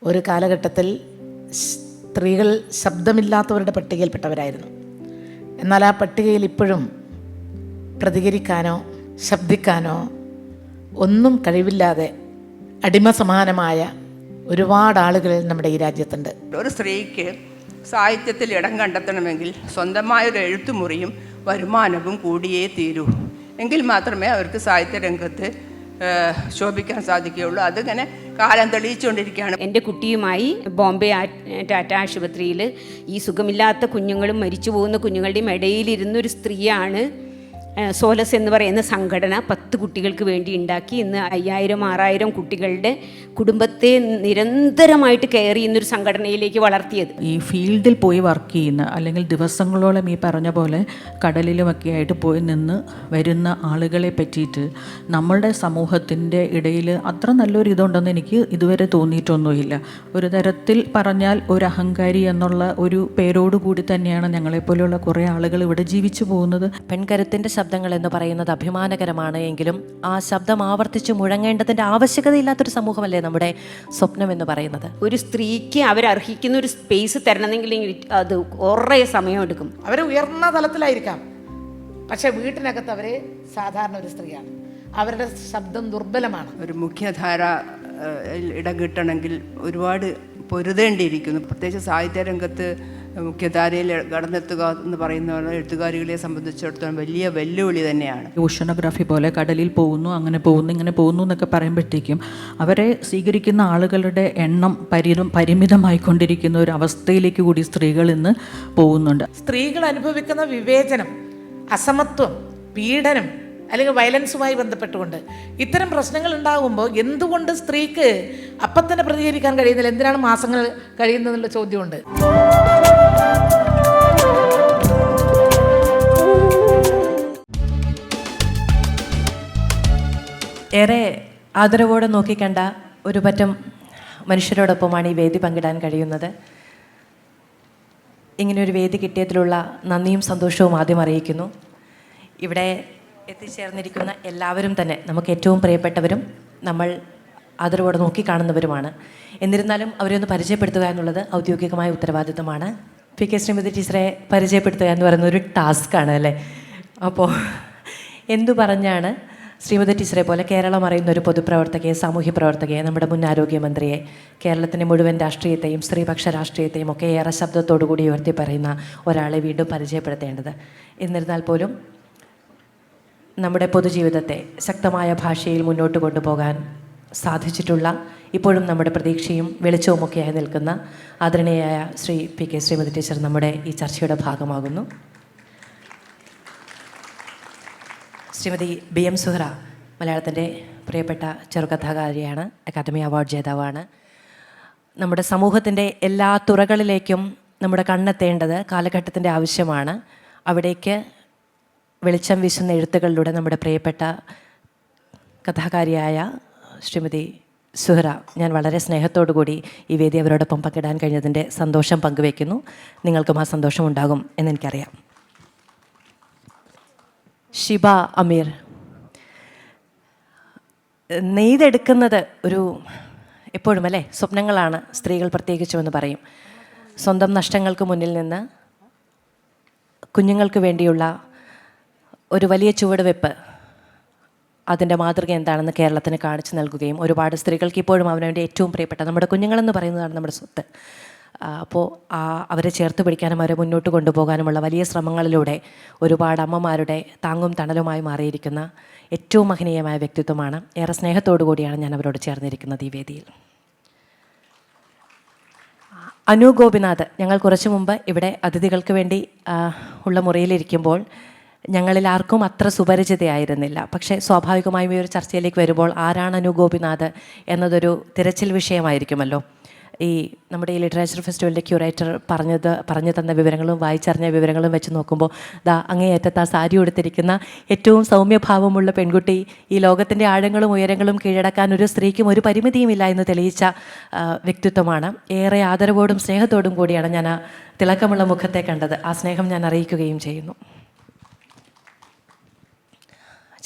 ഒരു കാലഘട്ടത്തിൽ സ്ത്രീകൾ ശബ്ദമില്ലാത്തവരുടെ പട്ടികയിൽപ്പെട്ടവരായിരുന്നു. എന്നാൽ ആ പട്ടികയിൽ ഇപ്പോഴും പ്രതികരിക്കാനോ ശബ്ദിക്കാനോ ഒന്നും കഴിവില്ലാതെ അടിമ സമാനമായ ഒരുപാട് ആളുകൾ നമ്മുടെ ഈ രാജ്യത്തുണ്ട്. ഒരു സ്ത്രീക്ക് സാഹിത്യത്തിൽ ഇടം കണ്ടെത്തണമെങ്കിൽ സ്വന്തമായൊരു എഴുത്തുമുറിയും വരുമാനവും കൂടിയേ തീരൂ. എങ്കിൽ മാത്രമേ അവർക്ക് സാഹിത്യരംഗത്ത് ശോഭിക്കാൻ സാധിക്കുകയുള്ളൂ. അതിങ്ങനെ കാലം തെളിയിച്ചുകൊണ്ടിരിക്കുകയാണ്. എൻ്റെ കുട്ടിയുമായി ബോംബെ ടാറ്റ ആശുപത്രിയിൽ ഈ സുഖമില്ലാത്ത കുഞ്ഞുങ്ങളും മരിച്ചു പോകുന്ന കുഞ്ഞുങ്ങളുടെയും ഇടയിലിരുന്നൊരു സ്ത്രീയാണ് സോലസ് എന്ന് പറയുന്ന സംഘടന 10 കുട്ടികൾക്ക് വേണ്ടി ഉണ്ടാക്കി. ഇന്ന് 5000-6000 കുട്ടികളുടെ കുടുംബത്തെ നിരന്തരമായിട്ട് കെയർ ചെയ്യുന്നൊരു സംഘടനയിലേക്ക് വളർത്തിയത്. ഈ ഫീൽഡിൽ പോയി വർക്ക് ചെയ്യുന്ന, അല്ലെങ്കിൽ ദിവസങ്ങളോളം ഈ പറഞ്ഞ പോലെ കടലിലുമൊക്കെ ആയിട്ട് പോയി നിന്ന് വരുന്ന ആളുകളെ പറ്റിയിട്ട് നമ്മളുടെ സമൂഹത്തിൻ്റെ ഇടയിൽ അത്ര നല്ലൊരു ഇതുണ്ടെന്ന് എനിക്ക് ഇതുവരെ തോന്നിയിട്ടൊന്നുമില്ല. ഒരു തരത്തിൽ പറഞ്ഞാൽ ഒരു അഹങ്കാരി എന്നുള്ള ഒരു പേരോടുകൂടി തന്നെയാണ് ഞങ്ങളെപ്പോലെയുള്ള കുറേ ആളുകൾ ഇവിടെ ജീവിച്ചു പോകുന്നത്. പെൺകരുത്തിൻ്റെ ശബ്ദങ്ങൾ എന്ന് പറയുന്നത് അഭിമാനകരമാണ്. എങ്കിലും ആ ശബ്ദം ആവർത്തിച്ച് മുഴങ്ങേണ്ടതിൻ്റെ ആവശ്യകതയില്ലാത്തൊരു സമൂഹമല്ലേ നമ്മുടെ സ്വപ്നം എന്ന് പറയുന്നത്. ഒരു സ്ത്രീക്ക് അവരർഹിക്കുന്ന ഒരു സ്പേസ് തരണമെങ്കിൽ അത് കുറേ സമയമെടുക്കും. അവർ ഉയർന്ന തലത്തിലായിരിക്കാം, പക്ഷെ വീട്ടിനകത്ത് അവർ സാധാരണ ഒരു സ്ത്രീയാണ്. അവരുടെ ശബ്ദം ദുർബലമാണ്. ഒരു മുഖ്യധാര ഇടം കിട്ടണമെങ്കിൽ ഒരുപാട് പൊരുതേണ്ടിയിരിക്കുന്നു. പ്രത്യേകിച്ച് സാഹിത്യരംഗത്ത് മുഖ്യധാരയിൽ കടന്നെത്തുക എന്ന് പറയുന്ന എഴുത്തുകാരികളെ സംബന്ധിച്ചിടത്തോളം വലിയ വെല്ലുവിളി തന്നെയാണ്. ഓഷനോഗ്രാഫി പോലെ കടലിൽ പോകുന്നു, അങ്ങനെ പോകുന്നു, ഇങ്ങനെ പോകുന്നു എന്നൊക്കെ പറയുമ്പോഴത്തേക്കും അവരെ സ്വീകരിക്കുന്ന ആളുകളുടെ എണ്ണം പരിമിതമായിക്കൊണ്ടിരിക്കുന്ന ഒരു അവസ്ഥയിലേക്ക് കൂടി സ്ത്രീകൾ ഇന്ന് പോകുന്നുണ്ട്. സ്ത്രീകൾ അനുഭവിക്കുന്ന വിവേചനം, അസമത്വം, പീഡനം അല്ലെങ്കിൽ വയലൻസുമായി ബന്ധപ്പെട്ടുകൊണ്ട് ഇത്തരം പ്രശ്നങ്ങൾ ഉണ്ടാകുമ്പോൾ എന്തുകൊണ്ട് സ്ത്രീക്ക് അപ്പം തന്നെ പ്രതികരിക്കാൻ കഴിയുന്നില്ല, എന്തിനാണ് മാസങ്ങൾ കഴിയുന്നതെന്നുള്ള ചോദ്യമുണ്ട്. ഏറെ ആദരവോടെ നോക്കിക്കണ്ട ഒരു പറ്റം മനുഷ്യരോടൊപ്പമാണ് ഈ വേദി പങ്കിടാൻ കഴിയുന്നത്. ഇങ്ങനെയൊരു വേദി കിട്ടിയതിലുള്ള നന്ദിയും സന്തോഷവും ആദ്യം അറിയിക്കുന്നു. ഇവിടെ എത്തിച്ചേർന്നിരിക്കുന്ന എല്ലാവരും തന്നെ നമുക്ക് ഏറ്റവും പ്രിയപ്പെട്ടവരും നമ്മൾ ആദരവോടെ നോക്കിക്കാണുന്നവരുമാണ്. എന്നിരുന്നാലും അവരെ ഒന്ന് പരിചയപ്പെടുത്തുക എന്നുള്ളത് ഔദ്യോഗികമായ ഉത്തരവാദിത്തമാണ്. പി.കെ. ശ്രീമതി ടീച്ചറെ പരിചയപ്പെടുത്തുക എന്ന് പറയുന്ന ഒരു ടാസ്ക്കാണ് അല്ലേ. അപ്പോൾ എന്തു പറഞ്ഞാണ് ശ്രീമതി ടീച്ചറെ പോലെ കേരളം അറിയുന്ന ഒരു പൊതുപ്രവർത്തകയെ, സാമൂഹ്യ പ്രവർത്തകയെ, നമ്മുടെ മുൻ ആരോഗ്യമന്ത്രിയെ, കേരളത്തിൻ്റെ മുഴുവൻ രാഷ്ട്രീയത്തെയും സ്ത്രീപക്ഷ രാഷ്ട്രീയത്തെയും ഒക്കെ ഏറെ ശബ്ദത്തോടു കൂടി ഉയർത്തി പറയുന്ന ഒരാളെ വീണ്ടും പരിചയപ്പെടുത്തേണ്ടത്. എന്നിരുന്നാൽ പോലും നമ്മുടെ പൊതുജീവിതത്തെ ശക്തമായ ഭാഷയിൽ മുന്നോട്ട് കൊണ്ടുപോകാൻ സാധിച്ചിട്ടുള്ള, ഇപ്പോഴും നമ്മുടെ പ്രതീക്ഷയും വെളിച്ചവുമൊക്കെയായി നിൽക്കുന്ന ആദരണീയായ ശ്രീ പി.കെ. ശ്രീമതി ടീച്ചർ നമ്മുടെ ഈ ചർച്ചയുടെ ഭാഗമാകുന്നു. ശ്രീമതി B.M. സുഹ്റ മലയാളത്തിൻ്റെ പ്രിയപ്പെട്ട ചെറുകഥാകാരിയാണ്, അക്കാദമി അവാർഡ് ജേതാവാണ്. നമ്മുടെ സമൂഹത്തിൻ്റെ എല്ലാ തുറകളിലേക്കും നമ്മുടെ കണ്ണെത്തേണ്ടത് കാലഘട്ടത്തിൻ്റെ ആവശ്യമാണ്. അവിടേക്ക് വെളിച്ചം വീശുന്ന എഴുത്തുകളിലൂടെ നമ്മുടെ പ്രിയപ്പെട്ട കഥാകാരിയായ ശ്രീമതി സുഹ്റ, ഞാൻ വളരെ സ്നേഹത്തോടു കൂടി ഈ വേദി അവരോടൊപ്പം പങ്കിടാൻ കഴിഞ്ഞതിൻ്റെ സന്തോഷം പങ്കുവയ്ക്കുന്നു. നിങ്ങൾക്കും ആ സന്തോഷം ഉണ്ടാകും എന്നെനിക്കറിയാം. ഷിബ അമീർ, നെയ്തെടുക്കുന്നത് ഒരു എപ്പോഴും അല്ലേ സ്വപ്നങ്ങളാണ് സ്ത്രീകൾ പ്രത്യേകിച്ചുമെന്ന് പറയും. സ്വന്തം നഷ്ടങ്ങൾക്ക് മുന്നിൽ നിന്ന് കുഞ്ഞുങ്ങൾക്ക് വേണ്ടിയുള്ള ഒരു വലിയ ചുവടുവെപ്പ്, അതിൻ്റെ മാതൃക എന്താണെന്ന് കേരളത്തിന് കാണിച്ചു നൽകുകയും ഒരുപാട് സ്ത്രീകൾക്ക് ഇപ്പോഴും അവനവൻ്റെ ഏറ്റവും പ്രിയപ്പെട്ട നമ്മുടെ കുഞ്ഞുങ്ങളെന്ന് പറയുന്നതാണ് നമ്മുടെ സ്വത്ത്. അപ്പോൾ അവരെ ചേർത്ത് പിടിക്കാനും അവരെ മുന്നോട്ട് കൊണ്ടുപോകാനുമുള്ള വലിയ ശ്രമങ്ങളിലൂടെ ഒരുപാട് അമ്മമാരുടെ താങ്ങും തണലുമായി മാറിയിരിക്കുന്ന ഏറ്റവും മഹനീയമായ വ്യക്തിത്വമാണ്. ഏറെ സ്നേഹത്തോടു കൂടിയാണ് ഞാൻ അവരോട് ചേർന്നിരിക്കുന്നത് ഈ വേദിയിൽ. അനു ഗോപിനാഥ്, ഞങ്ങൾ കുറച്ചു മുമ്പ് ഇവിടെ അതിഥികൾക്ക് വേണ്ടി ഉള്ള മുറിയിലിരിക്കുമ്പോൾ ഞങ്ങളിൽ ആർക്കും അത്ര സുപരിചിതയായിരുന്നില്ല. പക്ഷേ സ്വാഭാവികമായും ഈ ഒരു ചർച്ചയിലേക്ക് വരുമ്പോൾ ആരാണ് അനു ഗോപിനാഥ് എന്നതൊരു തിരച്ചിൽ വിഷയമായിരിക്കുമല്ലോ. ഈ നമ്മുടെ ഈ ലിറ്ററേച്ചർ ഫെസ്റ്റിവലിൻ്റെ ക്യൂറേറ്റർ പറഞ്ഞു തന്ന വിവരങ്ങളും വായിച്ചറിഞ്ഞ വിവരങ്ങളും വെച്ച് നോക്കുമ്പോൾ അങ്ങേയറ്റത്ത് ആ സാരി ഉടുത്തിരിക്കുന്ന ഏറ്റവും സൗമ്യഭാവമുള്ള പെൺകുട്ടി ഈ ലോകത്തിൻ്റെ ആഴങ്ങളും ഉയരങ്ങളും കീഴടക്കാൻ ഒരു സ്ത്രീക്കും ഒരു പരിമിതിയുമില്ല എന്ന് തെളിയിച്ച വ്യക്തിത്വമാണ്. ഏറെ ആദരവോടും സ്നേഹത്തോടും കൂടിയാണ് ഞാൻ ആ തിളക്കമുള്ള മുഖത്തെ കണ്ടത്. ആ സ്നേഹം ഞാൻ അറിയിക്കുകയും ചെയ്യുന്നു.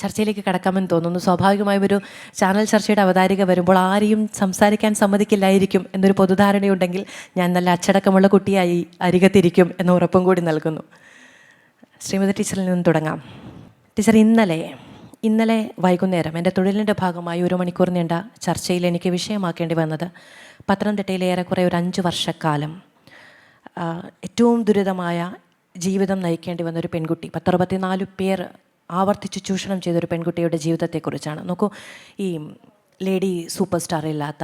ചർച്ചയിലേക്ക് കടക്കാമെന്ന് തോന്നുന്നു. സ്വാഭാവികമായും ഒരു ചാനൽ ചർച്ചയുടെ അവതാരിക വരുമ്പോൾ ആരെയും സംസാരിക്കാൻ സമ്മതിക്കില്ലായിരിക്കും എന്നൊരു പൊതുധാരണയുണ്ടെങ്കിൽ ഞാൻ നല്ല അച്ചടക്കമുള്ള കുട്ടിയായി അരികത്തിരിക്കും എന്ന ഉറപ്പും കൂടി നൽകുന്നു. ശ്രീമതി ടീച്ചറിൽ നിന്ന് തുടങ്ങാം. ടീച്ചർ, ഇന്നലെ വൈകുന്നേരം എൻ്റെ തൊഴിലിൻ്റെ ഭാഗമായി 1 മണിക്കൂർ നീണ്ട ചർച്ചയിൽ എനിക്ക് വിഷയമാക്കേണ്ടി വന്നത് പത്തനംതിട്ടയിലെ ഏറെക്കുറെ ഒരു 5 വർഷക്കാലം ഏറ്റവും ദുരിതമായ ജീവിതം നയിക്കേണ്ടി വന്ന ഒരു പെൺകുട്ടി, 64 പേർ ആവർത്തിച്ച് ചൂഷണം ചെയ്തൊരു പെൺകുട്ടിയുടെ ജീവിതത്തെക്കുറിച്ചാണ്. നോക്കൂ, ഈ ലേഡി സൂപ്പർ സ്റ്റാർ ഇല്ലാത്ത,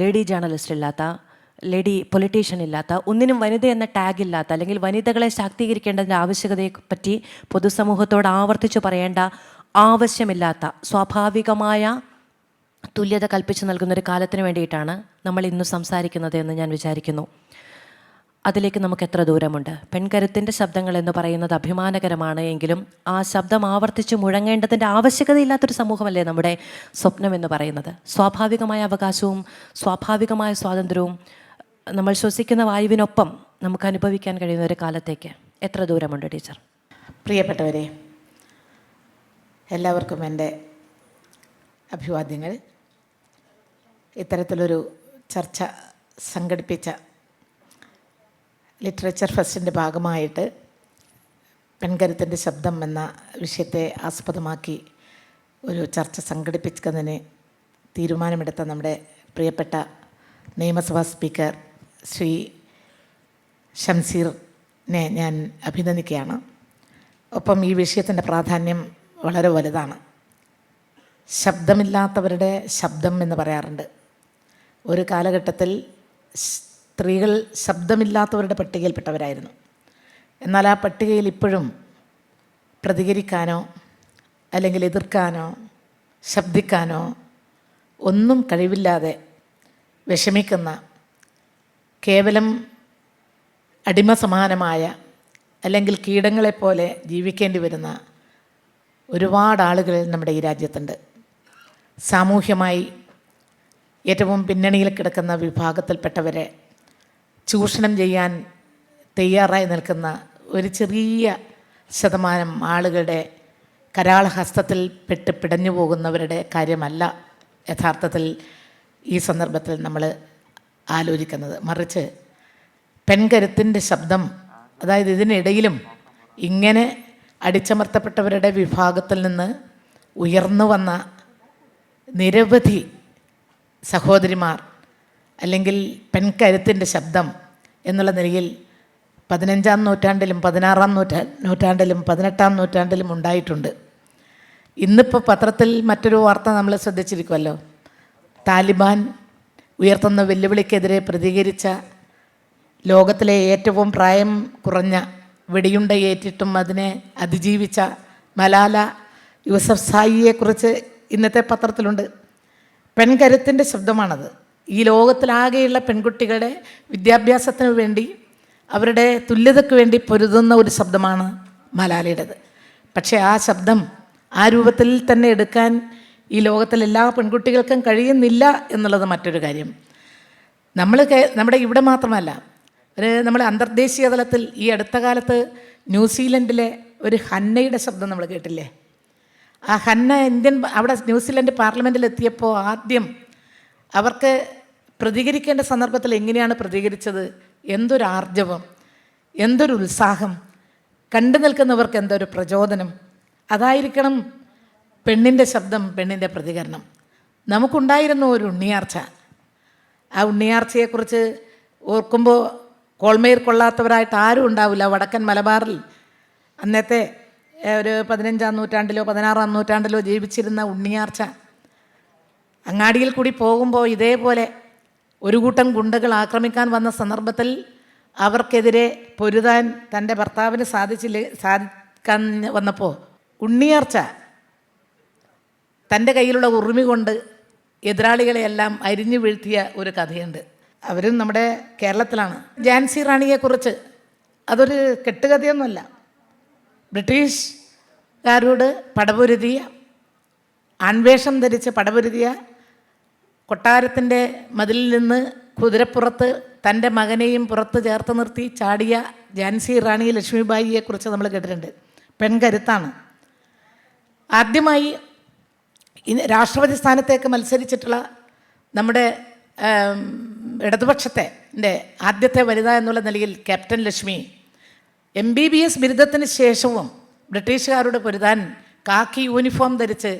ലേഡി ജേർണലിസ്റ്റ് ഇല്ലാത്ത, ലേഡി പൊളിറ്റീഷ്യൻ ഇല്ലാത്ത, ഒന്നിനും വനിത എന്ന ടാഗ് ഇല്ലാത്ത, അല്ലെങ്കിൽ വനിതകളെ ശാക്തീകരിക്കേണ്ടതിൻ്റെ ആവശ്യകതയെപ്പറ്റി പൊതുസമൂഹത്തോട് ആവർത്തിച്ച് പറയേണ്ട ആവശ്യമില്ലാത്ത സ്വാഭാവികമായ തുല്യത കൽപ്പിച്ചു നൽകുന്നൊരു കാലത്തിന് വേണ്ടിയിട്ടാണ് നമ്മൾ ഇന്ന് സംസാരിക്കുന്നത് എന്ന് ഞാൻ വിചാരിക്കുന്നു. അതിലേക്ക് നമുക്ക് എത്ര ദൂരമുണ്ട്? പെൺകരുത്തിൻ്റെ ശബ്ദങ്ങൾ എന്ന് പറയുന്നത് അഭിമാനകരമാണ് എങ്കിലും ആ ശബ്ദം ആവർത്തിച്ച് മുഴങ്ങേണ്ടതിൻ്റെ ആവശ്യകതയില്ലാത്തൊരു സമൂഹമല്ലേ നമ്മുടെ സ്വപ്നം എന്ന് പറയുന്നത്. സ്വാഭാവികമായ അവകാശവും സ്വാഭാവികമായ സ്വാതന്ത്ര്യവും നമ്മൾ ശ്വസിക്കുന്ന വായുവിനൊപ്പം നമുക്ക് അനുഭവിക്കാൻ കഴിയുന്ന ഒരു കാലത്തേക്ക് എത്ര ദൂരമുണ്ട് ടീച്ചർ? പ്രിയപ്പെട്ടവരെ, എല്ലാവർക്കും എൻ്റെ അഭിവാദ്യങ്ങൾ. ഇത്തരത്തിലൊരു ചർച്ച സംഘടിപ്പിച്ച ലിറ്ററേച്ചർ ഫെസ്റ്റിൻ്റെ ഭാഗമായിട്ട് പെൺകരുത്തിൻ്റെ ശബ്ദം എന്ന വിഷയത്തെ ആസ്പദമാക്കി ഒരു ചർച്ച സംഘടിപ്പിക്കുന്നതിന് തീരുമാനമെടുത്ത നമ്മുടെ പ്രിയപ്പെട്ട നിയമസഭാ സ്പീക്കർ ശ്രീ ഷംസീറിനെ ഞാൻ അഭിനന്ദിക്കുകയാണ്. ഒപ്പം ഈ വിഷയത്തിൻ്റെ പ്രാധാന്യം വളരെ വലുതാണ്. ശബ്ദമില്ലാത്തവരുടെ ശബ്ദം എന്ന് പറയാറുണ്ട്. ഒരു കാലഘട്ടത്തിൽ സ്ത്രീകൾ ശബ്ദമില്ലാത്തവരുടെ പട്ടികയിൽപ്പെട്ടവരായിരുന്നു. എന്നാൽ ആ പട്ടികയിൽ ഇപ്പോഴും പ്രതികരിക്കാനോ അല്ലെങ്കിൽ എതിർക്കാനോ ശബ്ദിക്കാനോ ഒന്നും കഴിവില്ലാതെ വിഷമിക്കുന്ന, കേവലം അടിമ സമാനമായ അല്ലെങ്കിൽ കീടങ്ങളെപ്പോലെ ജീവിക്കേണ്ടി വരുന്ന ഒരുപാട് ആളുകൾ നമ്മുടെ ഈ രാജ്യത്തുണ്ട്. സാമൂഹ്യമായി ഏറ്റവും പിന്നണിയിൽ കിടക്കുന്ന വിഭാഗത്തിൽപ്പെട്ടവരെ ചൂഷണം ചെയ്യാൻ തയ്യാറായി നിൽക്കുന്ന ഒരു ചെറിയ ശതമാനം ആളുകളുടെ കരാളഹസ്തത്തിൽ പെട്ട് പിടഞ്ഞു പോകുന്നവരുടെ കാര്യമല്ല യഥാർത്ഥത്തിൽ ഈ സന്ദർഭത്തിൽ നമ്മൾ ആലോചിക്കുന്നത്. മറിച്ച് പെൺകരുത്തിൻ്റെ ശബ്ദം, അതായത് ഇതിനിടയിലും ഇങ്ങനെ അടിച്ചമർത്തപ്പെട്ടവരുടെ വിഭാഗത്തിൽ നിന്ന് ഉയർന്നു വന്ന നിരവധി സഹോദരിമാർ, അല്ലെങ്കിൽ പെൺകരുത്തിൻ്റെ ശബ്ദം എന്നുള്ള നിലയിൽ 15-ാം നൂറ്റാണ്ടിലും 16-ാം നൂറ്റാണ്ടിലും 18-ാം നൂറ്റാണ്ടിലും ഉണ്ടായിട്ടുണ്ട്. ഇന്നിപ്പോൾ പത്രത്തിൽ മറ്റൊരു വാർത്ത നമ്മൾ ശ്രദ്ധിച്ചിരിക്കുമല്ലോ. താലിബാൻ ഉയർത്തുന്ന വെല്ലുവിളിക്കെതിരെ പ്രതികരിച്ച ലോകത്തിലെ ഏറ്റവും പ്രായം കുറഞ്ഞ, വെടിയുണ്ടയേറ്റിട്ടും അതിനെ അതിജീവിച്ച മലാല യൂസഫ്സായിയെക്കുറിച്ച് ഇന്നത്തെ പത്രത്തിലുണ്ട്. പെൺകരുത്തിൻ്റെ ശബ്ദമാണത്. ഈ ലോകത്തിലാകെയുള്ള പെൺകുട്ടികളുടെ വിദ്യാഭ്യാസത്തിന് വേണ്ടി, അവരുടെ തുല്യതയ്ക്ക് വേണ്ടി പൊരുതുന്ന ഒരു ശബ്ദമാണ് മലാലയുടേത്. പക്ഷേ ആ ശബ്ദം ആ രൂപത്തിൽ തന്നെ എടുക്കാൻ ഈ ലോകത്തിലെ എല്ലാ പെൺകുട്ടികൾക്കും കഴിയുന്നില്ല എന്നുള്ളത് മറ്റൊരു കാര്യം. നമ്മുടെ ഇവിടെ മാത്രമല്ല, നമ്മൾ അന്തർദേശീയ തലത്തിൽ ഈ അടുത്ത കാലത്ത് ന്യൂസിലൻഡിലെ ഒരു ഹന്നയുടെ ശബ്ദം നമ്മൾ കേട്ടില്ലേ? ആ ഹന്ന അവിടെ ന്യൂസിലൻഡ് പാർലമെൻറ്റിലെത്തിയപ്പോൾ ആദ്യം അവർക്ക് പ്രതികരിക്കേണ്ട സന്ദർഭത്തിൽ എങ്ങനെയാണ് പ്രതികരിച്ചത്? എന്തൊരു ആർജവം, എന്തൊരു ഉത്സാഹം, കണ്ടു നിൽക്കുന്നവർക്ക് എന്തൊരു പ്രചോദനം. അതായിരിക്കണം പെണ്ണിൻ്റെ ശബ്ദം, പെണ്ണിൻ്റെ പ്രതികരണം. നമുക്കുണ്ടായിരുന്നു ഒരു ഉണ്ണിയാർച്ച. ആ ഉണ്ണിയാർച്ചയെക്കുറിച്ച് ഓർക്കുമ്പോൾ കോൾമേർ കൊള്ളാത്തവരായിട്ട് ആരും ഉണ്ടാവില്ല. വടക്കൻ മലബാറിൽ അന്നത്തെ ഒരു 15-ാം നൂറ്റാണ്ടിലോ 16-ാം നൂറ്റാണ്ടിലോ ജീവിച്ചിരുന്ന ഉണ്ണിയാർച്ച അങ്ങാടിയിൽ കൂടി പോകുമ്പോൾ ഇതേപോലെ ഒരു കൂട്ടം ഗുണ്ടകൾ ആക്രമിക്കാൻ വന്ന സന്ദർഭത്തിൽ അവർക്കെതിരെ പൊരുതാൻ തൻ്റെ ഭർത്താവിന് സാധിക്കാൻ വന്നപ്പോൾ ഉണ്ണിയാർച്ച തൻ്റെ കയ്യിലുള്ള ഉറുമി കൊണ്ട് എതിരാളികളെയെല്ലാം അരിഞ്ഞു വീഴ്ത്തിയ ഒരു കഥയുണ്ട്. അവരും നമ്മുടെ കേരളത്തിലാണ്. ഝാൻസി റാണിയെക്കുറിച്ച് അതൊരു കെട്ടുകഥയൊന്നുമല്ല. ബ്രിട്ടീഷുകാരോട് പടപൊരുതിയ, ആൺവേഷം ധരിച്ച് പടപൊരുതിയ, കൊട്ടാരത്തിൻ്റെ മതിലിൽ നിന്ന് കുതിരപ്പുറത്ത് തൻ്റെ മകനെയും പുറത്ത് ചേർത്ത് നിർത്തി ചാടിയ ഝാൻസി റാണി ലക്ഷ്മിബായിയെക്കുറിച്ച് നമ്മൾ കേട്ടിട്ടുണ്ട്. പെൺകരുത്താണ്. ആദ്യമായി രാഷ്ട്രപതി സ്ഥാനത്തേക്ക് മത്സരിച്ചിട്ടുള്ള നമ്മുടെ ഇടതുപക്ഷത്തെ ആദ്യത്തെ വനിത എന്നുള്ള നിലയിൽ ക്യാപ്റ്റൻ ലക്ഷ്മി MBBS ബിരുദത്തിന് ശേഷവും ബ്രിട്ടീഷുകാരോട് പൊരുതാൻ കാക്കി യൂണിഫോം ധരിച്ച്,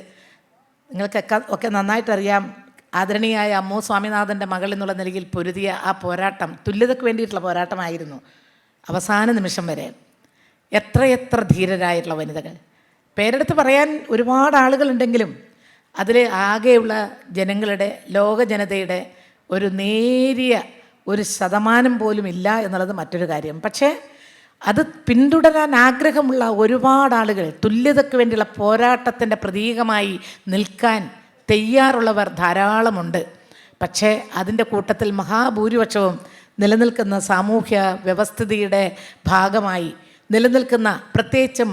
നിങ്ങൾക്കൊക്കെ ഒക്കെ നന്നായിട്ടറിയാം, ആദരണീയായ അമ്മു സ്വാമിനാഥൻ്റെ മകൾ എന്നുള്ള നിലയിൽ പൊരുതിയ ആ പോരാട്ടം തുല്യതയ്ക്ക് വേണ്ടിയിട്ടുള്ള പോരാട്ടമായിരുന്നു അവസാന നിമിഷം വരെ. എത്രയെത്ര ധീരരായിട്ടുള്ള വനിതകൾ, പേരെടുത്ത് പറയാൻ ഒരുപാട് ആളുകളുണ്ടെങ്കിലും അതിൽ ആകെയുള്ള ജനങ്ങളുടെ, ലോക ജനതയുടെ ഒരു നേരിയ ഒരു ശതമാനം പോലും ഇല്ല എന്നുള്ളത് മറ്റൊരു കാര്യം. പക്ഷേ അത് പിന്തുടരാൻ ആഗ്രഹമുള്ള ഒരുപാട് ആളുകൾ, തുല്യതയ്ക്ക് വേണ്ടിയുള്ള പോരാട്ടത്തിൻ്റെ പ്രതീകമായി നിൽക്കാൻ തയ്യാറുള്ളവർ ധാരാളമുണ്ട്. പക്ഷേ അതിൻ്റെ കൂട്ടത്തിൽ മഹാഭൂരിപക്ഷവും നിലനിൽക്കുന്ന സാമൂഹ്യ വ്യവസ്ഥിതിയുടെ ഭാഗമായി നിലനിൽക്കുന്ന പ്രത്യേകിച്ചും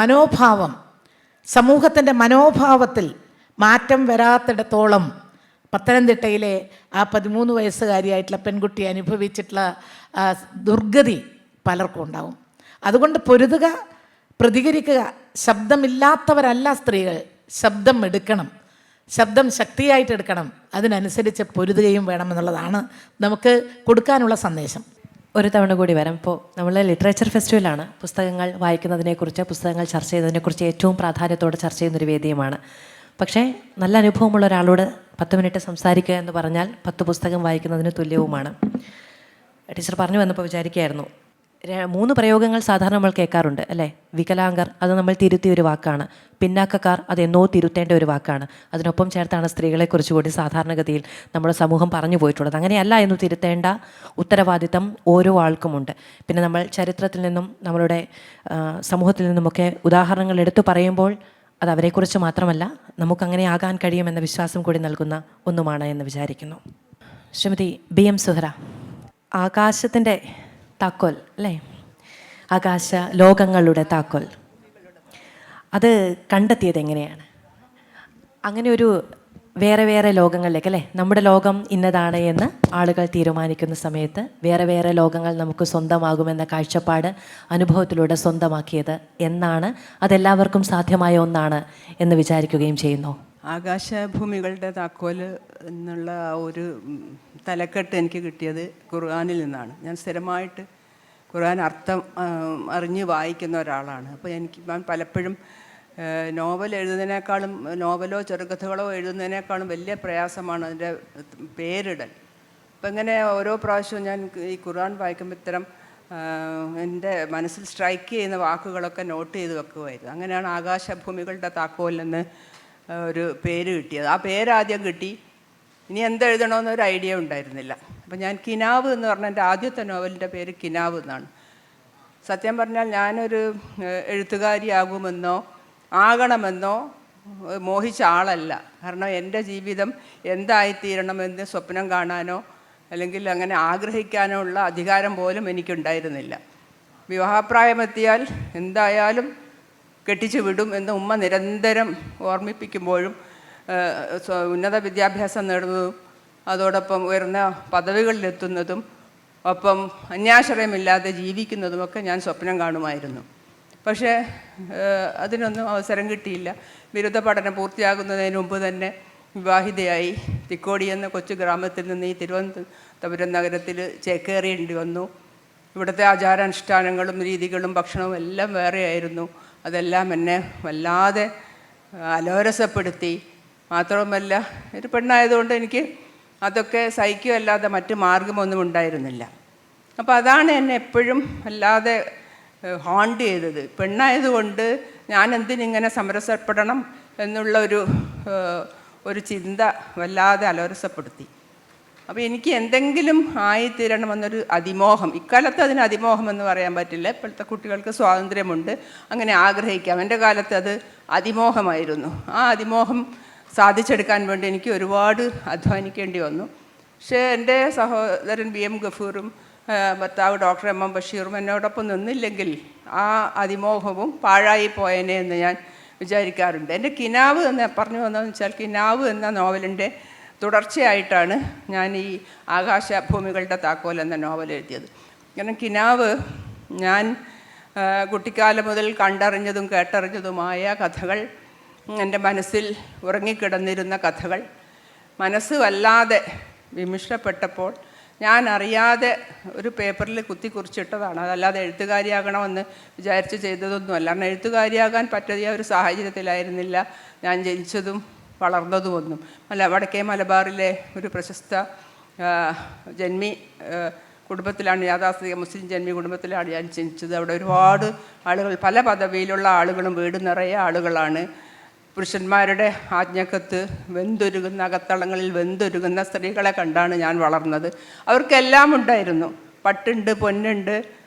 മനോഭാവം, സമൂഹത്തിൻ്റെ മനോഭാവത്തിൽ മാറ്റം വരാത്തിടത്തോളം പത്തനംതിട്ടയിലെ ആ 13 വയസ്സുകാരിയായിട്ടുള്ള പെൺകുട്ടി അനുഭവിച്ചിട്ടുള്ള ദുർഗതി പലർക്കും ഉണ്ടാവും. അതുകൊണ്ട് പൊരുതുക, പ്രതികരിക്കുക. ശബ്ദമില്ലാത്തവരല്ല സ്ത്രീകൾ, ശബ്ദം എടുക്കണം, ശബ്ദം ശക്തിയായിട്ട് എടുക്കണം. അതിനനുസരിച്ച് പൊരുതുകയും വേണമെന്നുള്ളതാണ് നമുക്ക് കൊടുക്കാനുള്ള സന്ദേശം. ഒരു തവണ കൂടി വരാം. ഇപ്പോൾ നമ്മൾ ലിറ്ററേച്ചർ ഫെസ്റ്റിവലാണ്. പുസ്തകങ്ങൾ വായിക്കുന്നതിനെക്കുറിച്ച്, പുസ്തകങ്ങൾ ചർച്ച ചെയ്യുന്നതിനെക്കുറിച്ച് ഏറ്റവും പ്രാധാന്യത്തോടെ ചർച്ച ചെയ്യുന്നൊരു വേദിയുമാണ്. പക്ഷേ നല്ല അനുഭവമുള്ള ഒരാളോട് 10 മിനിറ്റ് സംസാരിക്കുക എന്ന് പറഞ്ഞാൽ 10 പുസ്തകം വായിക്കുന്നതിന് തുല്യവുമാണ്. ടീച്ചർ പറഞ്ഞു വന്നപ്പോൾ വിചാരിക്കുകയായിരുന്നു, 3 പ്രയോഗങ്ങൾ സാധാരണ നമ്മൾ കേൾക്കാറുണ്ട് അല്ലേ? വികലാംഗർ, അത് നമ്മൾ തിരുത്തിയ ഒരു വാക്കാണ്. പിന്നാക്കക്കാർ, അത് എന്നോ തിരുത്തേണ്ട ഒരു വാക്കാണ്. അതിനൊപ്പം ചേർത്താണ് സ്ത്രീകളെക്കുറിച്ച് കൂടി സാധാരണഗതിയിൽ നമ്മുടെ സമൂഹം പറഞ്ഞു പോയിട്ടുള്ളത്. അങ്ങനെയല്ല എന്ന് തിരുത്തേണ്ട ഉത്തരവാദിത്തം ഓരോ ആൾക്കുമുണ്ട്. പിന്നെ നമ്മൾ ചരിത്രത്തിൽ നിന്നും നമ്മളുടെ സമൂഹത്തിൽ നിന്നുമൊക്കെ ഉദാഹരണങ്ങൾ എടുത്തു പറയുമ്പോൾ അത് അവരെക്കുറിച്ച് മാത്രമല്ല, നമുക്കങ്ങനെ ആകാൻ കഴിയുമെന്ന വിശ്വാസം കൂടി നൽകുന്ന ഒന്നുമാണ് എന്ന് വിചാരിക്കുന്നു. ശ്രീമതി BM സുഹറ, ആകാശത്തിൻ്റെ താക്കോൽ അല്ലേ? ആകാശ ലോകങ്ങളുടെ താക്കോൽ, അത് കണ്ടെത്തിയത് എങ്ങനെയാണ്? അങ്ങനെ ഒരു വേറെ വേറെ ലോകങ്ങളിലേക്ക് അല്ലേ, നമ്മുടെ ലോകം ഇന്നതാണ് എന്ന് ആളുകൾ തീരുമാനിക്കുന്ന സമയത്ത് വേറെ വേറെ ലോകങ്ങൾ നമുക്ക് സ്വന്തമാകുമെന്ന കാഴ്ചപ്പാട് അനുഭവത്തിലൂടെ സ്വന്തമാക്കിയത് എന്നാണ്, അതെല്ലാവർക്കും സാധ്യമായ ഒന്നാണ് എന്ന് വിചാരിക്കുകയും ചെയ്യുന്നു. ആകാശഭൂമികളുടെ താക്കോൽ എന്നുള്ള ഒരു തലക്കെട്ട് എനിക്ക് കിട്ടിയത് ഖുർആനിൽ നിന്നാണ്. ഞാൻ സ്ഥിരമായിട്ട് ഖുർആൻ അർത്ഥം അറിഞ്ഞ് വായിക്കുന്ന ഒരാളാണ്. അപ്പോൾ ഞാൻ പലപ്പോഴും നോവൽ എഴുതുന്നതിനേക്കാളും, നോവലോ ചെറുകഥകളോ എഴുതുന്നതിനേക്കാളും വലിയ പ്രയാസമാണ് അതിൻ്റെ പേരിടൽ. അപ്പം ഇങ്ങനെ ഓരോ പ്രാവശ്യവും ഞാൻ ഈ ഖുർആൻ വായിക്കുമ്പോൾ ഇത്തരം എൻ്റെ മനസ്സിൽ സ്ട്രൈക്ക് ചെയ്യുന്ന വാക്കുകളൊക്കെ നോട്ട് ചെയ്ത് വെക്കുമായിരുന്നു. അങ്ങനെയാണ് ആകാശഭൂമികളുടെ താക്കോലിന് ഒരു പേര് കിട്ടിയത്. ആ പേരാദ്യം കിട്ടി, ഇനി എന്തെഴുതണമെന്നൊരു ഐഡിയ ഉണ്ടായിരുന്നില്ല. അപ്പം ഞാൻ കിനാവ് എന്ന് പറഞ്ഞ എൻ്റെ ആദ്യത്തെ നോവലിൻ്റെ പേര് കിനാവ് എന്നാണ്. സത്യം പറഞ്ഞാൽ ഞാനൊരു എഴുത്തുകാരിയാകുമെന്നോ ആകണമെന്നോ മോഹിച്ച ആളല്ല. കാരണം എൻ്റെ ജീവിതം എന്തായിത്തീരണമെന്ന് സ്വപ്നം കാണാനോ അല്ലെങ്കിൽ അങ്ങനെ ആഗ്രഹിക്കാനോ ഉള്ള അധികാരം പോലും എനിക്കുണ്ടായിരുന്നില്ല. വിവാഹപ്രായമെത്തിയാൽ എന്തായാലും കെട്ടിച്ചു വിടും എന്ന് ഉമ്മ നിരന്തരം ഓർമ്മിപ്പിക്കുമ്പോഴും ഉന്നത വിദ്യാഭ്യാസം നേടുന്നതും അതോടൊപ്പം ഉയർന്ന പദവികളിലെത്തുന്നതും ഒപ്പം അന്യാശ്രയമില്ലാതെ ജീവിക്കുന്നതുമൊക്കെ ഞാൻ സ്വപ്നം കാണുമായിരുന്നു. പക്ഷേ അതിനൊന്നും അവസരം കിട്ടിയില്ല. ബിരുദ പഠനം പൂർത്തിയാകുന്നതിന് മുമ്പ് തന്നെ വിവാഹിതയായി തിക്കോടി എന്ന കൊച്ചു ഗ്രാമത്തിൽ നിന്ന് ഈ തിരുവനന്തപുരം നഗരത്തിൽ ചേക്കേറേണ്ടി വന്നു. ഇവിടുത്തെ ആചാരാനുഷ്ഠാനങ്ങളും രീതികളും ഭക്ഷണവും എല്ലാം വേറെയായിരുന്നു. അതെല്ലാം എന്നെ വല്ലാതെ അലോരസപ്പെടുത്തി. മാത്രവുമല്ല, ഒരു പെണ്ണായതുകൊണ്ട് എനിക്ക് അതൊക്കെ സഹിക്കുകയല്ലാതെ മറ്റ് മാർഗമൊന്നും ഉണ്ടായിരുന്നില്ല. അപ്പോൾ അതാണ് എന്നെ എപ്പോഴും വല്ലാതെ ഹോണ്ട് ചെയ്തത്. പെണ്ണായതുകൊണ്ട് ഞാൻ എന്തിനിങ്ങനെ സമരസപ്പെടണം എന്നുള്ള ഒരു ചിന്ത വല്ലാതെ അലോരസപ്പെടുത്തി. അപ്പോൾ എനിക്ക് എന്തെങ്കിലും ആയിത്തീരണമെന്നൊരു അതിമോഹം, ഇക്കാലത്ത് അതിന് അതിമോഹം എന്ന് പറയാൻ പറ്റില്ല, ഇപ്പോഴത്തെ കുട്ടികൾക്ക് സ്വാതന്ത്ര്യമുണ്ട്, അങ്ങനെ ആഗ്രഹിക്കാം. എൻ്റെ കാലത്ത് അത് അതിമോഹമായിരുന്നു. ആ അതിമോഹം സാധിച്ചെടുക്കാൻ വേണ്ടി എനിക്ക് ഒരുപാട് അധ്വാനിക്കേണ്ടി വന്നു. പക്ഷേ എൻ്റെ സഹോദരൻ BM ഗഫൂറും ഭർത്താവ് ഡോക്ടർ MM ബഷീറും എന്നോടൊപ്പം നിന്നില്ലെങ്കിൽ ആ അതിമോഹവും പാഴായി പോയേനെ എന്ന് ഞാൻ വിചാരിക്കാറുണ്ട്. എൻ്റെ കിനാവ് എന്ന് പറഞ്ഞു വന്നതെന്ന് വെച്ചാൽ, കിനാവ് എന്ന നോവലിൻ്റെ തുടർച്ചയായിട്ടാണ് ഞാൻ ഈ ആകാശഭൂമികളുടെ താക്കോൽ എന്ന നോവൽ എഴുതിയത്. കാരണം കിനാവ് ഞാൻ കുട്ടിക്കാലം മുതൽ കണ്ടറിഞ്ഞതും കേട്ടറിഞ്ഞതുമായ കഥകൾ, എൻ്റെ മനസ്സിൽ ഉറങ്ങിക്കിടന്നിരുന്ന കഥകൾ മനസ്സ് വല്ലാതെ വിമിഷ്ടപ്പെട്ടപ്പോൾ ഞാൻ അറിയാതെ ഒരു പേപ്പറിൽ കുറിച്ചിട്ടതാണ്. അതല്ലാതെ എഴുത്തുകാരിയാകണമെന്ന് വിചാരിച്ച് ചെയ്തതൊന്നുമല്ല. കാരണം എഴുത്തുകാരിയാകാൻ പറ്റിയ ഒരു സാഹചര്യത്തിലായിരുന്നില്ല ഞാൻ ജനിച്ചതും വളർന്നതുമൊന്നും. വടക്കേ മലബാറിലെ ഒരു പ്രശസ്ത ജന്മി കുടുംബത്തിലാണ്, യാഥാസ്ഥിക മുസ്ലിം ജന്മി കുടുംബത്തിലാണ് ഞാൻ ജനിച്ചത്. അവിടെ ഒരുപാട് ആളുകൾ, പല പദവിയിലുള്ള ആളുകളും, വീട് നിറയെ ആളുകളാണ്. പുരുഷന്മാരുടെ ആജ്ഞക്കത്ത് വെന്തൊരുകുന്ന, അകത്തളങ്ങളിൽ വെന്തൊരുകുന്ന സ്ത്രീകളെ കണ്ടാണ് ഞാൻ വളർന്നത്. അവർക്കെല്ലാം ഉണ്ടായിരുന്നു. പട്ടുണ്ട്, പൊന്നുണ്ട്,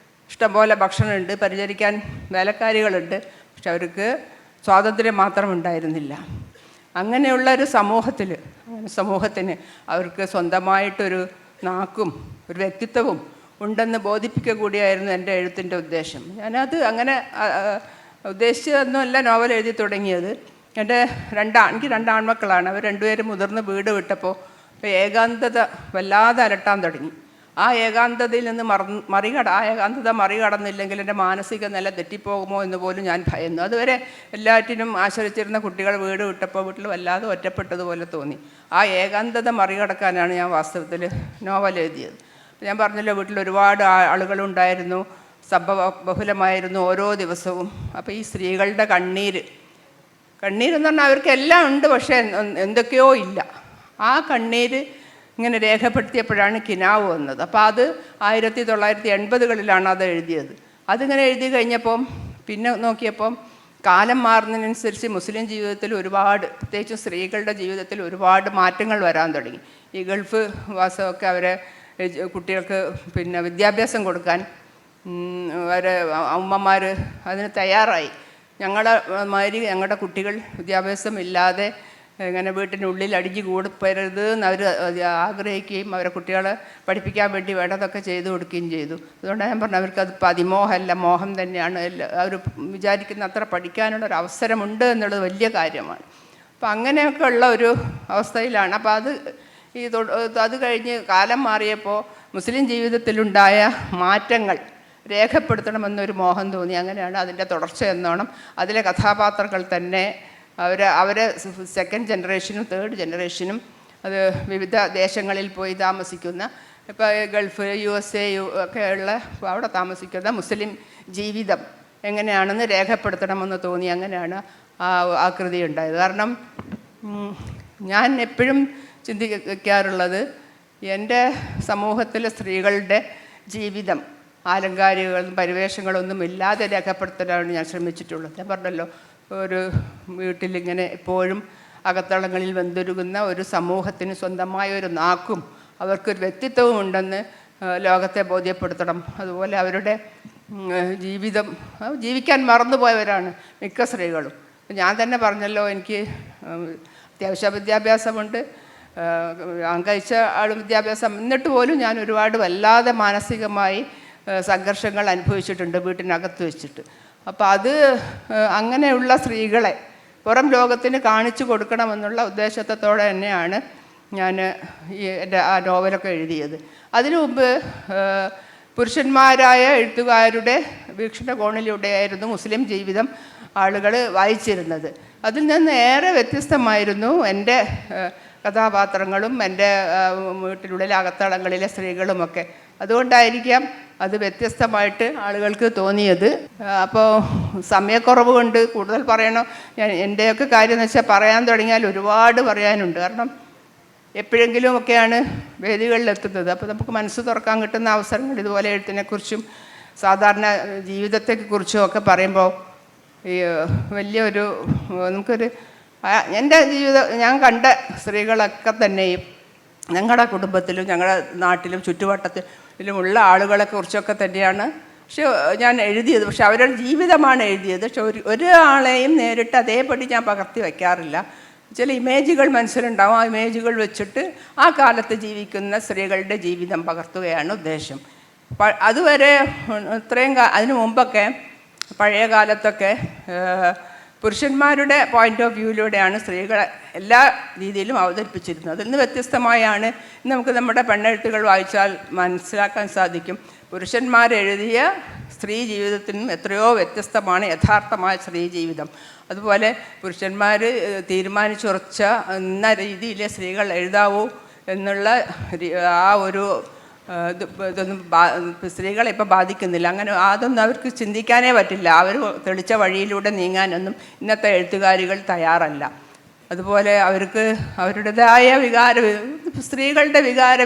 ഇഷ്ടംപോലെ ഭക്ഷണമുണ്ട്, പരിചരിക്കാൻ വേലക്കാരികളുണ്ട്. പക്ഷെ അവർക്ക് സ്വാതന്ത്ര്യം മാത്രം ഉണ്ടായിരുന്നില്ല. അങ്ങനെയുള്ള ഒരു സമൂഹത്തിന് അവർക്ക് സ്വന്തമായിട്ടൊരു നാക്കും ഒരു വ്യക്തിത്വവും ഉണ്ടെന്ന് ബോധിപ്പിക്കുക കൂടിയായിരുന്നു എൻ്റെ എഴുത്തിൻ്റെ ഉദ്ദേശം. ഞാനത് അങ്ങനെ ഉദ്ദേശിച്ചതൊന്നുമല്ല നോവൽ എഴുതി തുടങ്ങിയത്. എനിക്ക് 2 ആൺമക്കളാണ്. അവർ രണ്ടുപേരും മുതിർന്ന് വീട് വിട്ടപ്പോൾ ഏകാന്തത വല്ലാതെ അലട്ടാൻ തുടങ്ങി. ആ ഏകാന്തതയിൽ നിന്ന് ഏകാന്തത മറികടന്നില്ലെങ്കിൽ എൻ്റെ മാനസിക നില തെറ്റിപ്പോകുമോ എന്ന് പോലും ഞാൻ ഭയന്നു. അതുവരെ എല്ലാറ്റിനും ആശ്രയിച്ചിരുന്ന കുട്ടികൾ വീട് വിട്ടപ്പോൾ വീട്ടിൽ വല്ലാതെ ഒറ്റപ്പെട്ടതുപോലെ തോന്നി. ആ ഏകാന്തത മറികടക്കാനാണ് ഞാൻ വാസ്തവത്തിൽ നോവൽ എഴുതിയത്. ഞാൻ പറഞ്ഞല്ലോ, വീട്ടിൽ ഒരുപാട് ആളുകളുണ്ടായിരുന്നു, ബഹുലമായിരുന്നു ഓരോ ദിവസവും. അപ്പോൾ ഈ സ്ത്രീകളുടെ കണ്ണീരെന്ന് പറഞ്ഞാൽ അവർക്കെല്ലാം ഉണ്ട്, പക്ഷേ എന്തൊക്കെയോ ഇല്ല. ആ കണ്ണീര് ഇങ്ങനെ രേഖപ്പെടുത്തിയപ്പോഴാണ് കിനാവ് വന്നത്. അപ്പോൾ അത് 1980കളിലാണ് അത് എഴുതിയത്. അതിങ്ങനെ എഴുതി കഴിഞ്ഞപ്പം പിന്നെ നോക്കിയപ്പം കാലം മാറുന്നതിനനുസരിച്ച് മുസ്ലിം ജീവിതത്തിൽ ഒരുപാട്, പ്രത്യേകിച്ചും സ്ത്രീകളുടെ ജീവിതത്തിൽ ഒരുപാട് മാറ്റങ്ങൾ വരാൻ തുടങ്ങി. ഈ ഗൾഫ് വാസമൊക്കെ അവരെ കുട്ടികൾക്ക് വിദ്യാഭ്യാസം കൊടുക്കാൻ അവരെ അമ്മമാർ അതിന് തയ്യാറായി. ഞങ്ങളുടെ കുട്ടികൾ വിദ്യാഭ്യാസം ഇല്ലാതെ ഇങ്ങനെ വീട്ടിനുള്ളിൽ അടിഞ്ഞു കൂടിപ്പോരുത് എന്ന് അവർ ആഗ്രഹിക്കുകയും അവരെ കുട്ടികളെ പഠിപ്പിക്കാൻ വേണ്ടി വേണ്ടതൊക്കെ ചെയ്തു കൊടുക്കുകയും ചെയ്തു. അതുകൊണ്ട് ഞാൻ പറഞ്ഞു, അവർക്കത് അതിമോഹമല്ല, മോഹം തന്നെയാണ്. അവർ വിചാരിക്കുന്ന അത്ര പഠിക്കാനുള്ളൊരു അവസരമുണ്ട് എന്നുള്ളത് വലിയ കാര്യമാണ്. അപ്പം അങ്ങനെയൊക്കെ ഉള്ള ഒരു അവസ്ഥയിലാണ്. അപ്പോൾ അത് കഴിഞ്ഞ് കാലം മാറിയപ്പോൾ മുസ്ലിം ജീവിതത്തിലുണ്ടായ മാറ്റങ്ങൾ രേഖപ്പെടുത്തണമെന്നൊരു മോഹം തോന്നി. അങ്ങനെയാണ് അതിൻ്റെ തുടർച്ച എന്നോണം അതിലെ കഥാപാത്രങ്ങൾ തന്നെ അവരെ 2nd ജനറേഷനും 3rd ജനറേഷനും അത് വിവിധ ദേശങ്ങളിൽ പോയി താമസിക്കുന്ന, ഇപ്പോൾ ഗൾഫ്, USA ഒക്കെ ഉള്ള അവിടെ താമസിക്കുന്ന മുസ്ലിം ജീവിതം എങ്ങനെയാണെന്ന് രേഖപ്പെടുത്തണമെന്ന് തോന്നി. അങ്ങനെയാണ് ആ കൃതി ഉണ്ടായത്. കാരണം ഞാൻ എപ്പോഴും ചിന്തിക്കാറുള്ളത്, എൻ്റെ സമൂഹത്തിലെ സ്ത്രീകളുടെ ജീവിതം ആലങ്കാരികളും പരിവേഷങ്ങളൊന്നും ഇല്ലാതെ രേഖപ്പെടുത്താനാണ് ഞാൻ ശ്രമിച്ചിട്ടുള്ളത്. ഞാൻ പറഞ്ഞല്ലോ, ഒരു വീട്ടിലിങ്ങനെ എപ്പോഴും അകത്തളങ്ങളിൽ വെന്തൊരുകുന്ന ഒരു സമൂഹത്തിന് സ്വന്തമായ ഒരു നാക്കും അവർക്കൊരു വ്യക്തിത്വവും ഉണ്ടെന്ന് ലോകത്തെ ബോധ്യപ്പെടുത്തണം. അതുപോലെ അവരുടെ ജീവിക്കാൻ മറന്നുപോയവരാണ് മിക്ക സ്ത്രീകളും. ഞാൻ തന്നെ പറഞ്ഞല്ലോ, എനിക്ക് അത്യാവശ്യ വിദ്യാഭ്യാസമുണ്ട്, കഴിച്ച ആളും വിദ്യാഭ്യാസം, എന്നിട്ട് പോലും ഞാൻ ഒരുപാട് വല്ലാതെ മാനസികമായി സംഘർഷങ്ങൾ അനുഭവിച്ചിട്ടുണ്ട് വീട്ടിനകത്ത് വെച്ചിട്ട്. അപ്പോൾ അങ്ങനെയുള്ള സ്ത്രീകളെ പുറം ലോകത്തിന് കാണിച്ചു കൊടുക്കണമെന്നുള്ള ഉദ്ദേശത്തോടെ തന്നെയാണ് ഞാൻ എൻ്റെ ആ നോവലൊക്കെ എഴുതിയത്. അതിനു മുമ്പ് പുരുഷന്മാരായ എഴുത്തുകാരുടെ വീക്ഷണകോണിലൂടെയായിരുന്നു മുസ്ലിം ജീവിതം ആളുകൾ വായിച്ചിരുന്നത്. അതിൽ നിന്ന് ഏറെ വ്യത്യസ്തമായിരുന്നു എൻ്റെ കഥാപാത്രങ്ങളും എൻ്റെ വീട്ടിനുള്ളിലെ അകത്തളങ്ങളിലെ സ്ത്രീകളുമൊക്കെ. അതുകൊണ്ടായിരിക്കാം അത് വ്യത്യസ്തമായിട്ട് ആളുകൾക്ക് തോന്നിയത്. അപ്പോൾ സമയക്കുറവ് കൊണ്ട് കൂടുതൽ പറയണോ, എൻ്റെയൊക്കെ കാര്യം എന്ന് വെച്ചാൽ പറയാൻ തുടങ്ങിയാൽ ഒരുപാട് പറയാനുണ്ട്. കാരണം എപ്പോഴെങ്കിലും ഒക്കെയാണ് വേദികളിലെത്തുന്നത്. അപ്പോൾ നമുക്ക് മനസ്സ് തുറക്കാൻ കിട്ടുന്ന അവസരങ്ങൾ ഇതുപോലെ എഴുത്തിനെക്കുറിച്ചും സാധാരണ ജീവിതത്തെക്കുറിച്ചും ഒക്കെ പറയുമ്പോൾ ഈ വലിയൊരു നമുക്കൊരു എൻ്റെ ഞാൻ കണ്ട സ്ത്രീകളൊക്കെ തന്നെയും ഞങ്ങളുടെ കുടുംബത്തിലും ഞങ്ങളുടെ നാട്ടിലും ചുറ്റുവട്ടത്തിലുമുള്ള ആളുകളെ കുറിച്ചൊക്കെ തന്നെയാണ് ഞാൻ എഴുതിയത്. പക്ഷെ അവരുടെ ജീവിതമാണ് എഴുതിയത്. പക്ഷെ ഒരാളെയും നേരിട്ട് അതേപടി ഞാൻ പകർത്തി വയ്ക്കാറില്ല. ചില ഇമേജുകൾ മനസ്സിലുണ്ടാവും. ആ ഇമേജുകൾ വെച്ചിട്ട് ആ കാലത്ത് ജീവിക്കുന്ന സ്ത്രീകളുടെ ജീവിതം പകർത്തുകയാണ് ഉദ്ദേശം. അതുവരെ അതിനു മുമ്പൊക്കെ പഴയ കാലത്തൊക്കെ പുരുഷന്മാരുടെ പോയിൻ്റ് ഓഫ് വ്യൂവിലൂടെയാണ് സ്ത്രീകളെ എല്ലാ രീതിയിലും അവതരിപ്പിച്ചിരുന്നത്. അതിൽ നിന്ന് വ്യത്യസ്തമായാണ് നമുക്ക് നമ്മുടെ പെണ്ണെഴുത്തുകൾ വായിച്ചാൽ മനസ്സിലാക്കാൻ സാധിക്കും. പുരുഷന്മാരെഴുതിയ സ്ത്രീ ജീവിതത്തിനും എത്രയോ വ്യത്യസ്തമാണ് യഥാർത്ഥമായ സ്ത്രീ ജീവിതം. അതുപോലെ പുരുഷന്മാർ തീരുമാനിച്ചുറച്ച എന്ന രീതിയിൽ സ്ത്രീകൾ എഴുതാവൂ എന്നുള്ള ആ ഒരു ഇതൊന്നും സ്ത്രീകളെ ഇപ്പോൾ ബാധിക്കുന്നില്ല. അങ്ങനെ അതൊന്നും അവർക്ക് ചിന്തിക്കാനേ പറ്റില്ല. അവർ തെളിച്ച വഴിയിലൂടെ നീങ്ങാനൊന്നും ഇന്നത്തെ എഴുത്തുകാരികൾ തയ്യാറല്ല. അതുപോലെ അവർക്ക് അവരുടേതായ സ്ത്രീകളുടെ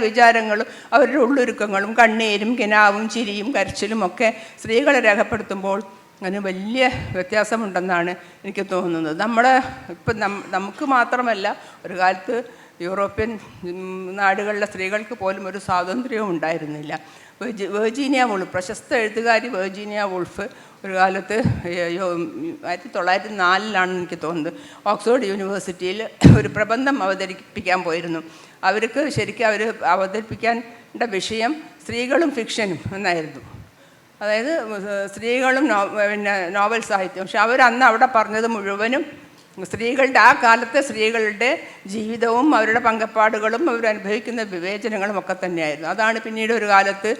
വിചാരങ്ങളും അവരുടെ ഉള്ളൊരുക്കങ്ങളും കണ്ണീരും കിനാവും ചിരിയും കരച്ചിലും ഒക്കെ സ്ത്രീകളെ രേഖപ്പെടുത്തുമ്പോൾ അതിന് വലിയ വ്യത്യാസമുണ്ടെന്നാണ് എനിക്ക് തോന്നുന്നത്. ഇപ്പം നമുക്ക് മാത്രമല്ല, ഒരു കാലത്ത് യൂറോപ്യൻ നാടുകളിലെ സ്ത്രീകൾക്ക് പോലും ഒരു സ്വാതന്ത്ര്യവും ഉണ്ടായിരുന്നില്ല. വെർജീനിയ വുൾഫ്, പ്രശസ്ത എഴുത്തുകാരി വെർജീനിയ വുൾഫ് ഒരു കാലത്ത് 1904 എനിക്ക് തോന്നുന്നത് ഓക്സ്ഫോർഡ് യൂണിവേഴ്സിറ്റിയിൽ ഒരു പ്രബന്ധം അവതരിപ്പിക്കാൻ പോയിരുന്നു. അവർക്ക് ശരിക്കും അവർ അവതരിപ്പിക്കേണ്ട വിഷയം സ്ത്രീകളും ഫിക്ഷനും എന്നായിരുന്നു. അതായത് സ്ത്രീകളും നോവൽ സാഹിത്യം. പക്ഷെ അന്ന് അവിടെ പറഞ്ഞത് മുഴുവനും സ്ത്രീകളുടെ ആ കാലത്തെ സ്ത്രീകളുടെ ജീവിതവും അവരുടെ പങ്കപ്പാടുകളും അവരനുഭവിക്കുന്ന വിവേചനങ്ങളും ഒക്കെ തന്നെയായിരുന്നു. അതാണ് പിന്നീട് ഒരു കാലത്ത്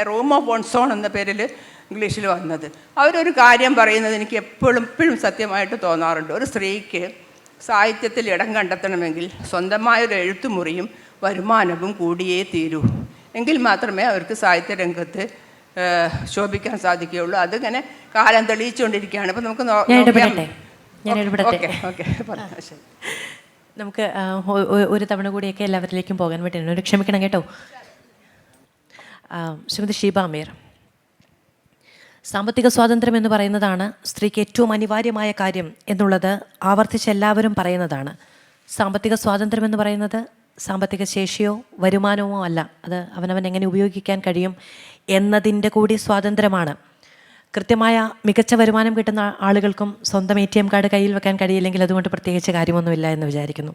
റൂം ഓഫ് ഓൺസോൺ എന്ന പേരിൽ ഇംഗ്ലീഷിൽ വന്നത്. അവരൊരു കാര്യം പറയുന്നത് എനിക്ക് എപ്പോഴും സത്യമായിട്ട് തോന്നാറുണ്ട്. ഒരു സ്ത്രീക്ക് സാഹിത്യത്തിൽ ഇടം കണ്ടെത്തണമെങ്കിൽ സ്വന്തമായൊരു എഴുത്തുമുറിയും വരുമാനവും കൂടിയേ തീരൂ. എങ്കിൽ മാത്രമേ അവർക്ക് സാഹിത്യരംഗത്ത് ശോഭിക്കാൻ സാധിക്കുകയുള്ളൂ. അതിങ്ങനെ കാലം തെളിയിച്ചുകൊണ്ടിരിക്കുകയാണ്. അപ്പം നമുക്ക് നമുക്ക് ഒരു തവണ കൂടിയൊക്കെ എല്ലാവരിലേക്കും പോകാൻ വേണ്ടി എന്നോട് ക്ഷമിക്കണം കേട്ടോ. ശ്രീമതി ഷീബ അമീർ, സാമ്പത്തിക സ്വാതന്ത്ര്യം എന്ന് പറയുന്നതാണ് സ്ത്രീക്ക് ഏറ്റവും അനിവാര്യമായ കാര്യം എന്നുള്ളത് ആവർത്തിച്ച് എല്ലാവരും പറയുന്നതാണ്. സാമ്പത്തിക സ്വാതന്ത്ര്യം എന്ന് പറയുന്നത് സാമ്പത്തിക ശേഷിയോ വരുമാനമോ അല്ല, അത് അവനവൻ എങ്ങനെ ഉപയോഗിക്കാൻ കഴിയും എന്നതിൻ്റെ കൂടി സ്വാതന്ത്ര്യമാണ്. കൃത്യമായ മികച്ച വരുമാനം കിട്ടുന്ന ആളുകൾക്കും സ്വന്തം ATM കാർഡ് കയ്യിൽ വെക്കാൻ കഴിയില്ലെങ്കിൽ അതുകൊണ്ട് പ്രത്യേകിച്ച് കാര്യമൊന്നുമില്ല എന്ന് വിചാരിക്കുന്നു.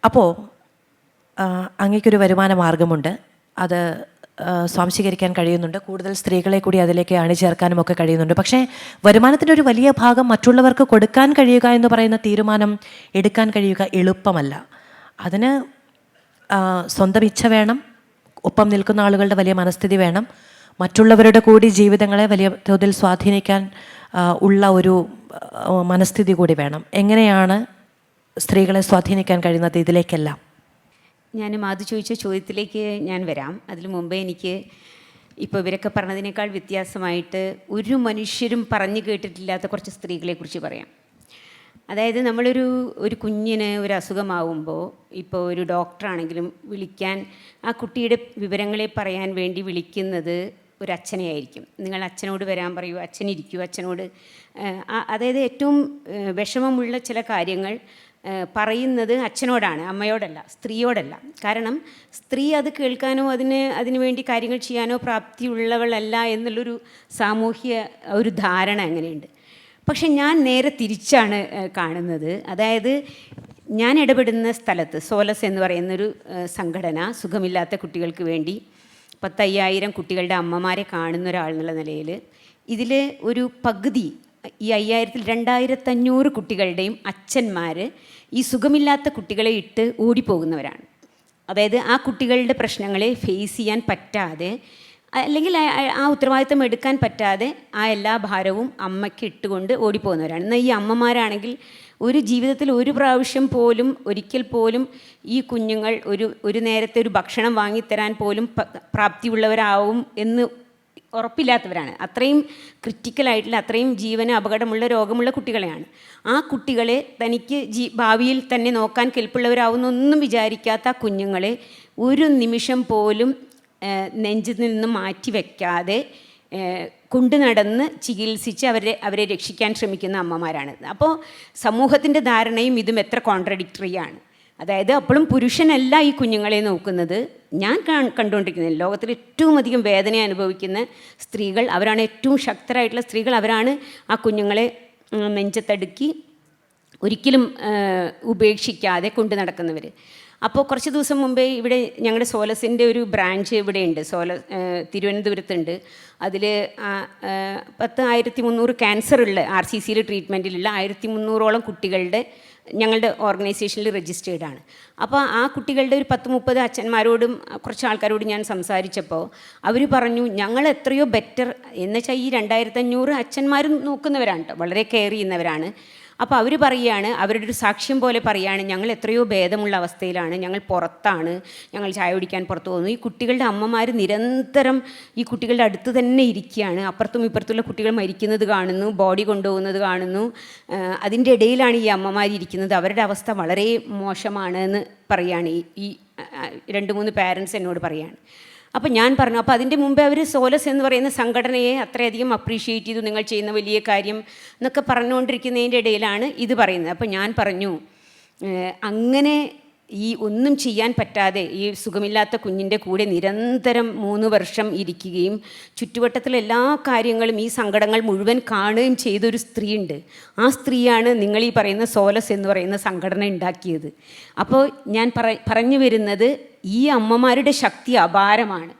അപ്പോൾ അങ്ങേക്കൊരു വരുമാന മാർഗമുണ്ട്, അത് സ്വാംശീകരിക്കാൻ കഴിയുന്നുണ്ട്, കൂടുതൽ സ്ത്രീകളെ കൂടി അതിലേക്ക് അണിചേർക്കാനും ഒക്കെ കഴിയുന്നുണ്ട്. പക്ഷേ വരുമാനത്തിൻ്റെ ഒരു വലിയ ഭാഗം മറ്റുള്ളവർക്ക് കൊടുക്കാൻ കഴിയുക എന്ന് പറയുന്ന തീരുമാനം എടുക്കാൻ കഴിയുക എളുപ്പമല്ല. അതിന് സ്വന്തം ഇച്ഛ വേണം, ഒപ്പം നിൽക്കുന്ന ആളുകളുടെ വലിയ മനസ്ഥിതി വേണം, മറ്റുള്ളവരുടെ കൂടി ജീവിതങ്ങളെ വലിയ തോതിൽ സ്വാധീനിക്കാൻ ഉള്ള ഒരു മനസ്ഥിതി കൂടി വേണം. എങ്ങനെയാണ് സ്ത്രീകളെ സ്വാധീനിക്കാൻ കഴിയുന്നത് ഇതിലേക്കെല്ലാം? ഞാൻ മാധു ചോദിച്ച ചോദ്യത്തിലേക്ക് ഞാൻ വരാം. അതിനു മുമ്പേ എനിക്ക് ഇപ്പോൾ ഇവരൊക്കെ പറഞ്ഞതിനേക്കാൾ വ്യത്യാസമായിട്ട് ഒരു മനുഷ്യരും പറഞ്ഞു കേട്ടിട്ടില്ലാത്ത കുറച്ച് സ്ത്രീകളെക്കുറിച്ച് പറയാം. അതായത് ഒരു കുഞ്ഞിന് ഒരു അസുഖമാവുമ്പോൾ ഇപ്പോൾ ഒരു ഡോക്ടറാണെങ്കിലും വിളിക്കാൻ ആ കുട്ടിയുടെ വിവരങ്ങളെ പറയാൻ വേണ്ടി വിളിക്കുന്നത് ഒരു അച്ഛനെ ആയിരിക്കും. നിങ്ങൾ അച്ഛനോട് വരാൻ പറയൂ, അച്ഛനിരിക്കൂ, അച്ഛനോട് അതായത് ഏറ്റവും വിഷമമുള്ള ചില കാര്യങ്ങൾ പറയുന്നത് അച്ഛനോടാണ്, അമ്മയോടല്ല, സ്ത്രീയോടല്ല. കാരണം സ്ത്രീ അത് കേൾക്കാനോ അതിനു വേണ്ടി കാര്യങ്ങൾ ചെയ്യാനോ പ്രാപ്തിയുള്ളവളല്ല എന്നുള്ളൊരു സാമൂഹ്യ ഒരു ധാരണ അങ്ങനെയുണ്ട്. പക്ഷെ ഞാൻ നേരെ തിരിച്ചാണ് കാണുന്നത്. അതായത് ഞാൻ ഇടപെടുന്ന സ്ഥലത്ത് സോലസ് എന്ന് പറയുന്നൊരു സംഘടന സുഖമില്ലാത്ത കുട്ടികൾക്ക് വേണ്ടി 10,000 കുട്ടികളുടെ അമ്മമാരെ കാണുന്ന ഒരാൾ എന്നുള്ള നിലയിൽ ഇതിൽ ഒരു പകുതി, ഈ 5,000-ൽ 2,500 കുട്ടികളുടെയും അച്ഛന്മാർ ഈ സുഖമില്ലാത്ത കുട്ടികളെ ഇട്ട് ഓടിപ്പോകുന്നവരാണ്. അതായത് ആ കുട്ടികളുടെ പ്രശ്നങ്ങളെ ഫേസ് ചെയ്യാൻ പറ്റാതെ, അല്ലെങ്കിൽ ആ ഉത്തരവാദിത്തം എടുക്കാൻ പറ്റാതെ ആ എല്ലാ ഭാരവും അമ്മയ്ക്ക് ഇട്ടുകൊണ്ട് ഓടിപ്പോകുന്നവരാണ്. എന്നാൽ ഈ അമ്മമാരാണെങ്കിൽ ഒരു ജീവിതത്തിൽ ഒരു പ്രാവശ്യം പോലും ഒരിക്കൽ പോലും ഈ കുഞ്ഞുങ്ങൾ ഒരു നേരത്തെ ഒരു ഭക്ഷണം വാങ്ങിത്തരാൻ പോലും പ്രാപ്തിയുള്ളവരാവും എന്ന് ഉറപ്പില്ലാത്തവരാണ്. അത്രയും ക്രിറ്റിക്കലായിട്ടുള്ള, അത്രയും ജീവന് അപകടമുള്ള രോഗമുള്ള കുട്ടികളെയാണ്. ആ കുട്ടികളെ തനിക്ക് ഭാവിയിൽ തന്നെ നോക്കാൻ കെൽപ്പുള്ളവരാവുന്നൊന്നും വിചാരിക്കാത്ത ആ കുഞ്ഞുങ്ങളെ ഒരു നിമിഷം പോലും നെഞ്ചിൽ നിന്ന് മാറ്റി വയ്ക്കാതെ കൊണ്ടു നടന്ന് ചികിത്സിച്ച് അവരെ രക്ഷിക്കാൻ ശ്രമിക്കുന്ന അമ്മമാരാണ്. അപ്പോൾ സമൂഹത്തിൻ്റെ ധാരണയും ഇതും എത്ര കോൺട്രഡിക്ടറിയാണ്. അതായത് അപ്പോഴും പുരുഷനല്ല ഈ കുഞ്ഞുങ്ങളെ നോക്കുന്നത്. ഞാൻ കണ്ടുകൊണ്ടിരിക്കുന്നത് ലോകത്തിൽ ഏറ്റവും അധികം വേദന അനുഭവിക്കുന്ന സ്ത്രീകൾ അവരാണ്, ഏറ്റവും ശക്തരായിട്ടുള്ള സ്ത്രീകൾ അവരാണ്. ആ കുഞ്ഞുങ്ങളെ നെഞ്ചത്തടുക്കി ഒരിക്കലും ഉപേക്ഷിക്കാതെ കൊണ്ടു നടക്കുന്നവർ. അപ്പോൾ കുറച്ച് ദിവസം മുമ്പേ ഇവിടെ ഞങ്ങളുടെ സോലസിൻ്റെ ഒരു ബ്രാഞ്ച് ഇവിടെയുണ്ട്, തിരുവനന്തപുരത്തുണ്ട്. അതിൽ 1,300 ക്യാൻസറുള്ള RCCയിൽ ട്രീറ്റ്മെൻറ്റിലുള്ള 1,300ഓളം കുട്ടികളുടെ ഞങ്ങളുടെ ഓർഗനൈസേഷനിൽ രജിസ്റ്റേർഡാണ്. അപ്പോൾ ആ കുട്ടികളുടെ ഒരു 10-30 അച്ഛന്മാരോടും കുറച്ച് ആൾക്കാരോടും ഞാൻ സംസാരിച്ചപ്പോൾ അവർ പറഞ്ഞു, ഞങ്ങൾ എത്രയോ ബെറ്റർ എന്ന് വെച്ചാൽ ഈ 2500 അച്ഛന്മാരും നോക്കുന്നവരാണ് കേട്ടോ, വളരെ കെയർ ചെയ്യുന്നവരാണ്. അപ്പോൾ അവർ പറയുകയാണ്, അവരുടെ ഒരു സാക്ഷ്യം പോലെ പറയുകയാണ്, ഞങ്ങൾ എത്രയോ ഭേദമുള്ള അവസ്ഥയിലാണ്, ഞങ്ങൾ പുറത്താണ്, ഞങ്ങൾ ചായ കുടിക്കാൻ പുറത്ത് പോകുന്നു. ഈ കുട്ടികളുടെ അമ്മമാർ നിരന്തരം ഈ കുട്ടികളുടെ അടുത്ത് തന്നെ ഇരിക്കുകയാണ്. അപ്പുറത്തും ഇപ്പുറത്തുള്ള കുട്ടികൾ മരിക്കുന്നത് കാണുന്നു, ബോഡി കൊണ്ടുപോകുന്നത് കാണുന്നു. അതിൻ്റെ ഇടയിലാണ് ഈ അമ്മമാർ ഇരിക്കുന്നത്. അവരുടെ അവസ്ഥ വളരെ മോശമാണ് എന്ന് പറയുകയാണ് ഈ 2-3 പാരൻസ് എന്നോട് പറയുകയാണ്. അപ്പോൾ ഞാൻ പറഞ്ഞു, അപ്പോൾ അതിൻ്റെ മുമ്പേ അവർ സോലസ് എന്ന് പറയുന്ന സംഘടനയെ അത്രയധികം അപ്രീഷിയേറ്റ് ചെയ്തു, നിങ്ങൾ ചെയ്യുന്ന വലിയ കാര്യം എന്നൊക്കെ പറഞ്ഞുകൊണ്ടിരിക്കുന്നതിൻ്റെ ഇടയിലാണ് ഇത് പറയുന്നത്. അപ്പോൾ ഞാൻ പറഞ്ഞു, അങ്ങനെ ഈ ഒന്നും ചെയ്യാൻ പറ്റാതെ ഈ സുഖമില്ലാത്ത കുഞ്ഞിൻ്റെ കൂടെ നിരന്തരം 3 വർഷം ഇരിക്കുകയും ചുറ്റുവട്ടത്തിലെ എല്ലാ കാര്യങ്ങളും ഈ സങ്കടങ്ങൾ മുഴുവൻ കാണുകയും ചെയ്തൊരു സ്ത്രീയുണ്ട്. ആ സ്ത്രീയാണ് നിങ്ങൾ ഈ പറയുന്ന സോലസ് എന്ന് പറയുന്ന സംഘടന ഉണ്ടാക്കിയത്. അപ്പോൾ ഞാൻ പറഞ്ഞു വരുന്നത്, ഈ അമ്മമാരുടെ ശക്തി അപാരമാണ്.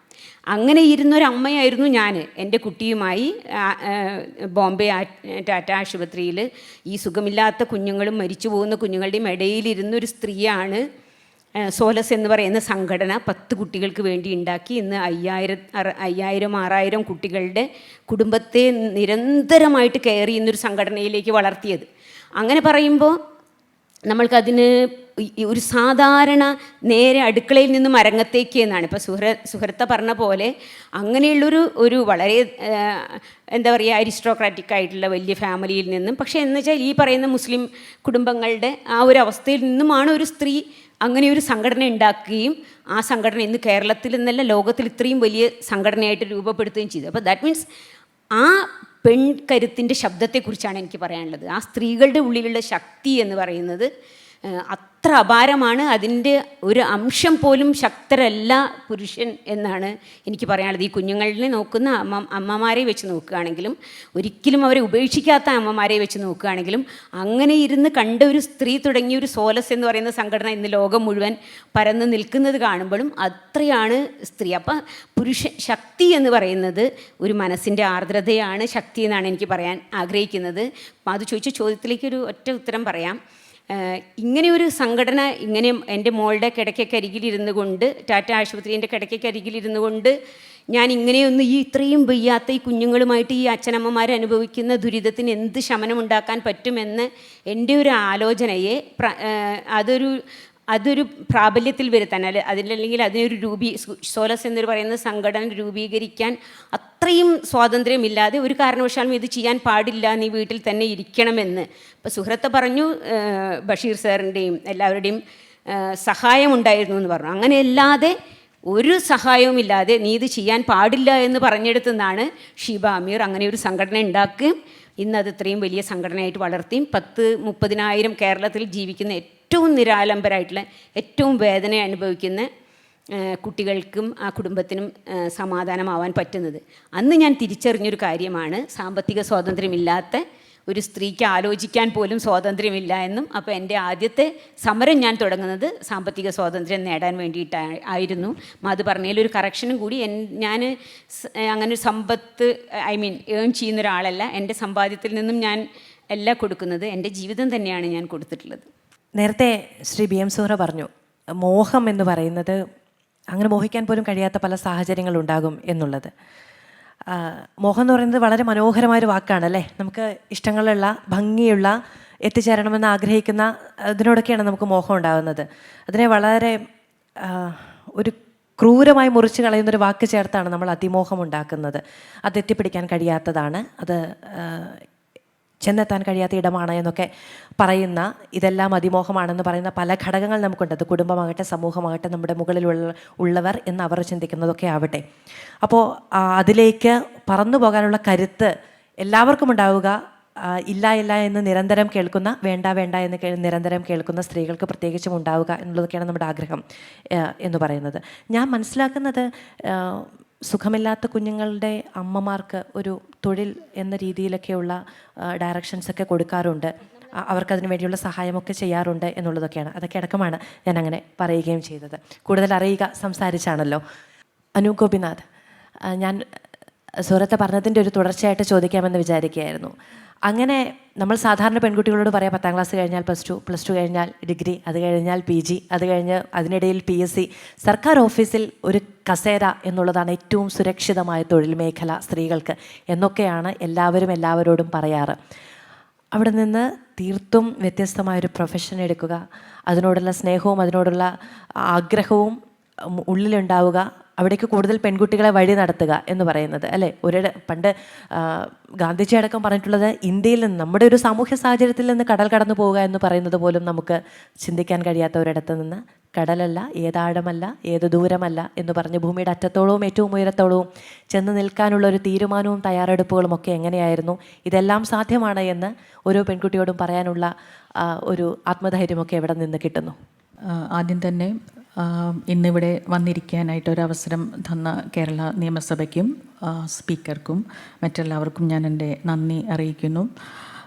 അങ്ങനെ ഇരുന്നൊരമ്മയായിരുന്നു ഞാൻ. എൻ്റെ കുട്ടിയുമായി ബോംബെ ടാറ്റ ആശുപത്രിയിൽ ഈ സുഖമില്ലാത്ത കുഞ്ഞുങ്ങളും മരിച്ചു പോകുന്ന കുഞ്ഞുങ്ങളുടെയും ഇടയിലിരുന്നൊരു സ്ത്രീയാണ് സോലസ് എന്ന് പറയുന്ന സംഘടന 10 കുട്ടികൾക്ക് വേണ്ടി ഉണ്ടാക്കി. ഇന്ന് 5000-6000 കുട്ടികളുടെ കുടുംബത്തെ നിരന്തരമായിട്ട് കെയർ ചെയ്യുന്നൊരു സംഘടനയിലേക്ക് വളർത്തിയത്. അങ്ങനെ പറയുമ്പോൾ നമ്മൾക്കതിന് ഒരു സാധാരണ നേരെ അടുക്കളയിൽ നിന്നും അരങ്ങത്തേക്ക് എന്നാണ്. ഇപ്പോൾ സുഹൃത്ത പറഞ്ഞ പോലെ അങ്ങനെയുള്ളൊരു വളരെ എന്താ പറയുക, അരിസ്ട്രോക്രാറ്റിക് ആയിട്ടുള്ള വലിയ ഫാമിലിയിൽ നിന്നും, പക്ഷേ എന്ന് വെച്ചാൽ ഈ പറയുന്ന മുസ്ലിം കുടുംബങ്ങളുടെ ആ ഒരു അവസ്ഥയിൽ നിന്നുമാണ് ഒരു സ്ത്രീ അങ്ങനെ ഒരു സംഘടന ഉണ്ടാക്കുകയും ആ സംഘടന ഇന്ന് കേരളത്തിൽ നിന്നല്ല ലോകത്തിൽ ഇത്രയും വലിയ സംഘടനയായിട്ട് രൂപപ്പെടുത്തുകയും ചെയ്തു. അപ്പോൾ ദാറ്റ് മീൻസ് ആ പെൺകരുത്തിൻ്റെ ശബ്ദത്തെക്കുറിച്ചാണ് എനിക്ക് പറയാനുള്ളത്. ആ സ്ത്രീകളുടെ ഉള്ളിലുള്ള ശക്തി എന്ന് പറയുന്നത് അത്ര അപാരമാണ്. അതിൻ്റെ ഒരു അംശം പോലും ശക്തരല്ല പുരുഷൻ എന്നാണ് എനിക്ക് പറയാനുള്ളത്. ഈ കുഞ്ഞുങ്ങളെ നോക്കുന്ന അമ്മമാരെ വെച്ച് നോക്കുകയാണെങ്കിലും, ഒരിക്കലും അവരെ ഉപേക്ഷിക്കാത്ത അമ്മമാരെ വെച്ച് നോക്കുകയാണെങ്കിലും, അങ്ങനെ ഇരുന്ന് കണ്ട ഒരു സ്ത്രീ തുടങ്ങിയ ഒരു സോലസ് എന്ന് പറയുന്ന സംഘടന ഇന്ന് ലോകം മുഴുവൻ പരന്ന് നിൽക്കുന്നത് കാണുമ്പോഴും അത്രയാണ് സ്ത്രീ. അപ്പം ശക്തി എന്ന് പറയുന്നത് ഒരു മനസ്സിൻ്റെ ആർദ്രതയാണ് ശക്തി എന്നാണ് എനിക്ക് പറയാൻ ആഗ്രഹിക്കുന്നത്. അപ്പം അത് ചോദിച്ച ചോദ്യത്തിലേക്ക് ഒരു ഒറ്റ ഉത്തരം പറയാം. ഇങ്ങനെയൊരു സംഘടന ഇങ്ങനെ എൻ്റെ മോളുടെ കിടക്കക്കരികിലിരുന്നു കൊണ്ട്, ടാറ്റ ആശുപത്രീൻ്റെ കിടക്കക്കരികിലിരുന്നു കൊണ്ട് ഞാൻ ഇങ്ങനെയൊന്ന് ഈ ഇത്രയും വയ്യാത്ത ഈ കുഞ്ഞുങ്ങളുമായിട്ട് ഈ അച്ഛനമ്മമാർ അനുഭവിക്കുന്ന ദുരിതത്തിന് എന്ത് ശമനമുണ്ടാക്കാൻ പറ്റുമെന്ന് എൻ്റെ ഒരു ആലോചനയെ അതൊരു പ്രാബല്യത്തിൽ വരുത്താൻ അതിലല്ലെങ്കിൽ അതിനൊരു സോലസ് എന്ന് പറയുന്ന സംഘടന രൂപീകരിക്കാൻ അത്രയും സ്വാതന്ത്ര്യമില്ലാതെ ഒരു കാരണവശാലും ഇത് ചെയ്യാൻ പാടില്ല, നീ വീട്ടിൽ തന്നെ ഇരിക്കണമെന്ന്. ഇപ്പോൾ സുഹൃത്ത് പറഞ്ഞു, ബഷീർ സാറിൻ്റെയും എല്ലാവരുടെയും സഹായമുണ്ടായിരുന്നു എന്ന് പറഞ്ഞു. അങ്ങനെയല്ലാതെ ഒരു സഹായവുമില്ലാതെ നീ ഇത് ചെയ്യാൻ പാടില്ല എന്ന് പറഞ്ഞെടുത്തുനിന്നാണ് ഷീബ അമീർ അങ്ങനെ ഒരു സംഘടന ഉണ്ടാക്കുകയും ഇന്നത് ഇത്രയും വലിയ സംഘടനയായിട്ട് വളർത്തിയും 10-30,000 കേരളത്തിൽ ജീവിക്കുന്ന ഏറ്റവും നിരാലംബരായിട്ടുള്ള, ഏറ്റവും വേദന അനുഭവിക്കുന്ന കുട്ടികൾക്കും ആ കുടുംബത്തിനും സമാധാനമാവാൻ പറ്റുന്നത്. അന്ന് ഞാൻ തിരിച്ചറിഞ്ഞൊരു കാര്യമാണ്, സാമ്പത്തിക സ്വാതന്ത്ര്യമില്ലാത്ത ഒരു സ്ത്രീക്ക് ആലോചിക്കാൻ പോലും സ്വാതന്ത്ര്യമില്ല എന്നും. അപ്പോൾ എൻ്റെ ആദ്യത്തെ സമരം ഞാൻ തുടങ്ങുന്നത് സാമ്പത്തിക സ്വാതന്ത്ര്യം നേടാൻ വേണ്ടിയിട്ടായിരുന്നു. അത് പറഞ്ഞതിലൊരു കറക്ഷനും കൂടി, ഞാൻ അങ്ങനെ ഒരു സമ്പത്ത് ഏൺ ചെയ്യുന്ന ഒരാളല്ല. എൻ്റെ സമ്പാദ്യത്തിൽ നിന്നും ഞാൻ എല്ലാം കൊടുക്കുന്നത് എൻ്റെ ജീവിതം തന്നെയാണ് ഞാൻ കൊടുത്തിട്ടുള്ളത്. നേരത്തെ ശ്രീ BM സുഹ്റ പറഞ്ഞു, മോഹം എന്ന് പറയുന്നത് അങ്ങനെ മോഹിക്കാൻ പോലും കഴിയാത്ത പല സാഹചര്യങ്ങളുണ്ടാകും എന്നുള്ളത്. മോഹം എന്ന് പറയുന്നത് വളരെ മനോഹരമായൊരു വാക്കാണ് അല്ലേ. നമുക്ക് ഇഷ്ടങ്ങളുള്ള, ഭംഗിയുള്ള, എത്തിച്ചേരണമെന്ന് ആഗ്രഹിക്കുന്ന ഇതിനോടൊക്കെയാണ് നമുക്ക് മോഹം ഉണ്ടാകുന്നത്. അതിനെ വളരെ ഒരു ക്രൂരമായി മുറിച്ച് കളയുന്നൊരു വാക്ക് ചേർത്താണ് നമ്മൾ അതിമോഹം ഉണ്ടാക്കുന്നത്. അത് എത്തിപ്പിടിക്കാൻ കഴിയാത്തതാണ്, അത് ചെന്നെത്താൻ കഴിയാത്ത ഇടമാണ് എന്നൊക്കെ പറയുന്ന, ഇതെല്ലാം അതിമോഹമാണെന്ന് പറയുന്ന പല ഘടകങ്ങൾ നമുക്കുണ്ട്. അത് കുടുംബമാകട്ടെ, സമൂഹമാകട്ടെ, നമ്മുടെ മുകളിലുള്ളവർ എന്ന് അവർ ചിന്തിക്കുന്നതൊക്കെ ആവട്ടെ. അപ്പോൾ അതിലേക്ക് പറന്നു പോകാനുള്ള കരുത്ത് എല്ലാവർക്കും ഉണ്ടാവുക. ഇല്ല ഇല്ല എന്ന് നിരന്തരം കേൾക്കുന്ന, വേണ്ട വേണ്ട എന്ന് നിരന്തരം കേൾക്കുന്ന സ്ത്രീകൾക്ക് പ്രത്യേകിച്ചും ഉണ്ടാവുക എന്നുള്ളതൊക്കെയാണ് നമ്മുടെ ആഗ്രഹം എന്ന് പറയുന്നത്. ഞാൻ മനസ്സിലാക്കുന്നത്, സുഖമില്ലാത്ത കുഞ്ഞുങ്ങളുടെ അമ്മമാർക്ക് ഒരു തൊഴിൽ എന്ന രീതിയിലൊക്കെയുള്ള ഡയറക്ഷൻസൊക്കെ കൊടുക്കാറുണ്ട്, അവർക്കതിന് വേണ്ടിയുള്ള സഹായമൊക്കെ ചെയ്യാറുണ്ട് എന്നുള്ളതൊക്കെയാണ്. അതൊക്കെ അടക്കമാണ് ഞാൻ അങ്ങനെ പറയുകയും ചെയ്തത്. കൂടുതൽ അറിയുക സംസാരിച്ചാണല്ലോ. അനു ഗോപിനാഥ്, ഞാൻ സുഹൃത്ത് പറഞ്ഞതിൻ്റെ ഒരു തുടർച്ചയായിട്ട് ചോദിക്കാമെന്ന് വിചാരിക്കുകയായിരുന്നു. അങ്ങനെ നമ്മൾ സാധാരണ പെൺകുട്ടികളോട് പറയാം 10ാം ക്ലാസ് കഴിഞ്ഞാൽ പ്ലസ് ടു കഴിഞ്ഞാൽ ഡിഗ്രി, അത് കഴിഞ്ഞാൽ PG, അത് കഴിഞ്ഞ് അതിനിടയിൽ PSC. സർക്കാർ ഓഫീസിൽ ഒരു കസേര എന്നുള്ളതാണ് ഏറ്റവും സുരക്ഷിതമായ തൊഴിൽ മേഖല സ്ത്രീകൾക്ക് എന്നൊക്കെയാണ് എല്ലാവരോടും പറയാറ്. അവിടെ നിന്ന് തീർത്തും വ്യത്യസ്തമായൊരു പ്രൊഫഷൻ എടുക്കുക, അതിനോടുള്ള സ്നേഹവും അതിനോടുള്ള ആഗ്രഹവും ഉള്ളിലുണ്ടാവുക, അവിടേക്ക് കൂടുതൽ പെൺകുട്ടികളെ വഴി നടത്തുക എന്ന് പറയുന്നത് അല്ലേ. പണ്ട് ഗാന്ധിജി അടക്കം പറഞ്ഞിട്ടുള്ളത് ഇന്ത്യയിൽ നിന്ന്, നമ്മുടെ ഒരു സാമൂഹ്യ സാഹചര്യത്തിൽ നിന്ന് കടൽ കടന്നു പോവുക എന്ന് പറയുന്നത് പോലും നമുക്ക് ചിന്തിക്കാൻ കഴിയാത്ത ഒരിടത്ത് നിന്ന് കടലല്ല, ഏതാഴമല്ല, ഏത് ദൂരമല്ല എന്ന് പറഞ്ഞ് ഭൂമിയുടെ അറ്റത്തോളവും ഏറ്റവും ഉയരത്തോളവും ചെന്ന് നിൽക്കാനുള്ള ഒരു തീരുമാനവും തയ്യാറെടുപ്പുകളും ഒക്കെ എങ്ങനെയായിരുന്നു. ഇതെല്ലാം സാധ്യമാണ് എന്ന് ഓരോ പെൺകുട്ടിയോടും പറയാനുള്ള ഒരു ആത്മധൈര്യമൊക്കെ എവിടെ നിന്ന് കിട്ടുന്നു? ആദ്യം തന്നെ ഇന്നിവിടെ വന്നിരിക്കാനായിട്ടൊരവസരം തന്ന കേരള നിയമസഭയ്ക്കും സ്പീക്കർക്കും മറ്റെല്ലാവർക്കും ഞാൻ എൻ്റെ നന്ദി അറിയിക്കുന്നു.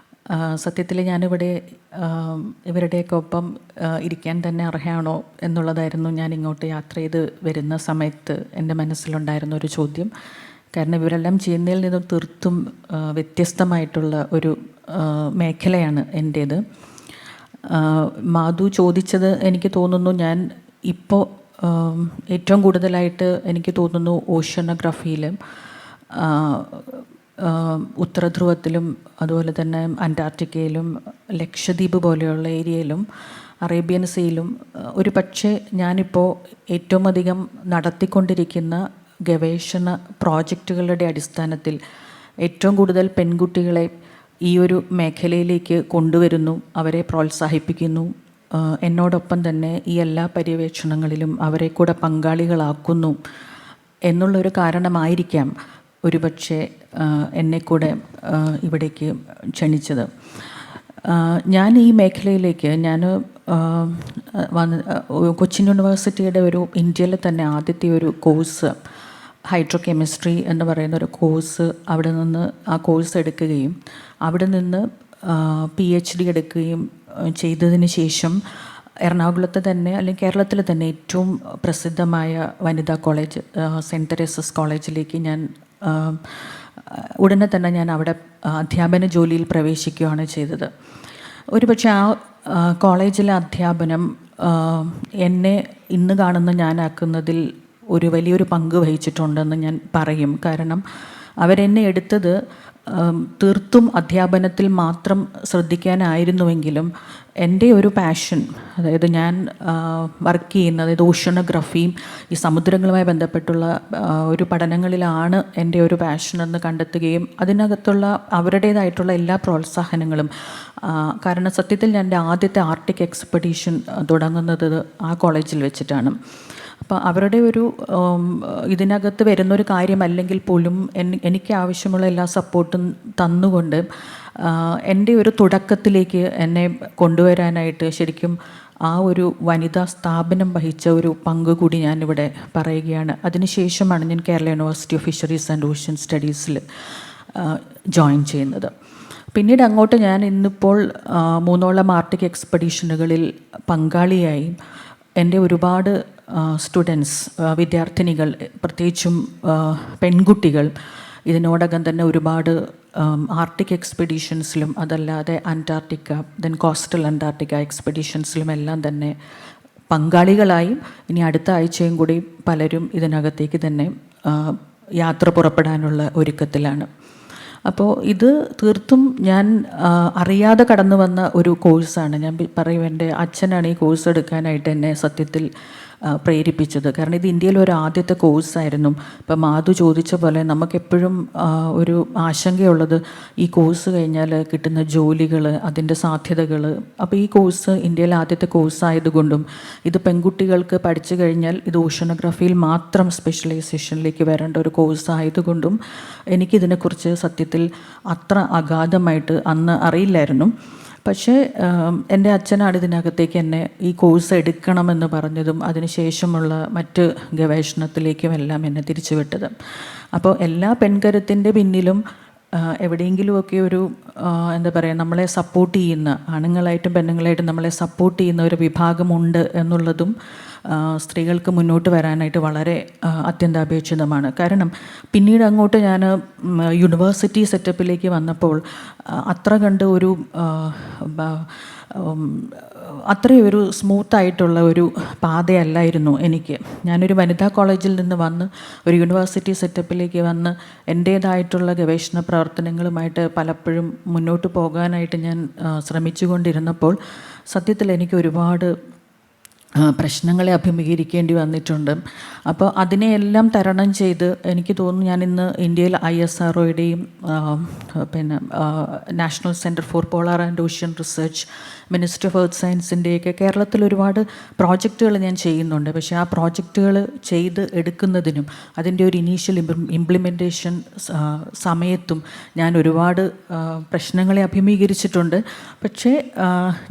സത്യത്തിൽ ഞാനിവിടെ ഇവരുടെയൊക്കെ ഒപ്പം ഇരിക്കാൻ തന്നെ അർഹയാണോ എന്നുള്ളതായിരുന്നു ഞാൻ ഇങ്ങോട്ട് യാത്ര ചെയ്ത് വരുന്ന സമയത്ത് എൻ്റെ മനസ്സിലുണ്ടായിരുന്ന ഒരു ചോദ്യം. കാരണം ഇവരെല്ലാം ചെയ്യുന്നതിൽ നിന്നും തീർത്തും വ്യത്യസ്തമായിട്ടുള്ള ഒരു മേഖലയാണ് എൻ്റേത്. മാധു ചോദിച്ചത് എനിക്ക് തോന്നുന്നു, ഞാൻ ഇപ്പോൾ ഏറ്റവും കൂടുതലായിട്ട് എനിക്ക് തോന്നുന്നു ഓഷ്യനോഗ്രഫിയിലും ഉത്തരധ്രുവത്തിലും അതുപോലെ തന്നെ അന്റാർട്ടിക്കയിലും ലക്ഷദ്വീപ് പോലെയുള്ള ഏരിയയിലും അറേബ്യൻ സീയിലും ഒരു പക്ഷേ ഞാനിപ്പോൾ ഏറ്റവും അധികം നടത്തിക്കൊണ്ടിരിക്കുന്ന ഗവേഷണ പ്രോജക്റ്റുകളുടെ അടിസ്ഥാനത്തിൽ ഏറ്റവും കൂടുതൽ പെൺകുട്ടികളെ ഈ ഒരു മേഖലയിലേക്ക് കൊണ്ടുവരുന്നു, അവരെ പ്രോത്സാഹിപ്പിക്കുന്നു. എന്നോടൊപ്പം തന്നെ ഈ എല്ലാ പര്യവേക്ഷണങ്ങളിലും അവരെ കൂടെ പങ്കാളികളാക്കുന്നു എന്നുള്ളൊരു കാരണമായിരിക്കാം ഒരുപക്ഷെ എന്നെക്കൂടെ ഇവിടേക്ക് ക്ഷണിച്ചത്. ഞാൻ ഈ മേഖലയിലേക്ക് കൊച്ചിൻ യൂണിവേഴ്സിറ്റിയുടെ ഒരു ഇന്ത്യയിലെ തന്നെ ആദ്യത്തെ ഒരു കോഴ്സ് ഹൈഡ്രോ കെമിസ്ട്രി എന്ന് പറയുന്ന ഒരു കോഴ്സ്, അവിടെ നിന്ന് ആ കോഴ്സ് എടുക്കുകയും അവിടെ നിന്ന് PhD എടുക്കുകയും ചെയ്തതിന് ശേഷം എറണാകുളത്ത് തന്നെ അല്ലെങ്കിൽ കേരളത്തിൽ തന്നെ ഏറ്റവും പ്രസിദ്ധമായ വനിതാ കോളേജ് സെൻറ്റ് തെരേസസ് കോളേജിലേക്ക് ഞാൻ ഉടനെ തന്നെ ഞാൻ അവിടെ അധ്യാപന ജോലിയിൽ പ്രവേശിക്കുകയാണ് ചെയ്തത്. ഒരുപക്ഷെ ആ കോളേജിലെ അധ്യാപനം എന്നെ ഇന്ന് കാണുന്ന ഞാനാക്കുന്നതിൽ ഒരു വലിയൊരു പങ്ക് വഹിച്ചിട്ടുണ്ടെന്ന് ഞാൻ പറയും. കാരണം അവരെന്നെ എടുത്തത് തീർത്തും അധ്യാപനത്തിൽ മാത്രം ശ്രദ്ധിക്കാനായിരുന്നുവെങ്കിലും എൻ്റെ ഒരു പാഷൻ, അതായത് ഞാൻ വർക്ക് ചെയ്യുന്നത്, അതായത് ഓഷ്യനോഗ്രഫിയും ഈ സമുദ്രങ്ങളുമായി ബന്ധപ്പെട്ടുള്ള ഒരു പഠനങ്ങളിലാണ് എൻ്റെ ഒരു പാഷനെന്ന് കണ്ടെത്തുകയും അതിനകത്തുള്ള അവരുടേതായിട്ടുള്ള എല്ലാ പ്രോത്സാഹനങ്ങളും, കാരണം സത്യത്തിൽ ഞാൻ എൻ്റെ ആദ്യത്തെ ആർട്ടിക് എക്സ്പെഡീഷൻ തുടങ്ങുന്നത് ആ കോളേജിൽ വെച്ചിട്ടാണ്. അപ്പോൾ അവരുടെ ഒരു ഇതിനകത്ത് വരുന്നൊരു കാര്യമല്ലെങ്കിൽ പോലും എനിക്ക് ആവശ്യമുള്ള എല്ലാ സപ്പോർട്ടും തന്നുകൊണ്ട് എൻ്റെ ഒരു തുടക്കത്തിലേക്ക് എന്നെ കൊണ്ടുവരാനായിട്ട് ശരിക്കും ആ ഒരു വനിതാ സ്ഥാപനം വഹിച്ച ഒരു പങ്ക് കൂടി ഞാനിവിടെ പറയുകയാണ്. അതിനുശേഷമാണ് ഞാൻ Kerala university of fisheries and ocean സ്റ്റഡീസിൽ ജോയിൻ ചെയ്യുന്നത്. പിന്നീട് അങ്ങോട്ട് ഞാൻ ഇന്നിപ്പോൾ 3ഓളം ആർട്ടിക് എക്സ്പെഡീഷനുകളിൽ പങ്കാളിയായി. എൻ്റെ ഒരുപാട് സ്റ്റുഡൻസ്, വിദ്യാർത്ഥിനികൾ, പ്രത്യേകിച്ചും പെൺകുട്ടികൾ ഇതിനോടകം തന്നെ ഒരുപാട് ആർട്ടിക് എക്സ്പെഡീഷൻസിലും അതല്ലാതെ അന്റാർട്ടിക്ക, ദെൻ കോസ്റ്റൽ അന്റാർട്ടിക്ക എക്സ്പെഡീഷൻസിലും എല്ലാം തന്നെ പങ്കാളികളായും ഇനി അടുത്ത ആഴ്ചയും കൂടി പലരും ഇതിനകത്തേക്ക് തന്നെ യാത്ര പുറപ്പെടാനുള്ള ഒരുക്കത്തിലാണ്. അപ്പോൾ ഇത് തീർത്തും ഞാൻ അറിയാതെ കടന്നു വന്ന ഒരു കോഴ്സാണ്. ഞാൻ പറയും, എൻ്റെ അച്ഛനാണ് ഈ കോഴ്സ് എടുക്കാനായിട്ട് എന്നെ സത്യത്തിൽ പ്രേരിപ്പിച്ചത്. കാരണം ഇത് ഇന്ത്യയിൽ ഒരു ആദ്യത്തെ കോഴ്സായിരുന്നു. ഇപ്പം മാധു ചോദിച്ച പോലെ നമുക്കെപ്പോഴും ഒരു ആശങ്കയുള്ളത് ഈ കോഴ്സ് കഴിഞ്ഞാൽ കിട്ടുന്ന ജോലികൾ, അതിൻ്റെ സാധ്യതകൾ. അപ്പോൾ ഈ കോഴ്സ് ഇന്ത്യയിലെ ആദ്യത്തെ കോഴ്സായതുകൊണ്ടും ഇത് പെൺകുട്ടികൾക്ക് പഠിച്ചു കഴിഞ്ഞാൽ ഇത് ഓഷ്യനോഗ്രഫിയിൽ മാത്രം സ്പെഷ്യലൈസേഷനിലേക്ക് വരേണ്ട ഒരു കോഴ്സായതുകൊണ്ടും എനിക്കിതിനെക്കുറിച്ച് സത്യത്തിൽ അത്ര അഗാധമായിട്ട് അന്ന് അറിയില്ലായിരുന്നു. പക്ഷേ എൻ്റെ അച്ഛനാണ് ഇതിനകത്തേക്ക് എന്നെ ഈ കോഴ്സ് എടുക്കണമെന്ന് പറഞ്ഞതും അതിനുശേഷമുള്ള മറ്റ് ഗവേഷണത്തിലേക്കും എല്ലാം എന്നെ തിരിച്ചുവിട്ടത്. അപ്പോൾ എല്ലാ പെൺകരുത്തിൻ്റെ പിന്നിലും എവിടെയെങ്കിലുമൊക്കെ ഒരു എന്താ പറയുക, നമ്മളെ സപ്പോർട്ട് ചെയ്യുന്ന, ആണുങ്ങളായിട്ടും പെണ്ണുങ്ങളായിട്ടും നമ്മളെ സപ്പോർട്ട് ചെയ്യുന്ന ഒരു വിഭാഗമുണ്ട് എന്നുള്ളതും സ്ത്രീകൾക്ക് മുന്നോട്ട് വരാനായിട്ട് വളരെ അത്യന്താപേക്ഷിതമാണ്. കാരണം പിന്നീട് അങ്ങോട്ട് ഞാൻ യൂണിവേഴ്സിറ്റി സെറ്റപ്പിലേക്ക് വന്നപ്പോൾ അത്ര കണ്ട് ഒരു അത്രയും ഒരു സ്മൂത്തായിട്ടുള്ള ഒരു പാതയല്ലായിരുന്നു എനിക്ക്. ഞാനൊരു വനിതാ കോളേജിൽ നിന്ന് വന്ന് ഒരു യൂണിവേഴ്സിറ്റി സെറ്റപ്പിലേക്ക് വന്ന് എൻ്റേതായിട്ടുള്ള ഗവേഷണ പ്രവർത്തനങ്ങളുമായിട്ട് പലപ്പോഴും മുന്നോട്ട് പോകാനായിട്ട് ഞാൻ ശ്രമിച്ചുകൊണ്ടിരുന്നപ്പോൾ സത്യത്തിൽ എനിക്ക് ഒരുപാട് പ്രശ്നങ്ങളെ അഭിമുഖീകരിക്കേണ്ടി വന്നിട്ടുണ്ട്. അപ്പോൾ അതിനെയെല്ലാം തരണം ചെയ്ത് എനിക്ക് തോന്നുന്നു ഞാൻ ഇന്ന് ഇന്ത്യയിൽ ISROയുടെയും പിന്നെ national centre for polar and ocean research, ministry of earth സയൻസിൻ്റെയൊക്കെ കേരളത്തിൽ ഒരുപാട് പ്രോജക്റ്റുകൾ ഞാൻ ചെയ്യുന്നുണ്ട്. പക്ഷേ ആ പ്രോജക്റ്റുകൾ ചെയ്ത് എടുക്കുന്നതിനും അതിൻ്റെ ഒരു ഇനീഷ്യൽ ഇംപ്ലിമെൻറ്റേഷൻ സമയത്തും ഞാൻ ഒരുപാട് പ്രശ്നങ്ങളെ അഭിമുഖീകരിച്ചിട്ടുണ്ട്. പക്ഷേ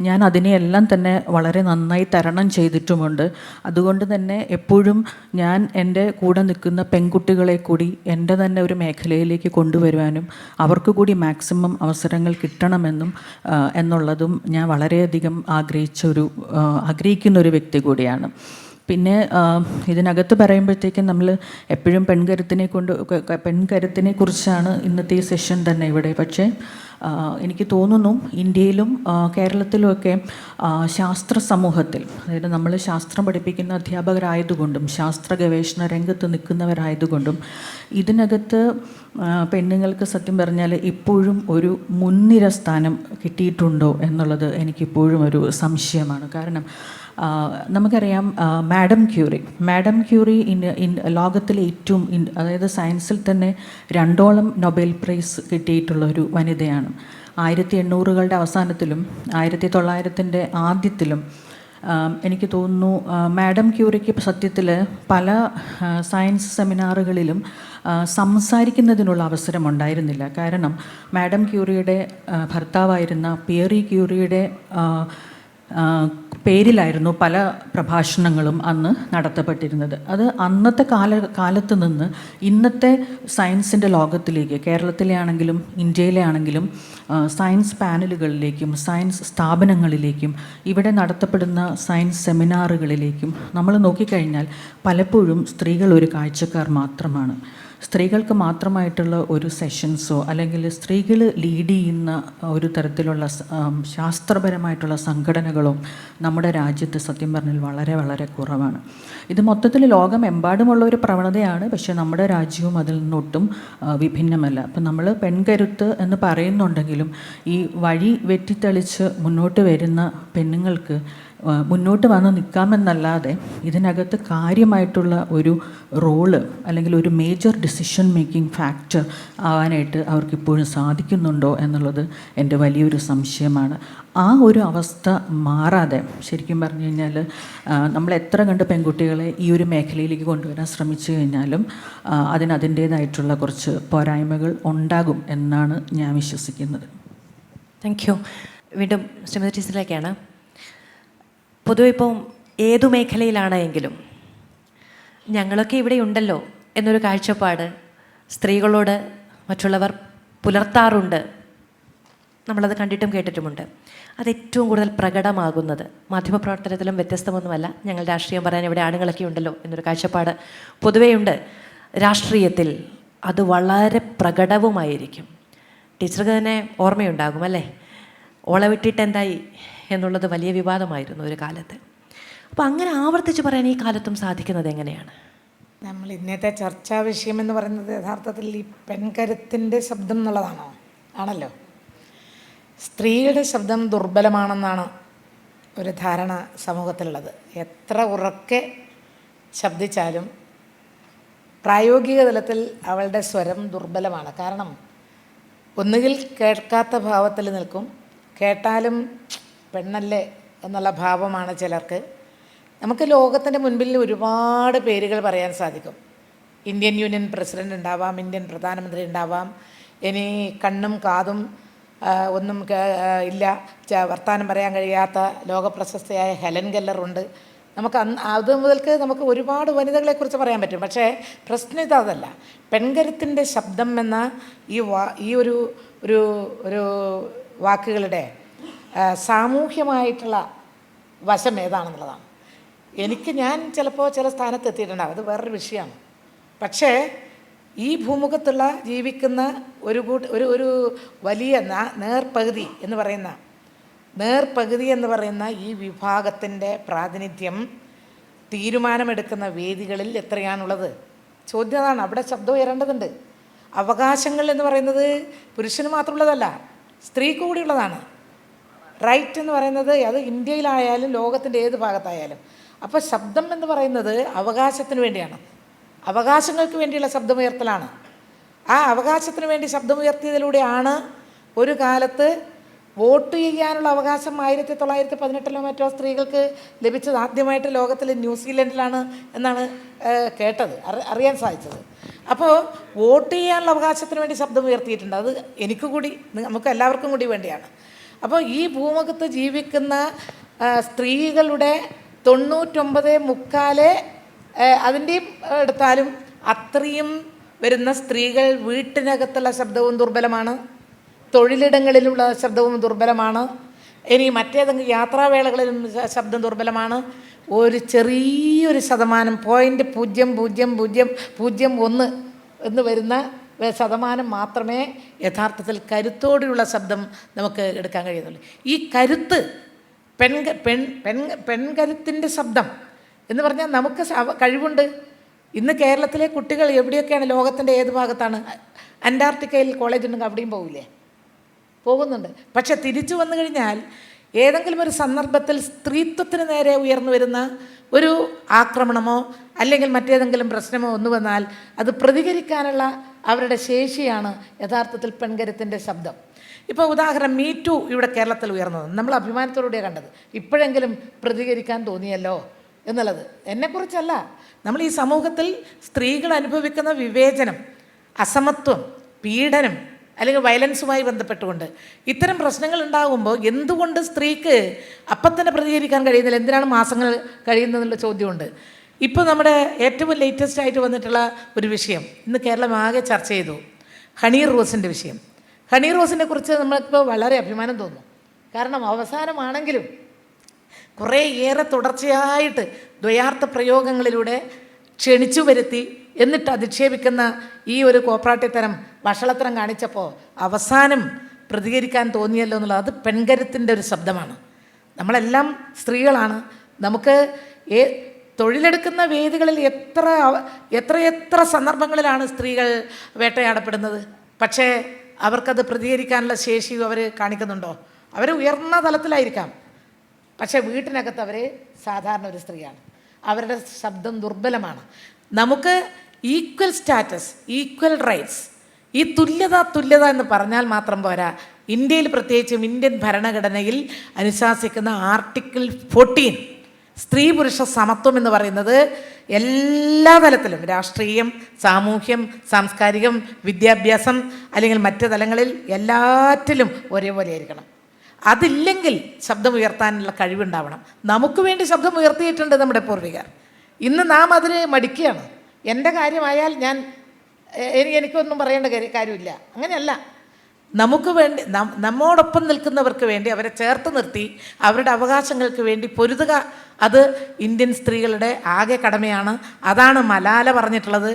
ഞാൻ അതിനെയെല്ലാം തന്നെ വളരെ നന്നായി തരണം ചെയ്തിട്ടുമുണ്ട്. അതുകൊണ്ട് തന്നെ എപ്പോഴും ഞാൻ എൻ്റെ കൂടെ നിൽക്കുന്ന പെൺകുട്ടികളെ കൂടി എൻ്റെ തന്നെ ഒരു മേഖലയിലേക്ക് കൊണ്ടുവരുവാനും അവർക്ക് കൂടി മാക്സിമം അവസരങ്ങൾ കിട്ടണമെന്നും എന്നുള്ളതും ഞാൻ വളരെയധികം ആഗ്രഹിക്കുന്ന ഒരു വ്യക്തി കൂടിയാണ്. പിന്നെ ഇതിനകത്ത് പറയുമ്പോഴത്തേക്കും നമ്മൾ എപ്പോഴും പെൺകരുത്തിനെ കുറിച്ചാണ് ഇന്നത്തെ ഈ സെഷൻ തന്നെ ഇവിടെ. പക്ഷേ എനിക്ക് തോന്നുന്നു ഇന്ത്യയിലും കേരളത്തിലുമൊക്കെ ശാസ്ത്ര സമൂഹത്തിൽ, അതായത് നമ്മൾ ശാസ്ത്രം പഠിപ്പിക്കുന്ന അധ്യാപകരായതുകൊണ്ടും ശാസ്ത്ര ഗവേഷണ രംഗത്ത് നിൽക്കുന്നവരായതുകൊണ്ടും ഇതിനകത്ത് പെണ്ണുങ്ങൾക്ക് സത്യം പറഞ്ഞാൽ ഇപ്പോഴും ഒരു മുൻനിര സ്ഥാനം കിട്ടിയിട്ടുണ്ടോ എന്നുള്ളത് എനിക്കിപ്പോഴും ഒരു സംശയമാണ്. കാരണം നമുക്കറിയാം മാഡം ക്യൂറി ലോകത്തിലെ ഏറ്റവും അതായത് സയൻസിൽ തന്നെ 2ഓളം നൊബേൽ പ്രൈസ് കിട്ടിയിട്ടുള്ള ഒരു വനിതയാണ്. 1800കളുടെ അവസാനത്തിലും 1900ൻ്റെ ആദ്യത്തിലും എനിക്ക് തോന്നുന്നു മാഡം ക്യൂറിക്ക് സത്യത്തിൽ പല സയൻസ് സെമിനാറുകളിലും സംസാരിക്കുന്നതിനുള്ള അവസരം ഉണ്ടായിരുന്നില്ല. കാരണം മാഡം ക്യൂറിയുടെ ഭർത്താവായിരുന്ന പിയറി ക്യൂറിയുടെ പേരിലായിരുന്നു പല പ്രഭാഷണങ്ങളും അന്ന് നടത്തപ്പെട്ടിരുന്നത്. അത് അന്നത്തെ കാലത്ത് നിന്ന് ഇന്നത്തെ സയൻസിൻ്റെ ലോകത്തിലേക്ക്, കേരളത്തിലെ ആണെങ്കിലും ഇന്ത്യയിലെ ആണെങ്കിലും സയൻസ് പാനലുകളിലേക്കും സയൻസ് സ്ഥാപനങ്ങളിലേക്കും ഇവിടെ നടത്തപ്പെടുന്ന സയൻസ് സെമിനാറുകളിലേക്കും നമ്മൾ നോക്കിക്കഴിഞ്ഞാൽ പലപ്പോഴും സ്ത്രീകൾ ഒരു കാഴ്ചക്കാർ മാത്രമാണ്. സ്ത്രീകൾക്ക് മാത്രമായിട്ടുള്ള ഒരു സെഷൻസോ അല്ലെങ്കിൽ സ്ത്രീകൾ ലീഡ് ചെയ്യുന്ന ഒരു തരത്തിലുള്ള ശാസ്ത്രപരമായിട്ടുള്ള സംഘടനകളോ നമ്മുടെ രാജ്യത്ത് സത്യം പറഞ്ഞാൽ വളരെ വളരെ കുറവാണ്. ഇത് മൊത്തത്തിൽ ലോകമെമ്പാടുമുള്ള ഒരു പ്രവണതയാണ്. പക്ഷേ നമ്മുടെ രാജ്യവും അതിൽ നിന്നൊട്ടും വിഭിന്നമല്ല. അപ്പം നമ്മൾ പെൺകരുത്ത് എന്ന് പറയുന്നുണ്ടെങ്കിലും ഈ വഴി വെട്ടിത്തെളിച്ച് മുന്നോട്ട് വരുന്ന പെണ്ണുങ്ങൾക്ക് മുന്നോട്ട് വന്ന് നിൽക്കാമെന്നല്ലാതെ ഇതിനകത്ത് കാര്യമായിട്ടുള്ള ഒരു റോള് അല്ലെങ്കിൽ ഒരു മേജർ ഡിസിഷൻ മേക്കിംഗ് ഫാക്ടർ ആവാനായിട്ട് അവർക്കിപ്പോഴും സാധിക്കുന്നുണ്ടോ എന്നുള്ളത് എൻ്റെ വലിയൊരു സംശയമാണ്. ആ ഒരു അവസ്ഥ മാറാതെ ശരിക്കും പറഞ്ഞു കഴിഞ്ഞാൽ നമ്മൾ എത്ര കണ്ട് പെൺകുട്ടികളെ ഈ ഒരു മേഖലയിലേക്ക് കൊണ്ടുവരാൻ ശ്രമിച്ചു കഴിഞ്ഞാലും അതിൻ്റേതായിട്ടുള്ള കുറച്ച് പോരായ്മകൾ ഉണ്ടാകും എന്നാണ് ഞാൻ വിശ്വസിക്കുന്നത്. Thank you. വീണ്ടും ശ്രീമതി ടീച്ചറിലേക്കാണ്. പൊതുവെ ഇപ്പം ഏതു മേഖലയിലാണെങ്കിലും ഞങ്ങളൊക്കെ ഇവിടെ ഉണ്ടല്ലോ എന്നൊരു കാഴ്ചപ്പാട് സ്ത്രീകളോട് മറ്റുള്ളവർ പുലർത്താറുണ്ട്. നമ്മളത് കണ്ടിട്ടും കേട്ടിട്ടുമുണ്ട്. അത് ഏറ്റവും കൂടുതൽ പ്രകടമാകുന്നത് മാധ്യമപ്രവർത്തനത്തിലും വ്യത്യസ്തമൊന്നുമല്ല. ഞങ്ങൾ രാഷ്ട്രീയം പറയാൻ ഇവിടെ ആണുങ്ങളൊക്കെ ഉണ്ടല്ലോ എന്നൊരു കാഴ്ചപ്പാട് പൊതുവെയുണ്ട്. രാഷ്ട്രീയത്തിൽ അത് വളരെ പ്രകടവുമായിരിക്കും. ടീച്ചർക്ക് തന്നെ ഓർമ്മയുണ്ടാകും അല്ലേ, ഓളെ വിട്ടിട്ട് എന്തായി എന്നുള്ളത് വലിയ വിവാദമായിരുന്നു ഒരു കാലത്ത്. അപ്പോൾ അങ്ങനെ ആവർത്തിച്ച് പറയാൻ ഈ കാലത്തും സാധിക്കുന്നത് എങ്ങനെയാണ്? നമ്മൾ ഇന്നത്തെ ചർച്ചാ വിഷയം എന്ന് പറയുന്നത് യഥാർത്ഥത്തിൽ ഈ പെൺകരുത്തിൻ്റെ ശബ്ദം എന്നുള്ളതാണോ? ആണല്ലോ. സ്ത്രീയുടെ ശബ്ദം ദുർബലമാണെന്നാണ് ഒരു ധാരണ സമൂഹത്തിലുള്ളത്. എത്ര ഉറക്കെ ശബ്ദിച്ചാലും പ്രായോഗിക തലത്തിൽ അവളുടെ സ്വരം ദുർബലമാണ്. കാരണം ഒന്നുകിൽ കേൾക്കാത്ത ഭാവത്തിൽ നിൽക്കും, കേട്ടാലും പെണ്ണല്ലേ എന്നുള്ള ഭാവമാണ് ചിലർക്ക്. നമുക്ക് ലോകത്തിൻ്റെ മുൻപിൽ ഒരുപാട് പേരുകൾ പറയാൻ സാധിക്കും. ഇന്ത്യൻ യൂണിയൻ പ്രസിഡൻ്റ് ഉണ്ടാവാം, ഇന്ത്യൻ പ്രധാനമന്ത്രി ഉണ്ടാവാം, ഇനി കണ്ണും കാതും ഒന്നും ഇല്ല, വർത്തമാനം പറയാൻ കഴിയാത്ത ലോകപ്രശസ്തയായ ഹെലൻ കെല്ലറുണ്ട്. നമുക്ക് അത് മുതൽക്ക് നമുക്ക് ഒരുപാട് വനിതകളെക്കുറിച്ച് പറയാൻ പറ്റും. പക്ഷേ പ്രശ്നം ഇതല്ല. പെൺകരുത്തിൻ്റെ ശബ്ദം എന്ന ഈ ഒരു വാക്കുകളുടെ സാമൂഹ്യമായിട്ടുള്ള വശം ഏതാണെന്നുള്ളതാണ്. ഞാൻ ചിലപ്പോൾ ചില സ്ഥാനത്ത് എത്തിയിട്ടുണ്ടാകും, അത് വേറൊരു വിഷയമാണ്. പക്ഷേ ഈ ഭൂമുഖത്തുള്ള ജീവിക്കുന്ന ഒരു വലിയ നേർപകുതി എന്ന് പറയുന്ന ഈ വിഭാഗത്തിൻ്റെ പ്രാതിനിധ്യം തീരുമാനമെടുക്കുന്ന വേദികളിൽ എത്രയാണുള്ളത്? ചോദ്യം അതാണ്. അവിടെ ശബ്ദം ഉയരേണ്ടതുണ്ട്. അവകാശങ്ങൾ എന്ന് പറയുന്നത് പുരുഷന് മാത്രമുള്ളതല്ല, സ്ത്രീക്ക് കൂടിയുള്ളതാണ്. റൈറ്റ് എന്ന് പറയുന്നത് അത് ഇന്ത്യയിലായാലും ലോകത്തിൻ്റെ ഏത് ഭാഗത്തായാലും. അപ്പോൾ ശബ്ദം എന്ന് പറയുന്നത് അവകാശത്തിന് വേണ്ടിയാണ്, അവകാശങ്ങൾക്ക് വേണ്ടിയുള്ള ശബ്ദമുയർത്തലാണ്. ആ അവകാശത്തിന് വേണ്ടി ശബ്ദമുയർത്തിയതിലൂടെയാണ് ഒരു കാലത്ത് വോട്ട് ചെയ്യാനുള്ള അവകാശം 1918 മറ്റോ സ്ത്രീകൾക്ക് ലഭിച്ചത്. ആദ്യമായിട്ട് ലോകത്തിൽ ന്യൂസിലൻഡിലാണ് എന്നാണ് കേട്ടത്, അറിയാൻ സാധിച്ചത്. അപ്പോൾ വോട്ട് ചെയ്യാനുള്ള അവകാശത്തിന് വേണ്ടി ശബ്ദമുയർത്തിയിട്ടുണ്ട്. അത് എനിക്ക് കൂടി, നമുക്ക് എല്ലാവർക്കും കൂടി വേണ്ടിയാണ്. അപ്പോൾ ഈ ഭൂമുഖത്ത് ജീവിക്കുന്ന സ്ത്രീകളുടെ 99.4 അതിൻ്റെയും എടുത്താലും അത്രയും വരുന്ന സ്ത്രീകൾ വീട്ടിനകത്തുള്ള ശബ്ദവും ദുർബലമാണ്, തൊഴിലിടങ്ങളിലുള്ള ശബ്ദവും ദുർബലമാണ്, ഇനി മറ്റേതെങ്കിലും യാത്രാവേളകളിലും ശബ്ദം ദുർബലമാണ്. ഒരു ചെറിയൊരു ശതമാനം 0.0001 എന്ന് വരുന്ന ശതമാനം മാത്രമേ യഥാർത്ഥത്തിൽ കരുത്തോടെയുള്ള ശബ്ദം നമുക്ക് എടുക്കാൻ കഴിയുന്നുള്ളൂ. ഈ കരുത്ത് പെൺകരുത്തിൻ്റെ ശബ്ദം എന്ന് പറഞ്ഞാൽ നമുക്ക് കഴിവുണ്ട്. ഇന്ന് കേരളത്തിലെ കുട്ടികൾ എവിടെയൊക്കെയാണ്, ലോകത്തിൻ്റെ ഏത് ഭാഗത്താണ്? അന്റാർട്ടിക്കയിൽ കോളേജ് ഉണ്ടെങ്കിൽ അവിടെയും പോകില്ലേ? പോകുന്നുണ്ട്. പക്ഷെ തിരിച്ചു വന്നു കഴിഞ്ഞാൽ ഏതെങ്കിലും ഒരു സന്ദർഭത്തിൽ സ്ത്രീത്വത്തിന് നേരെ ഉയർന്നു വരുന്ന ഒരു ആക്രമണമോ അല്ലെങ്കിൽ മറ്റേതെങ്കിലും പ്രശ്നമോ ഒന്നു വന്നാൽ അത് പ്രതികരിക്കാനുള്ള അവരുടെ ശേഷിയാണ് യഥാർത്ഥത്തിൽ പെൺകരുത്തിൻ്റെ ശബ്ദം. ഇപ്പോൾ ഉദാഹരണം മീ ടു ഇവിടെ കേരളത്തിൽ ഉയർന്നത് നമ്മൾ അഭിമാനത്തോടുകൂടിയാണ് കണ്ടത്. ഇപ്പോഴെങ്കിലും പ്രതികരിക്കാൻ തോന്നിയല്ലോ എന്നുള്ളത്. എന്നെക്കുറിച്ചല്ല, നമ്മൾ ഈ സമൂഹത്തിൽ സ്ത്രീകൾ അനുഭവിക്കുന്ന വിവേചനം, അസമത്വം, പീഡനം അല്ലെങ്കിൽ വയലൻസുമായി ബന്ധപ്പെട്ടുകൊണ്ട് ഇത്തരം പ്രശ്നങ്ങൾ ഉണ്ടാകുമ്പോൾ എന്തുകൊണ്ട് സ്ത്രീക്ക് അപ്പം തന്നെ പ്രതികരിക്കാൻ കഴിയുന്നില്ല, എന്തിനാണ് മാസങ്ങൾ കഴിയുന്നതെന്നുള്ള ചോദ്യമുണ്ട്. ഇപ്പോൾ നമ്മുടെ ഏറ്റവും ലേറ്റസ്റ്റ് ആയിട്ട് വന്നിട്ടുള്ള ഒരു വിഷയം ഇന്ന് കേരളം ആകെ ചർച്ച ചെയ്തു, ഹണി റോസിൻ്റെ വിഷയം. ഹണി റോസിനെ കുറിച്ച് നമ്മളിപ്പോൾ വളരെ അഭിമാനം തോന്നുന്നു. കാരണം അവസാനമാണെങ്കിലും കുറേയേറെ തുടർച്ചയായിട്ട് ദ്വയാർത്ഥ പ്രയോഗങ്ങളിലൂടെ ക്ഷണിച്ചു വരുത്തി എന്നിട്ട് അധിക്ഷേപിക്കുന്ന ഈ ഒരു കോപ്രാട്ടിത്തരം വഷളത്തരം കാണിച്ചപ്പോൾ അവസാനം പ്രതികരിക്കാൻ തോന്നിയല്ലോ എന്നുള്ളത് അത് പെൺകരുത്തിൻ്റെ ഒരു ശബ്ദമാണ്. നമ്മളെല്ലാം സ്ത്രീകളാണ്. നമുക്ക് തൊഴിലെടുക്കുന്ന വേദികളിൽ എത്ര സന്ദർഭങ്ങളിലാണ് സ്ത്രീകൾ വേട്ടയാടപ്പെടുന്നത്. പക്ഷേ അവർക്കത് പ്രതികരിക്കാനുള്ള ശേഷി അവർ കാണിക്കുന്നുണ്ടോ? അവർ ഉയർന്ന തലത്തിലായിരിക്കാം, പക്ഷേ വീട്ടിനകത്ത് അവർ സാധാരണ ഒരു സ്ത്രീയാണ്, അവരുടെ ശബ്ദം ദുർബലമാണ്. നമുക്ക് ഈക്വൽ സ്റ്റാറ്റസ്, ഈക്വൽ റൈറ്റ്സ്, ഈ തുല്യത എന്ന് പറഞ്ഞാൽ മാത്രം പോരാ. ഇന്ത്യയിൽ പ്രത്യേകിച്ചും ഇന്ത്യൻ ഭരണഘടനയിൽ അനുശാസിക്കുന്ന ആർട്ടിക്കിൾ 14 സ്ത്രീ പുരുഷ സമത്വം എന്ന് പറയുന്നത് എല്ലാ തലത്തിലും, രാഷ്ട്രീയം, സാമൂഹ്യം, സാംസ്കാരികം, വിദ്യാഭ്യാസം അല്ലെങ്കിൽ മറ്റ് തലങ്ങളിൽ എല്ലാറ്റിലും ഒരേപോലെ ആയിരിക്കണം. അതില്ലെങ്കിൽ ശബ്ദമുയർത്താനുള്ള കഴിവുണ്ടാവണം. നമുക്ക് വേണ്ടി ശബ്ദം ഉയർത്തിയിട്ടുണ്ട് നമ്മുടെ പൂർവികർ. ഇന്ന് നാം അതിന് മടിക്കുകയാണ്. എൻ്റെ കാര്യമായാൽ എനിക്കൊന്നും പറയേണ്ട കാര്യമില്ല. അങ്ങനെയല്ല. നമുക്ക് വേണ്ടി നമ്മോടൊപ്പം നിൽക്കുന്നവർക്ക് വേണ്ടി അവരെ ചേർത്ത് നിർത്തി അവരുടെ അവകാശങ്ങൾക്ക് വേണ്ടി പൊരുതുക, അത് ഇന്ത്യൻ സ്ത്രീകളുടെ ആകെ കടമയാണ്. അതാണ് മലാല പറഞ്ഞിട്ടുള്ളത്,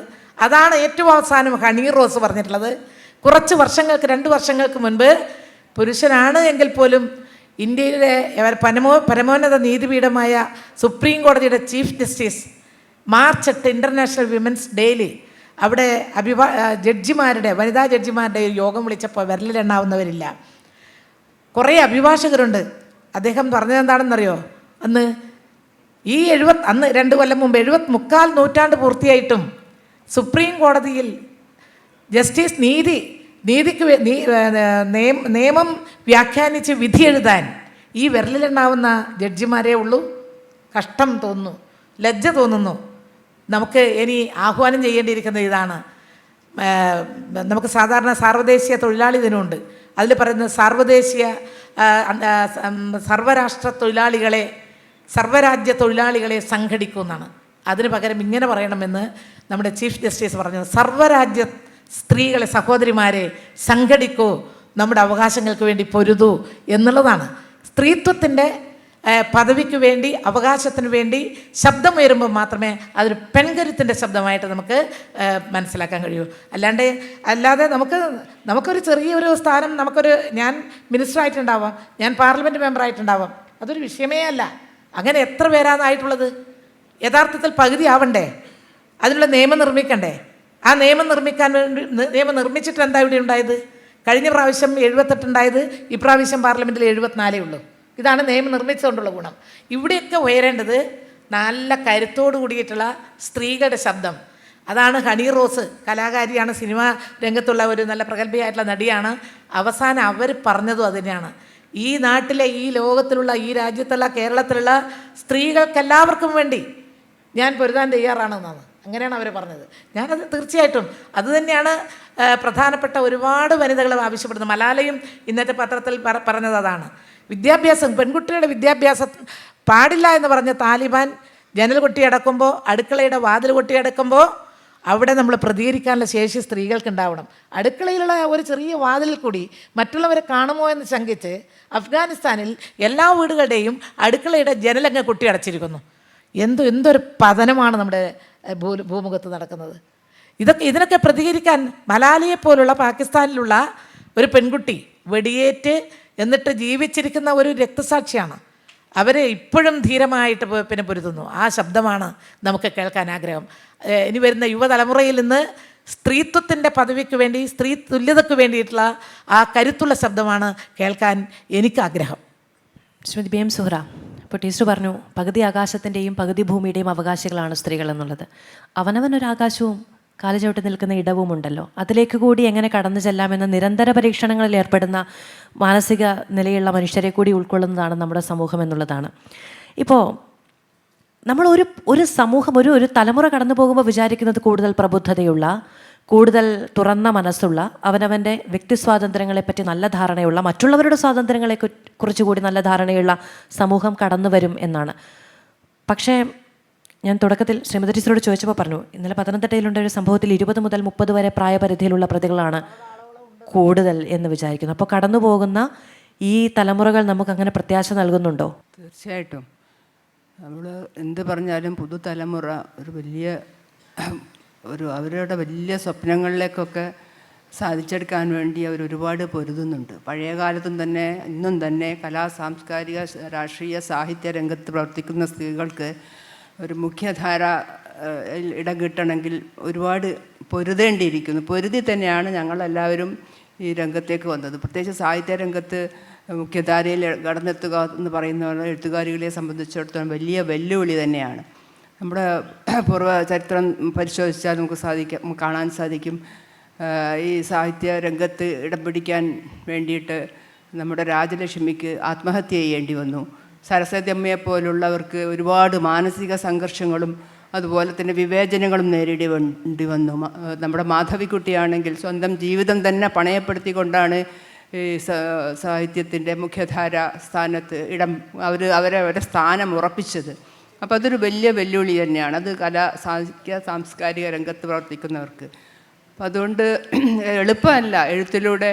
അതാണ് ഏറ്റവും അവസാനം ഹണി റോസ് പറഞ്ഞിട്ടുള്ളത്. കുറച്ച് വർഷങ്ങൾക്ക് 2 വർഷങ്ങൾക്ക് മുൻപ് പുരുഷനാണ് എങ്കിൽ പോലും ഇന്ത്യയിലെ പരമോന്നത നീതിപീഠമായ സുപ്രീം കോടതിയുടെ chief justice March 8 international women's ഡേയിൽ അവിടെ വനിതാ ജഡ്ജിമാരുടെ യോഗം വിളിച്ചപ്പോൾ വിരലിലെണ്ണാവുന്നവരില്ല. കുറേ അഭിഭാഷകരുണ്ട്. അദ്ദേഹം പറഞ്ഞത് എന്താണെന്നറിയോ? അന്ന് 2 കൊല്ലം മുമ്പ് 73 നൂറ്റാണ്ട് പൂർത്തിയായിട്ടും സുപ്രീം കോടതിയിൽ ജസ്റ്റിസ് നീതിക്ക് നിയമം വ്യാഖ്യാനിച്ച് വിധി എഴുതാൻ ഈ വിരലിലെണ്ണാവുന്ന ജഡ്ജിമാരേ ഉള്ളൂ. കഷ്ടം തോന്നുന്നു, ലജ്ജ തോന്നുന്നു. നമുക്ക് ഇനി ആഹ്വാനം ചെയ്യേണ്ടിയിരിക്കുന്നത് ഇതാണ്. നമുക്ക് സാധാരണ സാർവദേശീയ തൊഴിലാളി ദിനമുണ്ട്. അതിൽ പറയുന്നത് സർവ്വരാജ്യ തൊഴിലാളികളെ സംഘടിക്കുമെന്നാണ്. അതിന് പകരം ഇങ്ങനെ പറയണമെന്ന് നമ്മുടെ ചീഫ് ജസ്റ്റിസ് പറഞ്ഞത്, സർവ്വരാജ്യ സ്ത്രീകളെ, സഹോദരിമാരെ സംഘടിക്കൂ, നമ്മുടെ അവകാശങ്ങൾക്ക് വേണ്ടി പൊരുതൂ എന്നുള്ളതാണ്. സ്ത്രീത്വത്തിൻ്റെ പദവിക്ക് വേണ്ടി, അവകാശത്തിന് വേണ്ടി ശബ്ദമുയരുമ്പോൾ മാത്രമേ അതൊരു പെൺകരുത്തിൻ്റെ ശബ്ദമായിട്ട് നമുക്ക് മനസ്സിലാക്കാൻ കഴിയൂ. അല്ലാതെ നമുക്കൊരു ചെറിയൊരു സ്ഥാനം, ഞാൻ മിനിസ്റ്ററായിട്ടുണ്ടാവാം, ഞാൻ പാർലമെൻറ്റ് മെമ്പറായിട്ടുണ്ടാവാം, അതൊരു വിഷയമേ അല്ല. അങ്ങനെ എത്ര പേരാണായിട്ടുള്ളത്? യഥാർത്ഥത്തിൽ പകുതി ആവണ്ടേ? അതിനുള്ള നിയമം നിർമ്മിക്കണ്ടേ? ആ നിയമം നിർമ്മിക്കാൻ വേണ്ടി നിയമം നിർമ്മിച്ചിട്ട് എന്താ ഇവിടെ ഉണ്ടായത്? കഴിഞ്ഞ പ്രാവശ്യം 78 ഉണ്ടായത്, ഇപ്രാവശ്യം പാർലമെൻറ്റിൽ 74 ഉള്ളൂ. ഇതാണ് നിയമം നിർമ്മിച്ചുകൊണ്ടുള്ള ഗുണം. ഇവിടെയൊക്കെ ഉയരേണ്ടത് നല്ല കരുത്തോട് കൂടിയിട്ടുള്ള സ്ത്രീകളുടെ ശബ്ദം. അതാണ് ഹണി റോസ്, കലാകാരിയാണ്, സിനിമാ രംഗത്തുള്ള ഒരു നല്ല പ്രഗത്ഭയായിട്ടുള്ള നടിയാണ്. അവസാനം അവർ പറഞ്ഞതും അതുതന്നെയാണ്. ഈ നാട്ടിലെ, ഈ ലോകത്തിലുള്ള, ഈ രാജ്യത്തുള്ള, കേരളത്തിലുള്ള സ്ത്രീകൾക്കെല്ലാവർക്കും വേണ്ടി ഞാൻ പൊരുതാൻ തയ്യാറാണെന്നാണ്. അങ്ങനെയാണ് അവർ പറഞ്ഞത്. ഞാനത് തീർച്ചയായിട്ടും അതുതന്നെയാണ് പ്രധാനപ്പെട്ട ഒരുപാട് വനിതകൾ ആവശ്യപ്പെടുന്നത്. മലാലയും ഇന്നത്തെ പത്രത്തിൽ പറഞ്ഞത് അതാണ്. വിദ്യാഭ്യാസം, പെൺകുട്ടികളുടെ വിദ്യാഭ്യാസം പാടില്ല എന്ന് പറഞ്ഞ താലിബാൻ ജനൽ കൊട്ടിയടക്കുമ്പോൾ, അടുക്കളയുടെ വാതിൽ കൊട്ടിയടക്കുമ്പോൾ അവിടെ നമ്മൾ പ്രതികരിക്കാനുള്ള ശേഷി സ്ത്രീകൾക്ക് ഉണ്ടാവണം. അടുക്കളയിലുള്ള ഒരു ചെറിയ വാതിലിൽ കൂടി മറ്റുള്ളവരെ കാണുമോ എന്ന് ശങ്കിച്ച് അഫ്ഗാനിസ്ഥാനിൽ എല്ലാ വീടുകളുടെയും അടുക്കളയുടെ ജനലങ്ങ് കൊട്ടിയടച്ചിരിക്കുന്നു. എന്തൊരു പതനമാണ് നമ്മുടെ ഭൂമുഖത്ത് നടക്കുന്നത്. ഇതിനൊക്കെ പ്രതികരിക്കാൻ മലാലയെപ്പോലുള്ള പാകിസ്ഥാനിലുള്ള ഒരു പെൺകുട്ടി വെടിയേറ്റ് എന്നിട്ട് ജീവിച്ചിരിക്കുന്ന ഒരു രക്തസാക്ഷിയാണ്. അവരെ ഇപ്പോഴും ധീരമായിട്ട് പിന്നെ പൊരുതുന്നു. ആ ശബ്ദമാണ് നമുക്ക് കേൾക്കാൻ ആഗ്രഹം. ഇനി വരുന്ന യുവതലമുറയിൽ നിന്ന് സ്ത്രീത്വത്തിൻ്റെ പദവിക്ക് വേണ്ടി, സ്ത്രീ തുല്യതയ്ക്ക് വേണ്ടിയിട്ടുള്ള ആ കരുത്തുള്ള ശബ്ദമാണ് കേൾക്കാൻ എനിക്ക് ആഗ്രഹം. ശ്രീമതി ബി എം സുഹ്റ, ഇപ്പോൾ ടീച്ചർ പറഞ്ഞു പകുതി ആകാശത്തിൻ്റെയും പകുതി ഭൂമിയുടെയും അവകാശികളാണ് സ്ത്രീകൾ എന്നുള്ളത്. അവനവനൊരാകാശവും കാലുചവിട്ടി നിൽക്കുന്ന ഇടവുമുണ്ടല്ലോ, അതിലേക്ക് കൂടി എങ്ങനെ കടന്നു ചെല്ലാമെന്ന നിരന്തര പരീക്ഷണങ്ങളിൽ ഏർപ്പെടുന്ന മാനസിക നിലയുള്ള മനുഷ്യരെ കൂടി ഉൾക്കൊള്ളുന്നതാണ് നമ്മുടെ സമൂഹം എന്നുള്ളതാണ്. ഇപ്പോൾ നമ്മൾ ഒരു സമൂഹം, ഒരു തലമുറ കടന്നു പോകുമ്പോൾ വിചാരിക്കുന്നത് കൂടുതൽ പ്രബുദ്ധതയുള്ള, കൂടുതൽ തുറന്ന മനസ്സുള്ള, അവനവൻ്റെ വ്യക്തി സ്വാതന്ത്ര്യങ്ങളെപ്പറ്റി നല്ല ധാരണയുള്ള, മറ്റുള്ളവരുടെ സ്വാതന്ത്ര്യങ്ങളെ കുറിച്ചുകൂടി നല്ല ധാരണയുള്ള സമൂഹം കടന്നു വരും എന്നാണ്. പക്ഷേ ഞാൻ തുടക്കത്തിൽ ശ്രീമതി ടീച്ചറോട് ചോദിച്ചപ്പോൾ പറഞ്ഞു, ഇന്നലെ പത്തനംതിട്ടയിലുണ്ട ഒരു സംഭവത്തിൽ 20 മുതൽ 30 വരെ പ്രായപരിധിയിലുള്ള പ്രതികളാണ് കൂടുതൽ എന്ന് വിചാരിക്കുന്നു. അപ്പോൾ കടന്നു പോകുന്ന ഈ തലമുറകൾ നമുക്ക് അങ്ങനെ പ്രത്യാശ നൽകുന്നുണ്ടോ? തീർച്ചയായിട്ടും. നമ്മൾ എന്ത് പറഞ്ഞാലും പുതുതലമുറ അവരുടെ വലിയ സ്വപ്നങ്ങളിലേക്കൊക്കെ സാധിച്ചെടുക്കാൻ വേണ്ടി ഒരുപാട് പൊരുതുന്നുണ്ട്. പഴയ കാലത്തും തന്നെ ഇന്നും തന്നെ സാംസ്കാരിക, രാഷ്ട്രീയ, സാഹിത്യ രംഗത്ത് പ്രവർത്തിക്കുന്ന സ്ത്രീകൾക്ക് ഒരു മുഖ്യധാര ഇടം കിട്ടണമെങ്കിൽ ഒരുപാട് പൊരുതേണ്ടിയിരിക്കുന്നു. പൊരുതി തന്നെയാണ് ഞങ്ങളെല്ലാവരും ഈ രംഗത്തേക്ക് വന്നത്. പ്രത്യേകിച്ച് സാഹിത്യ രംഗത്ത് മുഖ്യധാരയിൽ കടന്നെത്തുക എന്ന് പറയുന്ന എഴുത്തുകാരികളെ സംബന്ധിച്ചിടത്തോളം വലിയ വെല്ലുവിളി തന്നെയാണ്. നമ്മുടെ പൂർവ്വ ചരിത്രം പരിശോധിച്ചാൽ നമുക്ക് കാണാൻ സാധിക്കും. ഈ സാഹിത്യ രംഗത്ത് ഇടം പിടിക്കാൻ വേണ്ടിയിട്ട് നമ്മുടെ രാജലക്ഷ്മിക്ക് ആത്മഹത്യ ചെയ്യേണ്ടി വന്നു. സരസ്വതി അമ്മയെപ്പോലുള്ളവർക്ക് ഒരുപാട് മാനസിക സംഘർഷങ്ങളും അതുപോലെ തന്നെ വിവേചനങ്ങളും നേരിടേണ്ടി വന്നു. നമ്മുടെ മാധവിക്കുട്ടിയാണെങ്കിൽ സ്വന്തം ജീവിതം തന്നെ പണയപ്പെടുത്തിക്കൊണ്ടാണ് ഈ സാഹിത്യത്തിൻ്റെ മുഖ്യധാര സ്ഥാനത്ത് അവരെ സ്ഥാനം ഉറപ്പിച്ചത്. അപ്പോൾ അതൊരു വലിയ വെല്ലുവിളി തന്നെയാണ്. അത് സാംസ്കാരിക രംഗത്ത് പ്രവർത്തിക്കുന്നവർക്ക്. അപ്പം അതുകൊണ്ട് എളുപ്പമല്ല എഴുത്തിലൂടെ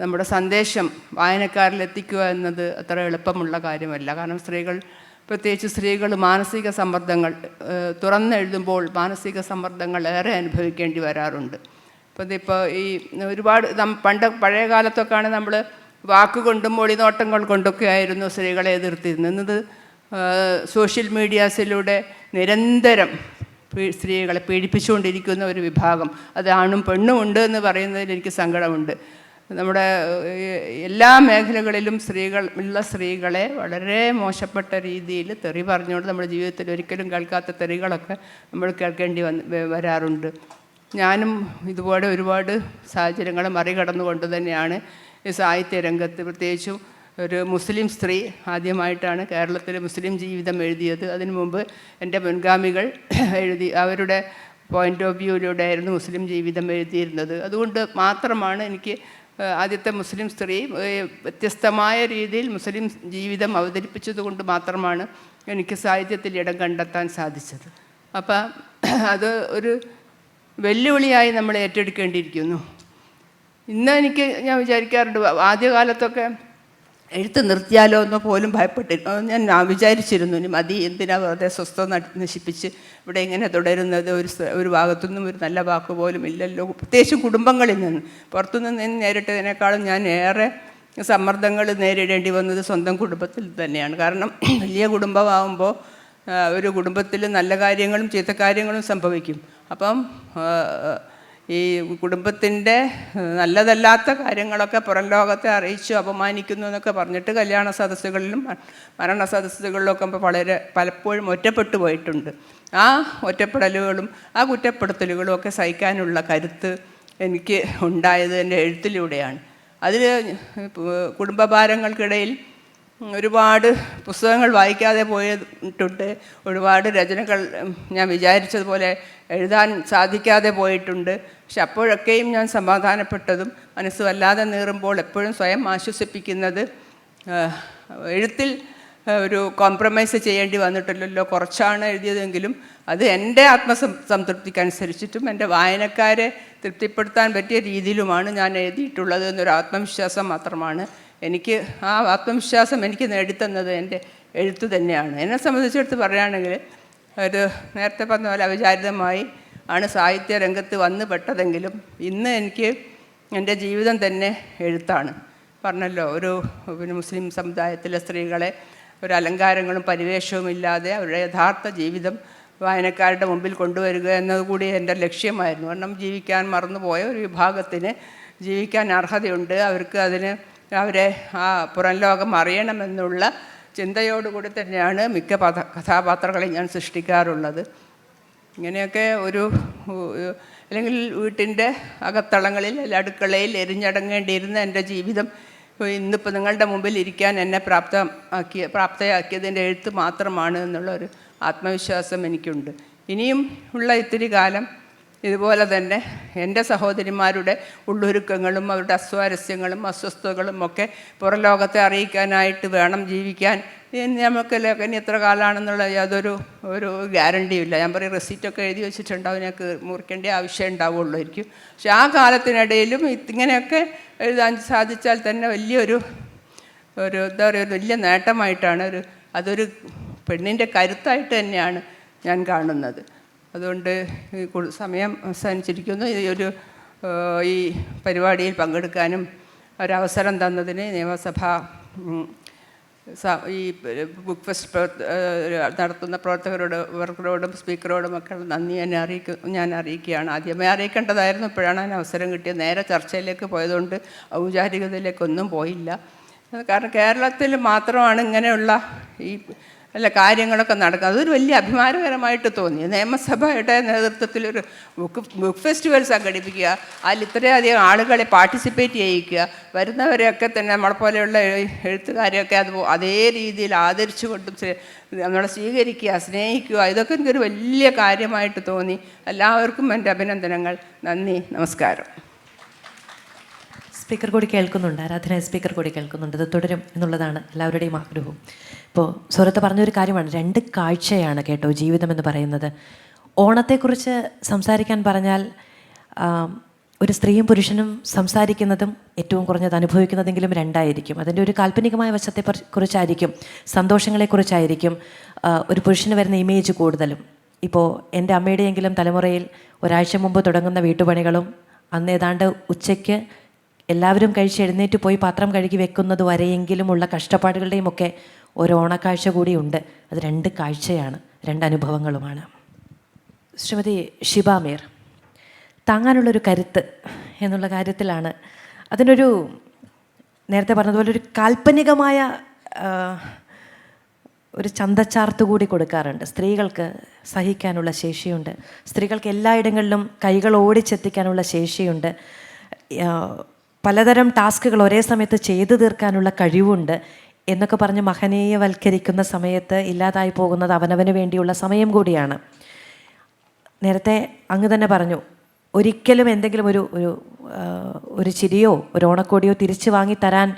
നമ്മുടെ സന്ദേശം വായനക്കാരിൽ എത്തിക്കുക എന്നത് അത്ര എളുപ്പമുള്ള കാര്യമല്ല. കാരണം പ്രത്യേകിച്ച് സ്ത്രീകൾ മാനസിക സമ്മർദ്ദങ്ങൾ തുറന്നെഴുതുമ്പോൾ മാനസിക സമ്മർദ്ദങ്ങൾ ഏറെ അനുഭവിക്കേണ്ടി വരാറുണ്ട്. അപ്പോൾ ഇതിപ്പോൾ ഈ ഒരുപാട് പഴയ കാലത്തൊക്കെയാണ് നമ്മൾ വാക്കുകൊണ്ടും മൊഴിനോട്ടങ്ങൾ കൊണ്ടൊക്കെ ആയിരുന്നു സ്ത്രീകളെ എതിർത്തിരുന്നത്. സോഷ്യൽ മീഡിയാസിലൂടെ നിരന്തരം സ്ത്രീകളെ പീഡിപ്പിച്ചുകൊണ്ടിരിക്കുന്ന ഒരു വിഭാഗം, അത് ആണും പെണ്ണും ഉണ്ട് എന്ന് പറയുന്നതിൽ എനിക്ക് സങ്കടമുണ്ട്. നമ്മുടെ എല്ലാ മേഖലകളിലും സ്ത്രീകളെ വളരെ മോശപ്പെട്ട രീതിയിൽ തെറി പറഞ്ഞുകൊണ്ട് നമ്മുടെ ജീവിതത്തിൽ ഒരിക്കലും കേൾക്കാത്ത തെറികളൊക്കെ നമ്മൾ കേൾക്കേണ്ടി വരാറുണ്ട്. ഞാനും ഇതുപോലെ ഒരുപാട് സാഹചര്യങ്ങൾ മറികടന്നുകൊണ്ട് തന്നെയാണ് ഈ സാഹിത്യ രംഗത്ത്, പ്രത്യേകിച്ചും ഒരു മുസ്ലിം സ്ത്രീ ആദ്യമായിട്ടാണ് കേരളത്തിൽ മുസ്ലിം ജീവിതം എഴുതിയത്. അതിനു മുമ്പ് എൻ്റെ മുൻഗാമികൾ അവരുടെ പോയിൻ്റ് ഓഫ് വ്യൂവിലൂടെ ആയിരുന്നു മുസ്ലിം ജീവിതം എഴുതിയിരുന്നത്. അതുകൊണ്ട് മാത്രമാണ് എനിക്ക് ആദ്യത്തെ മുസ്ലിം സ്ത്രീ വ്യത്യസ്തമായ രീതിയിൽ മുസ്ലിം ജീവിതം അവതരിപ്പിച്ചത് കൊണ്ട് മാത്രമാണ് എനിക്ക് സാഹിത്യത്തിൽ ഇടം കണ്ടെത്താൻ സാധിച്ചത്. അപ്പം അത് ഒരു വെല്ലുവിളിയായി നമ്മൾ ഏറ്റെടുക്കേണ്ടിയിരിക്കുന്നു. ഇന്ന് ഞാൻ വിചാരിക്കാറുണ്ട്, ആദ്യകാലത്തൊക്കെ എഴുത്ത് നിർത്തിയാലോ എന്ന് പോലും ഞാൻ വിചാരിച്ചിരുന്നു. ഇനി മതി, എന്തിനാ വെറുതെ സ്വസ്ഥത നശിപ്പിച്ച് ഇവിടെ ഇങ്ങനെ തുടരുന്നത്, ഒരു ഭാഗത്തുനിന്നും ഒരു നല്ല വാക്ക് പോലും ഇല്ലല്ലോ. പ്രത്യേകിച്ചും കുടുംബങ്ങളിൽ നിന്ന്, പുറത്തുനിന്ന് നേരിട്ടതിനേക്കാളും ഞാൻ ഏറെ സമ്മർദ്ദങ്ങൾ നേരിടേണ്ടി വന്നത് സ്വന്തം കുടുംബത്തിൽ തന്നെയാണ്. കാരണം വലിയ കുടുംബമാകുമ്പോൾ ഒരു കുടുംബത്തിൽ നല്ല കാര്യങ്ങളും ചീത്ത കാര്യങ്ങളും സംഭവിക്കും. അപ്പം ഈ കുടുംബത്തിൻ്റെ നല്ലതല്ലാത്ത കാര്യങ്ങളൊക്കെ പുറം ലോകത്തെ അറിയിച്ചു അപമാനിക്കുന്നു എന്നൊക്കെ പറഞ്ഞിട്ട് കല്യാണ സദസ്സുകളിലും മരണ സദസ്സുകളിലൊക്കെ പലപ്പോഴും ഒറ്റപ്പെട്ടു പോയിട്ടുണ്ട്. ആ ഒറ്റപ്പെടലുകളും ആ കുറ്റപ്പെടുത്തലുകളും ഒക്കെ സഹിക്കാനുള്ള കരുത്ത് എനിക്ക് ഉണ്ടായത് എൻ്റെ എഴുത്തിലൂടെയാണ്. അതിൽ കുടുംബഭാരങ്ങൾക്കിടയിൽ ഒരുപാട് പുസ്തകങ്ങൾ വായിക്കാതെ പോയിട്ടുണ്ട്, ഒരുപാട് രചനകൾ ഞാൻ വിചാരിച്ചതുപോലെ എഴുതാൻ സാധിക്കാതെ പോയിട്ടുണ്ട്. പക്ഷെ അപ്പോഴൊക്കെയും ഞാൻ സമാധാനപ്പെട്ടതും മനസ്സ് വല്ലാതെ നീറുമ്പോൾ എപ്പോഴും സ്വയം ആശ്വസിപ്പിക്കുന്നത് എഴുത്തിൽ ഒരു കോംപ്രമൈസ് ചെയ്യേണ്ടി വന്നിട്ടില്ലല്ലോ. കുറച്ചാണ് എഴുതിയതെങ്കിലും അത് എൻ്റെ സംതൃപ്തിക്കനുസരിച്ചിട്ടും എൻ്റെ വായനക്കാരെ തൃപ്തിപ്പെടുത്താൻ പറ്റിയ രീതിയിലുമാണ് ഞാൻ എഴുതിയിട്ടുള്ളത് എന്നൊരു ആത്മവിശ്വാസം മാത്രമാണ് എനിക്ക്. ആ ആത്മവിശ്വാസം എനിക്ക് നേടിത്തന്നത് എൻ്റെ എഴുത്ത് തന്നെയാണ്. എന്നെ സംബന്ധിച്ചെടുത്ത് പറയുകയാണെങ്കിൽ നേരത്തെ പറഞ്ഞ പോലെ അവിചാരിതമായി ആണ് സാഹിത്യ രംഗത്ത് വന്ന് പെട്ടതെങ്കിലും ഇന്ന് എനിക്ക് എൻ്റെ ജീവിതം തന്നെ എഴുത്താണ്. പറഞ്ഞല്ലോ, ഒരു മുസ്ലിം സമുദായത്തിലെ സ്ത്രീകളെ ഒരു അലങ്കാരങ്ങളും പരിവേഷവും ഇല്ലാതെ അവരുടെ യഥാർത്ഥ ജീവിതം വായനക്കാരുടെ മുമ്പിൽ കൊണ്ടുവരിക എന്നതുകൂടി എൻ്റെ ലക്ഷ്യമായിരുന്നു. കാരണം ജീവിക്കാൻ മറന്നുപോയ ഒരു വിഭാഗത്തിന് ജീവിക്കാൻ അർഹതയുണ്ട്, അവരെ ആ പുറം ലോകം അറിയണമെന്നുള്ള ചിന്തയോടുകൂടി തന്നെയാണ് മിക്ക കഥാപാത്രങ്ങളെ ഞാൻ സൃഷ്ടിക്കാറുള്ളത്. ഇങ്ങനെയൊക്കെ അല്ലെങ്കിൽ വീട്ടിൻ്റെ അകത്തളങ്ങളിൽ അടുക്കളയിൽ എരിഞ്ഞടങ്ങേണ്ടിയിരുന്ന എൻ്റെ ജീവിതം ഇന്നിപ്പോൾ നിങ്ങളുടെ മുമ്പിൽ ഇരിക്കാൻ എന്നെ പ്രാപ്തയാക്കിയതിൻ്റെ എഴുത്ത് മാത്രമാണ് എന്നുള്ളൊരു ആത്മവിശ്വാസം എനിക്കുണ്ട്. ഇനിയും ഉള്ള ഇത്തിരി കാലം ഇതുപോലെ തന്നെ എൻ്റെ സഹോദരിമാരുടെ ഉള്ളൊരുക്കങ്ങളും അവരുടെ അസ്വാരസ്യങ്ങളും അസ്വസ്ഥതകളും ഒക്കെ പുറം ലോകത്തെ അറിയിക്കാനായിട്ട് വേണം ജീവിക്കാൻ. നമുക്ക് ഇനി എത്ര കാലമാണെന്നുള്ള യാതൊരു ഗ്യാരണ്ടിയും ഇല്ല. ഞാൻ പറയും, റെസീറ്റൊക്കെ എഴുതി വെച്ചിട്ടുണ്ടാവും, ഞങ്ങൾക്ക് മുറിക്കേണ്ട ആവശ്യം ഉണ്ടാവുള്ളായിരിക്കും. പക്ഷെ ആ കാലത്തിനിടയിലും ഇങ്ങനെയൊക്കെ എഴുതാൻ സാധിച്ചാൽ തന്നെ വലിയൊരു എന്താ പറയുക, വലിയ നേട്ടമായിട്ടാണ് അതൊരു പെണ്ണിൻ്റെ കരുത്തായിട്ട് തന്നെയാണ് ഞാൻ കാണുന്നത്. അതുകൊണ്ട് സമയം അവസാനിച്ചിരിക്കുന്നു. ഈ പരിപാടിയിൽ പങ്കെടുക്കാനും ഒരവസരം തന്നതിന് നിയമസഭ ഈ ബുക്ക് ഫെസ്റ്റ് നടത്തുന്ന പ്രവർത്തകരോടും സ്പീക്കറോടുമൊക്കെ നന്ദി ഞാൻ അറിയിക്കുകയാണ്. ആദ്യമേ അറിയിക്കേണ്ടതായിരുന്നു, ഇപ്പോഴാണ് അതിന് അവസരം കിട്ടിയത്. നേരെ ചർച്ചയിലേക്ക് പോയതുകൊണ്ട് ഔപചാരികതയിലേക്കൊന്നും പോയില്ല. കാരണം കേരളത്തിൽ മാത്രമാണ് ഇങ്ങനെയുള്ള കാര്യങ്ങളൊക്കെ നടക്കുന്നത്. അതൊരു വലിയ അഭിമാനകരമായിട്ട് തോന്നി. നിയമസഭയുടെ നേതൃത്വത്തിൽ ഒരു ബുക്ക് ഫെസ്റ്റിവൽ സംഘടിപ്പിക്കുക, അതിൽ ഇത്രയധികം ആളുകളെ പാർട്ടിസിപ്പേറ്റ് ചെയ്യിക്കുക, വരുന്നവരെയൊക്കെ തന്നെ നമ്മളെപ്പോലെയുള്ള എഴുത്തുകാരെയൊക്കെ അതേ രീതിയിൽ ആദരിച്ചുകൊണ്ടും നമ്മളെ സ്വീകരിക്കുക, സ്നേഹിക്കുക, ഇതൊക്കെ എനിക്കൊരു വലിയ കാര്യമായിട്ട് തോന്നി. എല്ലാവർക്കും എൻ്റെ അഭിനന്ദനങ്ങൾ. നന്ദി, നമസ്കാരം. സ്പീക്കർ കൂടി കേൾക്കുന്നുണ്ട്, ആരാധന സ്പീക്കർ കൂടി കേൾക്കുന്നുണ്ട്. ഇത് തുടരും എന്നുള്ളതാണ് എല്ലാവരുടെയും ആഗ്രഹവും. ഇപ്പോൾ സുഹൃത്ത് പറഞ്ഞൊരു കാര്യമാണ്, 2 കാഴ്ചയാണ് കേട്ടോ ജീവിതം എന്ന് പറയുന്നത്. ഓണത്തെക്കുറിച്ച് സംസാരിക്കാൻ പറഞ്ഞാൽ ഒരു സ്ത്രീയും പുരുഷനും സംസാരിക്കുന്നതും ഏറ്റവും കുറഞ്ഞത് അനുഭവിക്കുന്നതെങ്കിലും 2 ആയിരിക്കും. അതിൻ്റെ ഒരു കാൽപ്പനികമായ വശത്തെ കുറിച്ചായിരിക്കും, സന്തോഷങ്ങളെക്കുറിച്ചായിരിക്കും ഒരു പുരുഷന് വരുന്ന ഇമേജ് കൂടുതലും. ഇപ്പോൾ എൻ്റെ അമ്മയുടെയെങ്കിലും തലമുറയിൽ ഒരാഴ്ച മുമ്പ് തുടങ്ങുന്ന വീട്ടുപണികളും അന്ന് ഏതാണ്ട് ഉച്ചയ്ക്ക് എല്ലാവരും കഴിച്ച് എഴുന്നേറ്റ് പോയി പാത്രം കഴുകി വെക്കുന്നത് വരെയെങ്കിലുമുള്ള കഷ്ടപ്പാടുകളുടെയും ഒക്കെ ഒരു ഓണക്കാഴ്ച കൂടിയുണ്ട്. അത് 2 കാഴ്ചയാണ്, 2 അനുഭവങ്ങളുമാണ്. ശ്രീമതി ഷിബ മീർ, താങ്ങാനുള്ളൊരു കരുത്ത് എന്നുള്ള കാര്യത്തിലാണ് അതിനൊരു നേരത്തെ പറഞ്ഞതുപോലെ ഒരു കാൽപ്പനികമായ ഒരു ചന്തച്ചാർത്ത് കൂടി കൊടുക്കാറുണ്ട്. സ്ത്രീകൾക്ക് സഹിക്കാനുള്ള ശേഷിയുണ്ട്, സ്ത്രീകൾക്ക് എല്ലായിടങ്ങളിലും കൈകൾ ഓടിച്ചെത്തിക്കാനുള്ള ശേഷിയുണ്ട്, പലതരം ടാസ്കുകൾ ഒരേ സമയത്ത് ചെയ്തു തീർക്കാനുള്ള കഴിവുണ്ട് എന്നൊക്കെ പറഞ്ഞ് മഹനീയവൽക്കരിക്കുന്ന സമയത്ത് ഇല്ലാതായി പോകുന്നത് അവനവന് വേണ്ടിയുള്ള സമയം കൂടിയാണ്. നേരത്തെ അങ്ങ് തന്നെ പറഞ്ഞു, ഒരിക്കലും എന്തെങ്കിലും ഒരു ചിരിയോ ഒരു ഓണക്കോടിയോ തിരിച്ചു വാങ്ങി തരാൻ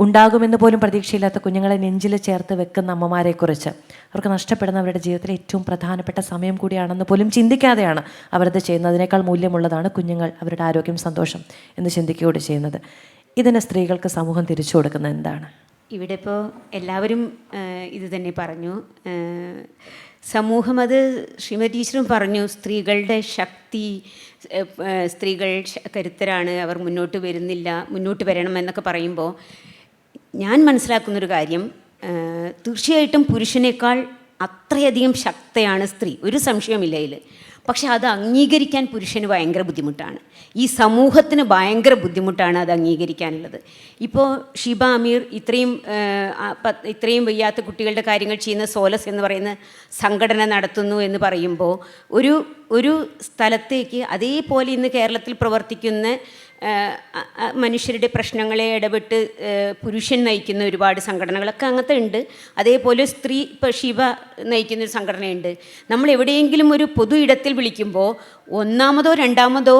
ഉണ്ടാകുമെന്ന് പോലും പ്രതീക്ഷയില്ലാത്ത കുഞ്ഞുങ്ങളെ നെഞ്ചിൽ ചേർത്ത് വെക്കുന്ന അമ്മമാരെക്കുറിച്ച്, അവർക്ക് നഷ്ടപ്പെടുന്ന അവരുടെ ജീവിതത്തിലെ ഏറ്റവും പ്രധാനപ്പെട്ട സമയം കൂടിയാണെന്ന് പോലും ചിന്തിക്കാതെയാണ് അവരത് ചെയ്യുന്നത്. അതിനേക്കാൾ മൂല്യമുള്ളതാണ് കുഞ്ഞുങ്ങൾ, അവരുടെ ആരോഗ്യം, സന്തോഷം എന്ന് ചിന്തിക്കുകയോട് ചെയ്യുന്നത്. ഇതിന് സ്ത്രീകൾക്ക് സമൂഹം തിരിച്ചു കൊടുക്കുന്നത് എന്താണ്? ഇവിടെ ഇപ്പോൾ എല്ലാവരും ഇത് തന്നെ പറഞ്ഞു. സമൂഹം, അത് ശ്രീമതി ടീച്ചറും പറഞ്ഞു, സ്ത്രീകളുടെ ശക്തി, സ്ത്രീകൾ കരുത്തരാണ്, അവർ മുന്നോട്ട് വരുന്നില്ല, മുന്നോട്ട് വരണം എന്നൊക്കെ പറയുമ്പോൾ ഞാൻ മനസ്സിലാക്കുന്നൊരു കാര്യം, തീർച്ചയായിട്ടും പുരുഷനേക്കാൾ അത്രയധികം ശക്തയാണ് സ്ത്രീ, ഒരു സംശയമില്ല അതിൽ. പക്ഷെ അത് അംഗീകരിക്കാൻ പുരുഷന് ഭയങ്കര ബുദ്ധിമുട്ടാണ്, ഈ സമൂഹത്തിന് ഭയങ്കര ബുദ്ധിമുട്ടാണ് അത് അംഗീകരിക്കാനുള്ളത്. ഇപ്പോൾ ഷീബ അമീർ ഇത്രയും വയ്യാത്ത കുട്ടികളുടെ കാര്യങ്ങൾ ചെയ്യുന്ന സോലസ് എന്ന് പറയുന്ന സംഘടന നടത്തുന്നു എന്ന് പറയുമ്പോൾ ഒരു സ്ഥലത്തേക്ക് അതേപോലെ ഇന്ന് കേരളത്തിൽ പ്രവർത്തിക്കുന്ന മനുഷ്യരുടെ പ്രശ്നങ്ങളെ ഇടപെട്ട് പുരുഷൻ നയിക്കുന്ന ഒരുപാട് സംഘടനകളൊക്കെ അങ്ങനത്തെ ഉണ്ട്. അതേപോലെ സ്ത്രീ, ഇപ്പോൾ ശിവ നയിക്കുന്നൊരു സംഘടനയുണ്ട്. നമ്മൾ എവിടെയെങ്കിലും ഒരു പൊതു ഇടത്തിൽ വിളിക്കുമ്പോൾ ഒന്നാമതോ രണ്ടാമതോ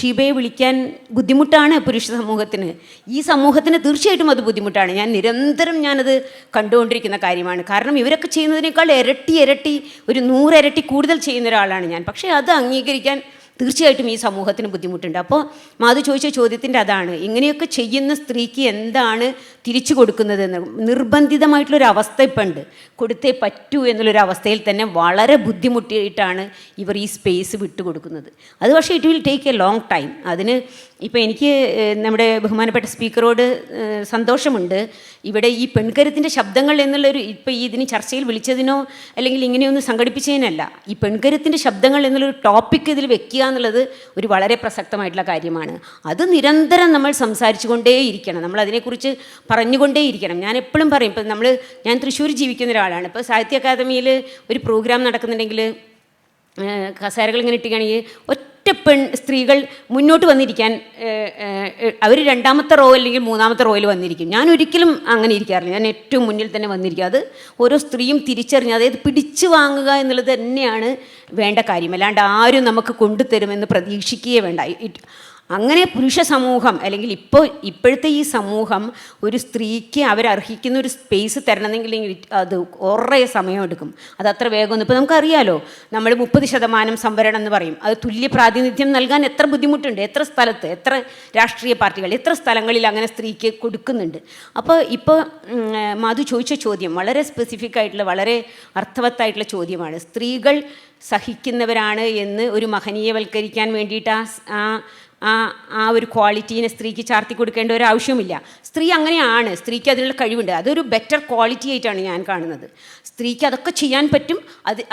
ഷീബയെ വിളിക്കാൻ ബുദ്ധിമുട്ടാണ് പുരുഷ സമൂഹത്തിന്. ഈ സമൂഹത്തിന് തീർച്ചയായിട്ടും അത് ബുദ്ധിമുട്ടാണ്. നിരന്തരം ഞാനത് കണ്ടുകൊണ്ടിരിക്കുന്ന കാര്യമാണ്. കാരണം ഇവരൊക്കെ ചെയ്യുന്നതിനേക്കാൾ ഇരട്ടി ഒരു 100 ഇരട്ടി കൂടുതൽ ചെയ്യുന്ന ഒരാളാണ് ഞാൻ. പക്ഷേ അത് അംഗീകരിക്കാൻ തീർച്ചയായിട്ടും ഈ സമൂഹത്തിന് ബുദ്ധിമുട്ടുണ്ട്. അപ്പോൾ മാധു ചോദിച്ച ചോദ്യത്തിൻ്റെ അതാണ്, ഇങ്ങനെയൊക്കെ ചെയ്യുന്ന സ്ത്രീക്ക് എന്താണ് തിരിച്ചു കൊടുക്കുന്നതെന്ന്. നിർബന്ധിതമായിട്ടുള്ളൊരു അവസ്ഥ ഇപ്പം ഉണ്ട്, കൊടുത്തേ പറ്റൂ എന്നുള്ളൊരു അവസ്ഥയിൽ തന്നെ വളരെ ബുദ്ധിമുട്ടിയിട്ടാണ് ഇവർ ഈ സ്പേസ് വിട്ടുകൊടുക്കുന്നത്. അത് പക്ഷേ it will take A long time. അതിന് ഇപ്പോൾ എനിക്ക് നമ്മുടെ ബഹുമാനപ്പെട്ട സ്പീക്കറോട് സന്തോഷമുണ്ട്, ഇവിടെ ഈ പെൺകരുത്തിൻ്റെ ശബ്ദങ്ങൾ എന്നുള്ളൊരു, ഇപ്പോൾ ഈ ഇതിന് ചർച്ചയിൽ വിളിച്ചതിനോ അല്ലെങ്കിൽ ഇങ്ങനെയൊന്നും സംഘടിപ്പിച്ചതിനല്ല, ഈ പെൺകരുത്തിൻ്റെ ശബ്ദങ്ങൾ എന്നുള്ളൊരു ടോപ്പിക് ഇതിൽ വെക്കുക എന്നുള്ളത് ഒരു വളരെ പ്രസക്തമായിട്ടുള്ള കാര്യമാണ്. അത് നിരന്തരം നമ്മൾ സംസാരിച്ചു കൊണ്ടേയിരിക്കണം, നമ്മൾ അതിനെക്കുറിച്ച് പറഞ്ഞുകൊണ്ടേയിരിക്കണം. ഞാൻ എപ്പോഴും പറയും, ഇപ്പോൾ ഞാൻ തൃശ്ശൂർ ജീവിക്കുന്ന ഒരാളാണ്. ഇപ്പോൾ സാഹിത്യ അക്കാദമിയിൽ ഒരു പ്രോഗ്രാം നടക്കുന്നുണ്ടെങ്കിൽ കസേരകൾ ഇങ്ങനെ ഇട്ടുകയാണെങ്കിൽ ഒറ്റ സ്ത്രീകൾ മുന്നോട്ട് വന്നിരിക്കാൻ, അവർ 2ാമത്തെ റോ അല്ലെങ്കിൽ 3ാമത്തെ റോയിൽ വന്നിരിക്കും. ഞാൻ ഒരിക്കലും അങ്ങനെ ഇരിക്കാറില്ല, ഞാൻ ഏറ്റവും മുന്നിൽ തന്നെ വന്നിരിക്കും. അത് ഓരോ സ്ത്രീയും തിരിച്ചറിഞ്ഞ്, അതായത് പിടിച്ചു വാങ്ങുക എന്നുള്ളത് തന്നെയാണ് വേണ്ട കാര്യം, അല്ലാണ്ട് ആരും നമുക്ക് കൊണ്ടുതരുമെന്ന് പ്രതീക്ഷിക്കുകയേ വേണ്ട. അങ്ങനെ പുരുഷ സമൂഹം അല്ലെങ്കിൽ ഇപ്പോഴത്തെ ഈ സമൂഹം ഒരു സ്ത്രീക്ക് അവരർഹിക്കുന്ന ഒരു സ്പേസ് തരണമെങ്കിൽ അത് കുറേ സമയമെടുക്കും, അത് അത്ര വേഗമൊന്നും. ഇപ്പോൾ നമുക്കറിയാലോ, നമ്മൾ 30% സംവരണം എന്ന് പറയും, അത് തുല്യ പ്രാതിനിധ്യം നൽകാൻ എത്ര ബുദ്ധിമുട്ടുണ്ട്, എത്ര സ്ഥലത്ത്, എത്ര രാഷ്ട്രീയ പാർട്ടികൾ, എത്ര സ്ഥലങ്ങളിൽ അങ്ങനെ സ്ത്രീക്ക് കൊടുക്കുന്നുണ്ട്. അപ്പോൾ ഇപ്പോൾ മാധു ചോദിച്ച ചോദ്യം വളരെ സ്പെസിഫിക് ആയിട്ടുള്ള, വളരെ അർത്ഥവത്തായിട്ടുള്ള ചോദ്യമാണ്. സ്ത്രീകൾ സഹിക്കുന്നവരാണ് എന്ന് ഒരു മഹനീയവൽക്കരിക്കാൻ വേണ്ടിയിട്ട് ആ ഒരു ക്വാളിറ്റീനെ സ്ത്രീക്ക് ചാർത്തി കൊടുക്കേണ്ട ഒരു ആവശ്യമില്ല. സ്ത്രീ അങ്ങനെയാണ്, സ്ത്രീക്ക് അതിനുള്ള കഴിവുണ്ട്. അതൊരു ബെറ്റർ ക്വാളിറ്റി ആയിട്ടാണ് ഞാൻ കാണുന്നത്. സ്ത്രീക്ക് അതൊക്കെ ചെയ്യാൻ പറ്റും.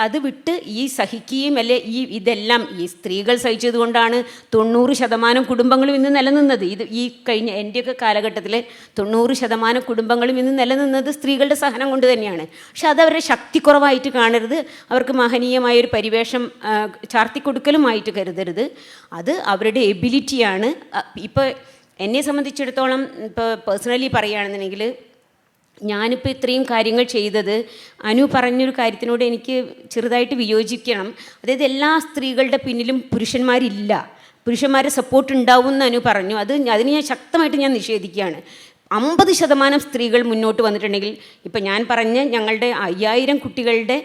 അത് വിട്ട് ഈ സഹിക്കുകയും അല്ലെ ഇതെല്ലാം ഈ സ്ത്രീകൾ സഹിച്ചത് കൊണ്ടാണ് 90% കുടുംബങ്ങളും ഇന്ന് നിലനിന്നത്. ഈ കഴിഞ്ഞ എൻ്റെയൊക്കെ കാലഘട്ടത്തിലെ 90% കുടുംബങ്ങളും ഇന്ന് നിലനിന്നത് സ്ത്രീകളുടെ സഹനം കൊണ്ട് തന്നെയാണ്. പക്ഷെ അതവരുടെ ശക്തി കുറവായിട്ട് കാണരുത്, അവർക്ക് മഹനീയമായൊരു പരിവേഷം ചാർത്തിക്കൊടുക്കലുമായിട്ട് കരുതരുത്. അത് അവരുടെ എബിലിറ്റിയാണ്. ഇപ്പോൾ എന്നെ സംബന്ധിച്ചിടത്തോളം, ഇപ്പോൾ പേഴ്സണലി പറയുകയാണെന്നുണ്ടെങ്കിൽ, ഞാനിപ്പോൾ ഇത്രയും കാര്യങ്ങൾ ചെയ്തത്, അനു പറഞ്ഞൊരു കാര്യത്തിനോട് എനിക്ക് ചെറുതായിട്ട് വിയോജിക്കണം. അതായത് എല്ലാ സ്ത്രീകളുടെ പിന്നിലും പുരുഷന്മാരില്ല, പുരുഷന്മാരെ സപ്പോർട്ട് ഉണ്ടാവും എന്ന് അനു പറഞ്ഞു. അതിന് ഞാൻ ശക്തമായിട്ട് നിഷേധിക്കുകയാണ്. 50% സ്ത്രീകൾ മുന്നോട്ട് വന്നിട്ടുണ്ടെങ്കിൽ, ഇപ്പം ഞാൻ പറഞ്ഞ ഞങ്ങളുടെ 5000 കുട്ടികളുടെ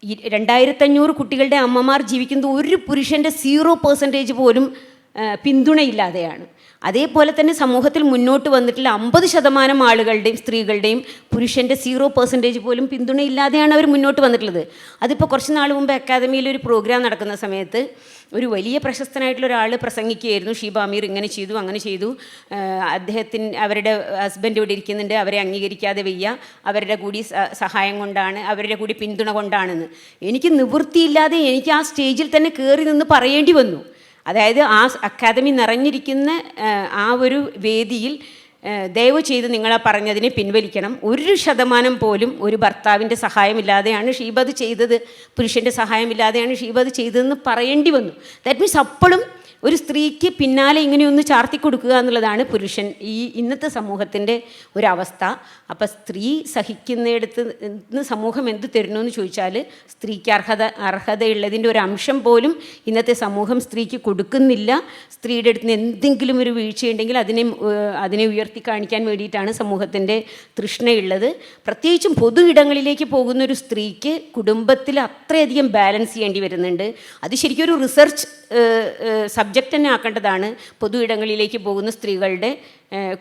2500 കുട്ടികളുടെ അമ്മമാർ ജീവിക്കുന്നത് ഒരു പുരുഷൻ്റെ 0% പോലും പിന്തുണയില്ലാതെയാണ്. അതേപോലെ തന്നെ സമൂഹത്തിൽ മുന്നോട്ട് വന്നിട്ടുള്ള 50% ആളുകളുടെയും സ്ത്രീകളുടെയും പുരുഷൻ്റെ 0% പോലും പിന്തുണയില്ലാതെയാണ് അവർ മുന്നോട്ട് വന്നിട്ടുള്ളത്. അതിപ്പോൾ കുറച്ച് നാൾ മുമ്പ് അക്കാദമിയിൽ ഒരു പ്രോഗ്രാം നടക്കുന്ന സമയത്ത് ഒരു വലിയ പ്രശസ്തനായിട്ടുള്ള ഒരാൾ പ്രസംഗിക്കുകയായിരുന്നു. ഷീബ അമീർ ഇങ്ങനെ ചെയ്തു, അങ്ങനെ ചെയ്തു, അവരുടെ ഹസ്ബൻഡ് ഇവിടെ ഇരിക്കുന്നുണ്ട്, അവരെ അംഗീകരിക്കാതെ വയ്യ, അവരുടെ കൂടി സഹായം കൊണ്ടാണ്, അവരുടെ കൂടി പിന്തുണ കൊണ്ടാണെന്ന്. എനിക്ക് നിവൃത്തിയില്ലാതെ എനിക്ക് ആ സ്റ്റേജിൽ തന്നെ കയറി നിന്ന് പറയേണ്ടി വന്നു. അതായത് ആ അക്കാദമി നിറഞ്ഞിരിക്കുന്ന ആ ഒരു വേദിയിൽ ദയവ് ചെയ്ത് നിങ്ങളാ പറഞ്ഞതിനെ പിൻവലിക്കണം. 1% പോലും ഒരു ഭർത്താവിൻ്റെ സഹായമില്ലാതെയാണ് ഷീബ അത് ചെയ്തത്, പുരുഷൻ്റെ സഹായമില്ലാതെയാണ് ഷീബ അത് ചെയ്തതെന്ന് പറയേണ്ടി വന്നു. ദാറ്റ് മീൻസ് അപ്പോഴും ഒരു സ്ത്രീക്ക് പിന്നാലെ ഇങ്ങനെയൊന്ന് ചാർത്തി കൊടുക്കുക എന്നുള്ളതാണ് പുരുഷൻ ഇന്നത്തെ സമൂഹത്തിൻ്റെ ഒരവസ്ഥ. അപ്പം സ്ത്രീ സഹിക്കുന്നിടത്ത് സമൂഹം എന്ത് തരണമെന്ന് ചോദിച്ചാൽ, സ്ത്രീക്ക് അർഹതയുള്ളതിൻ്റെ ഒരു അംശം പോലും ഇന്നത്തെ സമൂഹം സ്ത്രീക്ക് കൊടുക്കുന്നില്ല. സ്ത്രീയുടെ അടുത്ത് നിന്ന് എന്തെങ്കിലും ഒരു വീഴ്ചയുണ്ടെങ്കിൽ അതിനെ ഉയർത്തി കാണിക്കാൻ വേണ്ടിയിട്ടാണ് സമൂഹത്തിൻ്റെ തൃഷ്ണയുള്ളത്. പ്രത്യേകിച്ചും പൊതു ഇടങ്ങളിലേക്ക് പോകുന്നൊരു സ്ത്രീക്ക് കുടുംബത്തിൽ അത്രയധികം ബാലൻസ് ചെയ്യേണ്ടി വരുന്നുണ്ട്. അത് ശരിക്കും ഒരു റിസർച്ച് സബ്ജക്റ്റ് തന്നെ ആക്കേണ്ടതാണ് പൊതു ഇടങ്ങളിലേക്ക് പോകുന്ന സ്ത്രീകളുടെ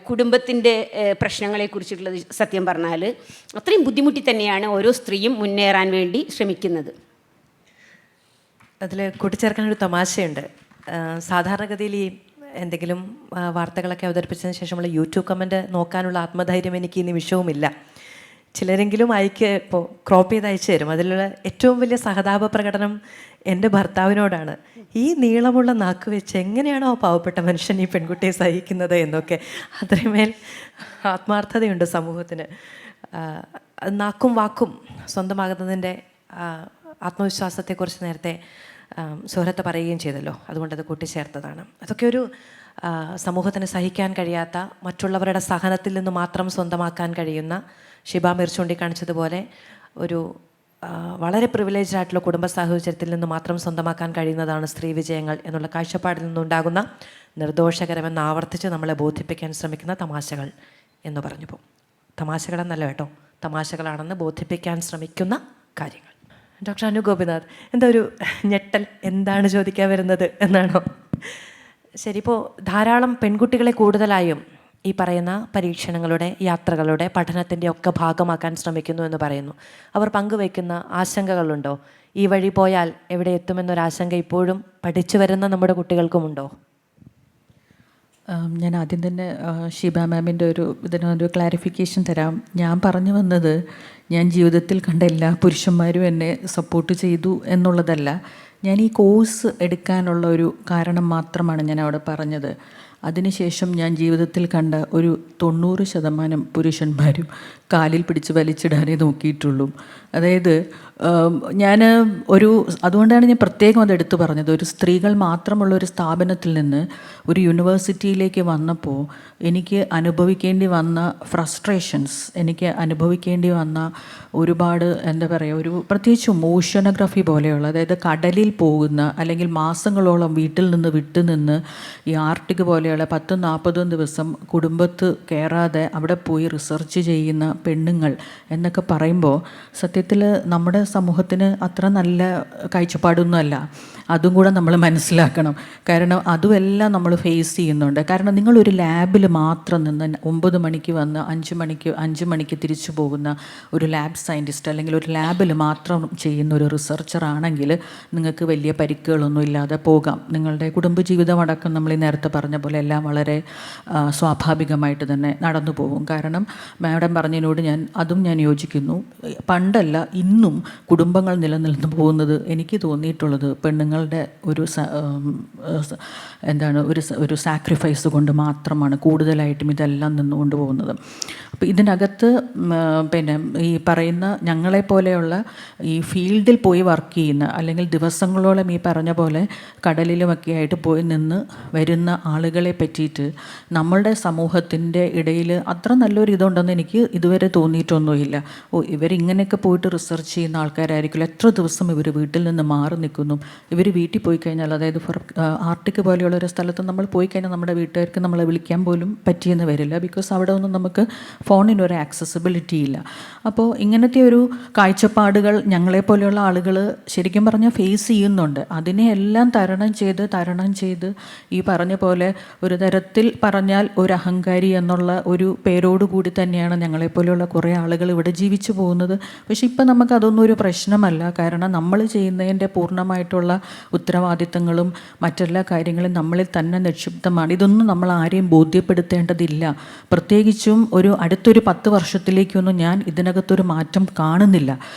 കുടുംബത്തിൻ്റെ പ്രശ്നങ്ങളെക്കുറിച്ചിട്ടുള്ളത്. സത്യം പറഞ്ഞാൽ അത്രയും ബുദ്ധിമുട്ടി തന്നെയാണ് ഓരോ സ്ത്രീയും മുന്നേറാൻ വേണ്ടി ശ്രമിക്കുന്നത്. അതിൽ കൂട്ടിച്ചേർക്കാനൊരു തമാശയുണ്ട്. സാധാരണഗതിയിൽ ഈ എന്തെങ്കിലും വാർത്തകളൊക്കെ അവതരിപ്പിച്ചതിന് ശേഷമുള്ള യൂട്യൂബ് കമൻറ്റ് നോക്കാനുള്ള ആത്മധൈര്യം എനിക്ക് ഈ നിമിഷവുമില്ല. ചിലരെങ്കിലും ഇപ്പോൾ ക്രോപ്പ് ചെയ്ത് അയച്ചു തരും. അതിലുള്ള ഏറ്റവും വലിയ സഹതാപ പ്രകടനം എൻ്റെ ഭർത്താവിനോടാണ്. ഈ നീളമുള്ള നാക്ക് വെച്ച് എങ്ങനെയാണോ പാവപ്പെട്ട മനുഷ്യൻ ഈ പെൺകുട്ടിയെ സഹിക്കുന്നത് എന്നൊക്കെ. അത്രയുമേൽ ആത്മാർത്ഥതയുണ്ട് സമൂഹത്തിന്. നാക്കും വാക്കും സ്വന്തമാകുന്നതിൻ്റെ ആത്മവിശ്വാസത്തെക്കുറിച്ച് നേരത്തെ സുഹൃത്ത് പറയുകയും ചെയ്തല്ലോ, അതുകൊണ്ടത് കൂട്ടിച്ചേർത്തതാണ്. അതൊക്കെ ഒരു സമൂഹത്തിന് സഹിക്കാൻ കഴിയാത്ത, മറ്റുള്ളവരുടെ സഹനത്തിൽ നിന്ന് മാത്രം സ്വന്തമാക്കാൻ കഴിയുന്ന, ഷിബ മിർ ചൂണ്ടിക്കാണിച്ചതുപോലെ ഒരു വളരെ പ്രിവിലേജ്ഡ് ആയിട്ടുള്ള കുടുംബ സാഹചര്യത്തിൽ നിന്ന് മാത്രം സ്വന്തമാക്കാൻ കഴിയുന്നതാണ് സ്ത്രീ വിജയങ്ങൾ എന്നുള്ള കാഴ്ചപ്പാടിൽ നിന്നുണ്ടാകുന്ന നിർദോഷകരമെന്ന് ആവർത്തിച്ച് നമ്മളെ ബോധിപ്പിക്കാൻ ശ്രമിക്കുന്ന തമാശകൾ എന്ന് പറഞ്ഞു പോകും. തമാശകളെന്നല്ല കേട്ടോ, തമാശകളാണെന്ന് ബോധിപ്പിക്കാൻ ശ്രമിക്കുന്ന കാര്യങ്ങൾ. ഡോക്ടർ അനു ഗോപിനാഥ്, എന്താ ഒരു ഞെട്ടൽ? എന്താണ് ചോദിക്കാൻ വരുന്നത് എന്നാണോ? ശരി, ഇപ്പോൾ ധാരാളം പെൺകുട്ടികളെ കൂടുതലായും ഈ പറയുന്ന പരീക്ഷണങ്ങളുടെ, യാത്രകളുടെ, പഠനത്തിൻ്റെ ഒക്കെ ഭാഗമാക്കാൻ ശ്രമിക്കുന്നു എന്ന് പറയുന്നു. അവർ പങ്കുവയ്ക്കുന്ന ആശങ്കകളുണ്ടോ? ഈ വഴി പോയാൽ എവിടെ എത്തുമെന്നൊരാശങ്ക ഇപ്പോഴും പഠിച്ചു വരുന്ന നമ്മുടെ കുട്ടികൾക്കുമുണ്ടോ? ഞാൻ ആദ്യം തന്നെ ഷീബ മാമിൻ്റെ ഇതിനൊരു ക്ലാരിഫിക്കേഷൻ തരാം. ഞാൻ പറഞ്ഞു വന്നത് ഞാൻ ജീവിതത്തിൽ കണ്ട എല്ലാ പുരുഷന്മാരും എന്നെ സപ്പോർട്ട് ചെയ്തു എന്നുള്ളതല്ല. ഞാൻ ഈ കോഴ്സ് എടുക്കാനുള്ള ഒരു കാരണം മാത്രമാണ് ഞാൻ അവിടെ പറഞ്ഞത്. അതിനുശേഷം ഞാൻ ജീവിതത്തിൽ കണ്ട ഒരു 90% പുരുഷന്മാരും കാലിൽ പിടിച്ച് വലിച്ചിടാനേ നോക്കിയിട്ടുള്ളൂ. അതായത് ഞാൻ അതുകൊണ്ടാണ് ഞാൻ പ്രത്യേകം അത് എടുത്തു പറഞ്ഞത്. ഒരു സ്ത്രീകൾ മാത്രമുള്ള ഒരു സ്ഥാപനത്തിൽ നിന്ന് ഒരു യൂണിവേഴ്സിറ്റിയിലേക്ക് വന്നപ്പോൾ എനിക്ക് അനുഭവിക്കേണ്ടി വന്ന ഫ്രസ്ട്രേഷൻസ്, എനിക്ക് അനുഭവിക്കേണ്ടി വന്ന ഒരുപാട് പ്രത്യേകിച്ച് ഓഷ്യനോഗ്രഫി പോലെയുള്ള, അതായത് കടലിൽ പോകുന്ന അല്ലെങ്കിൽ മാസങ്ങളോളം വീട്ടിൽ നിന്ന് വിട്ടുനിന്ന് ഈ ആർട്ടിക് പോലെയുള്ള 10-40 ദിവസം കുടുംബത്ത് കയറാതെ അവിടെ പോയി റിസർച്ച് ചെയ്യുന്ന പെണ്ണുങ്ങൾ എന്നൊക്കെ പറയുമ്പോൾ സത്യത്തിൽ നമ്മുടെ സമൂഹത്തിന് അത്ര നല്ല കാഴ്ചപ്പാടൊന്നുമല്ല. അതും കൂടെ നമ്മൾ മനസ്സിലാക്കണം. കാരണം അതുമെല്ലാം നമ്മൾ ഫേസ് ചെയ്യുന്നുണ്ട്. കാരണം നിങ്ങളൊരു ലാബിൽ മാത്രം നിന്ന് 9 മണിക്ക് വന്ന് 5 മണിക്ക് തിരിച്ചു പോകുന്ന ഒരു ലാബ് സയൻറ്റിസ്റ്റ് അല്ലെങ്കിൽ ഒരു ലാബിൽ മാത്രം ചെയ്യുന്ന ഒരു റിസർച്ചർ ആണെങ്കിൽ നിങ്ങൾക്ക് വലിയ പരിക്കുകളൊന്നും ഇല്ലാതെ പോകാം. നിങ്ങളുടെ കുടുംബജീവിതം അടക്കം നമ്മൾ ഈ നേരത്തെ പറഞ്ഞ പോലെ എല്ലാം വളരെ സ്വാഭാവികമായിട്ട് തന്നെ നടന്നു പോകും. കാരണം മാഡം പറഞ്ഞതിനോട് അതും ഞാൻ യോജിക്കുന്നു. പണ്ടല്ല ഇന്നും കുടുംബങ്ങൾ നിലനിന്ന് പോകുന്നത് എനിക്ക് തോന്നിയിട്ടുള്ളത് പെണ്ണുങ്ങളുടെ ഒരു സാക്രിഫൈസ് കൊണ്ട് മാത്രമാണ് കൂടുതലായിട്ടും ഇതെല്ലാം നിന്നുകൊണ്ട് പോകുന്നത്. അപ്പോൾ ഇതിനകത്ത് ഈ പറയുന്ന ഞങ്ങളെപ്പോലെയുള്ള ഈ ഫീൽഡിൽ പോയി വർക്ക് ചെയ്യുന്ന അല്ലെങ്കിൽ ദിവസങ്ങളോളം ഈ പറഞ്ഞ പോലെ കടലിലുമൊക്കെ ആയിട്ട് പോയി നിന്ന് വരുന്ന ആളുകളെ പറ്റിയിട്ട് നമ്മളുടെ സമൂഹത്തിൻ്റെ ഇടയിൽ അത്ര നല്ലൊരു ഇതുണ്ടെന്ന് എനിക്ക് ഇതുവരെ തോന്നിയിട്ടൊന്നുമില്ല. ഇവരിങ്ങനെയൊക്കെ പോയിട്ട് റിസർച്ച് ചെയ്യുന്ന ആൾക്കാരായിരിക്കില്ല. എത്ര ദിവസം ഇവർ വീട്ടിൽ നിന്ന് മാറി നിൽക്കുന്നു. ഇവർ വീട്ടിൽ പോയി കഴിഞ്ഞാൽ, അതായത് ആർട്ടിക് പോലെയുള്ള ഒരു സ്ഥലത്ത് നമ്മൾ പോയി കഴിഞ്ഞാൽ നമ്മുടെ വീട്ടുകാർക്ക് നമ്മളെ വിളിക്കാൻ പോലും പറ്റിയെന്ന് വരില്ല. ബിക്കോസ് അവിടെ ഒന്നും നമുക്ക് ഫോണിനൊരു ആക്സസിബിലിറ്റി ഇല്ല. അപ്പോൾ ഇങ്ങനത്തെ ഒരു കാഴ്ചപ്പാടുകൾ ഞങ്ങളെപ്പോലെയുള്ള ആളുകൾ ശരിക്കും പറഞ്ഞാൽ ഫേസ് ചെയ്യുന്നുണ്ട്. അതിനെയെല്ലാം തരണം ചെയ്ത് ഈ പറഞ്ഞ പോലെ ഒരു തരത്തിൽ പറഞ്ഞാൽ ഒരു അഹങ്കാരി എന്നുള്ള ഒരു പേരോടുകൂടി തന്നെയാണ് ഞങ്ങളെപ്പോലെയുള്ള കുറേ ആളുകൾ ഇവിടെ ജീവിച്ചു പോകുന്നത്. പക്ഷെ ഇപ്പം നമുക്കതൊന്നും ഒരു പ്രശ്നമല്ല. കാരണം നമ്മൾ ചെയ്യുന്നതിൻ്റെ പൂർണ്ണമായിട്ടുള്ള ഉത്തരവാദിത്തങ്ങളും മറ്റെല്ലാ കാര്യങ്ങളും നമ്മളിൽ തന്നെ നിക്ഷിപ്തമാണ്. ഇതൊന്നും നമ്മൾ ആരെയും ബോധ്യപ്പെടുത്തേണ്ടതില്ല. പ്രത്യേകിച്ചും അടുത്തൊരു 10 വർഷത്തിലേക്കൊന്നും ഞാൻ ഇതിനകത്തൊരു മാറ്റം കാണുന്നില്ല.